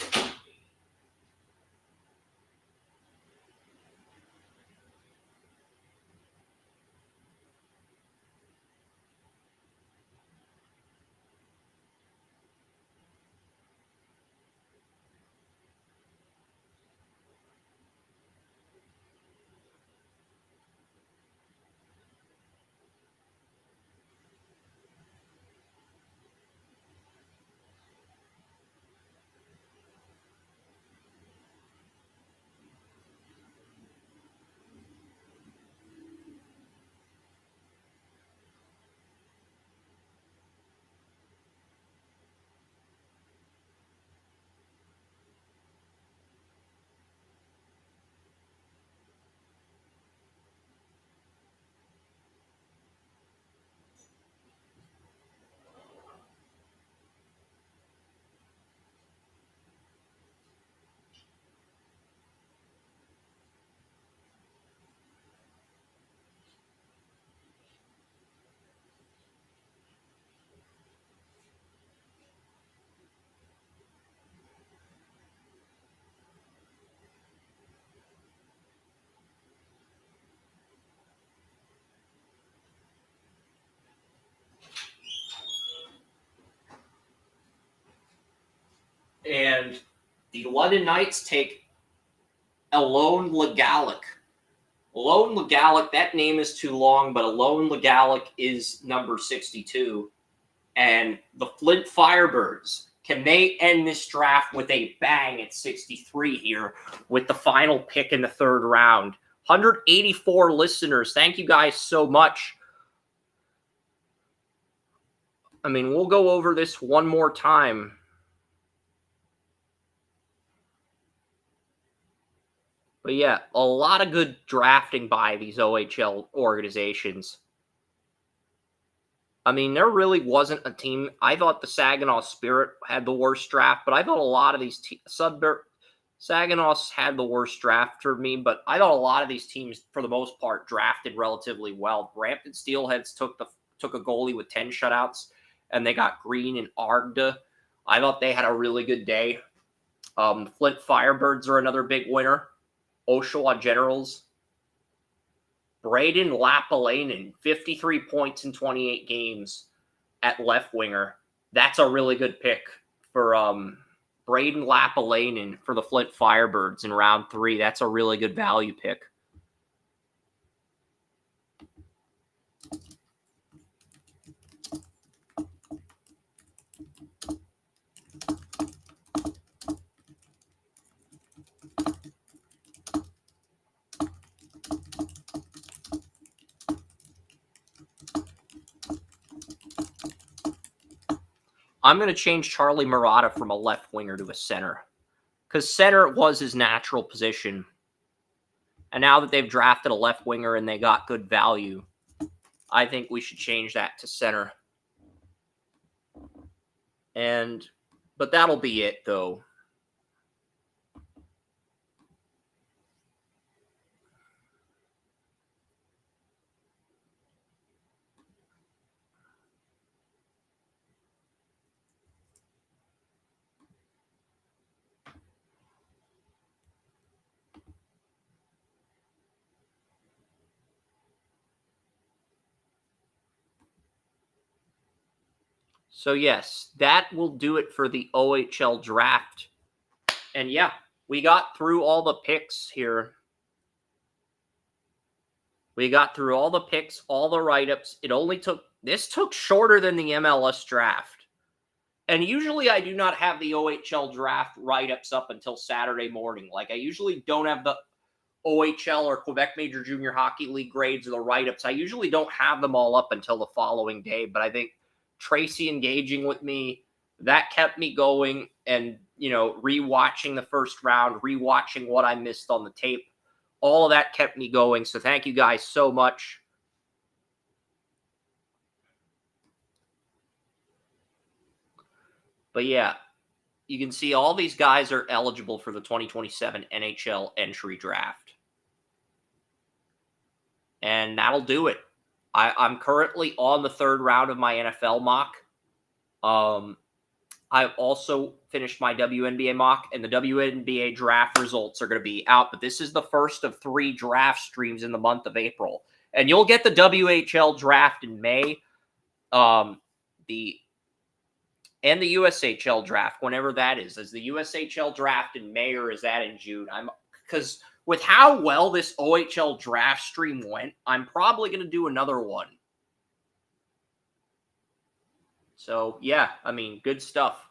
And the London Knights take Alone Legalic. Alone Legalic, that name is too long, but Alone Legalic is number 62. And the Flint Firebirds, can they end this draft with a bang at 63 here with the final pick in the 3rd round? 184 listeners. Thank you guys so much. I mean, we'll go over this one more time. But yeah, a lot of good drafting by these OHL organizations. I mean, there really wasn't a team. I thought the Saginaw Spirit had the worst draft, but I thought a lot of these Saginaw's had the worst draft for me, but I thought a lot of these teams, for the most part, drafted relatively well. Brampton Steelheads took a goalie with 10 shutouts, and they got Green and Argda. I thought they had a really good day. Flint Firebirds are another big winner. Oshawa Generals. Braden Lapalainen, 53 points in 28 games at left winger. That's a really good pick for Braden Lapalainen for the Flint Firebirds in round 3. That's a really good value pick. I'm going to change Charlie Murata from a left winger to a center, because center was his natural position. And now that they've drafted a left winger and they got good value, I think we should change that to center. But that'll be it, though. So, yes, that will do it for the OHL draft. And, yeah, we got through all the picks here. We got through all the picks, all the write-ups. This took shorter than the MLS draft. And usually I do not have the OHL draft write-ups up until Saturday morning. Like, I usually don't have the OHL or Quebec Major Junior Hockey League grades or the write-ups. I usually don't have them all up until the following day, but I think Tracy engaging with me, that kept me going, and, rewatching the first round, rewatching what I missed on the tape, all of that kept me going. So thank you guys so much. But yeah, you can see all these guys are eligible for the 2027 NHL entry draft. And that'll do it. I'm currently on the third round of my NFL mock. I've also finished my WNBA mock, and the WNBA draft results are going to be out. But this is the first of 3 draft streams in the month of April. And you'll get the WHL draft in May. The USHL draft, whenever that is. Is the USHL draft in May, or is that in June? Because with how well this OHL draft stream went, I'm probably going to do another one. So, yeah, good stuff.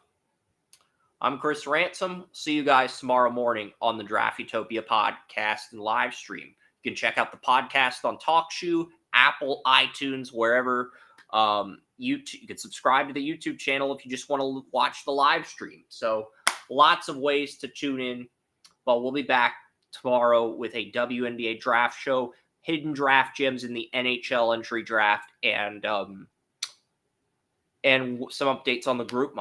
I'm Chris Ransom. See you guys tomorrow morning on the Draft Utopia podcast and live stream. You can check out the podcast on TalkShoe, Apple, iTunes, wherever. You can subscribe to the YouTube channel if you just want to watch the live stream. So lots of ways to tune in. But we'll be back tomorrow with a WNBA draft show, hidden draft gems in the NHL entry draft, and some updates on the group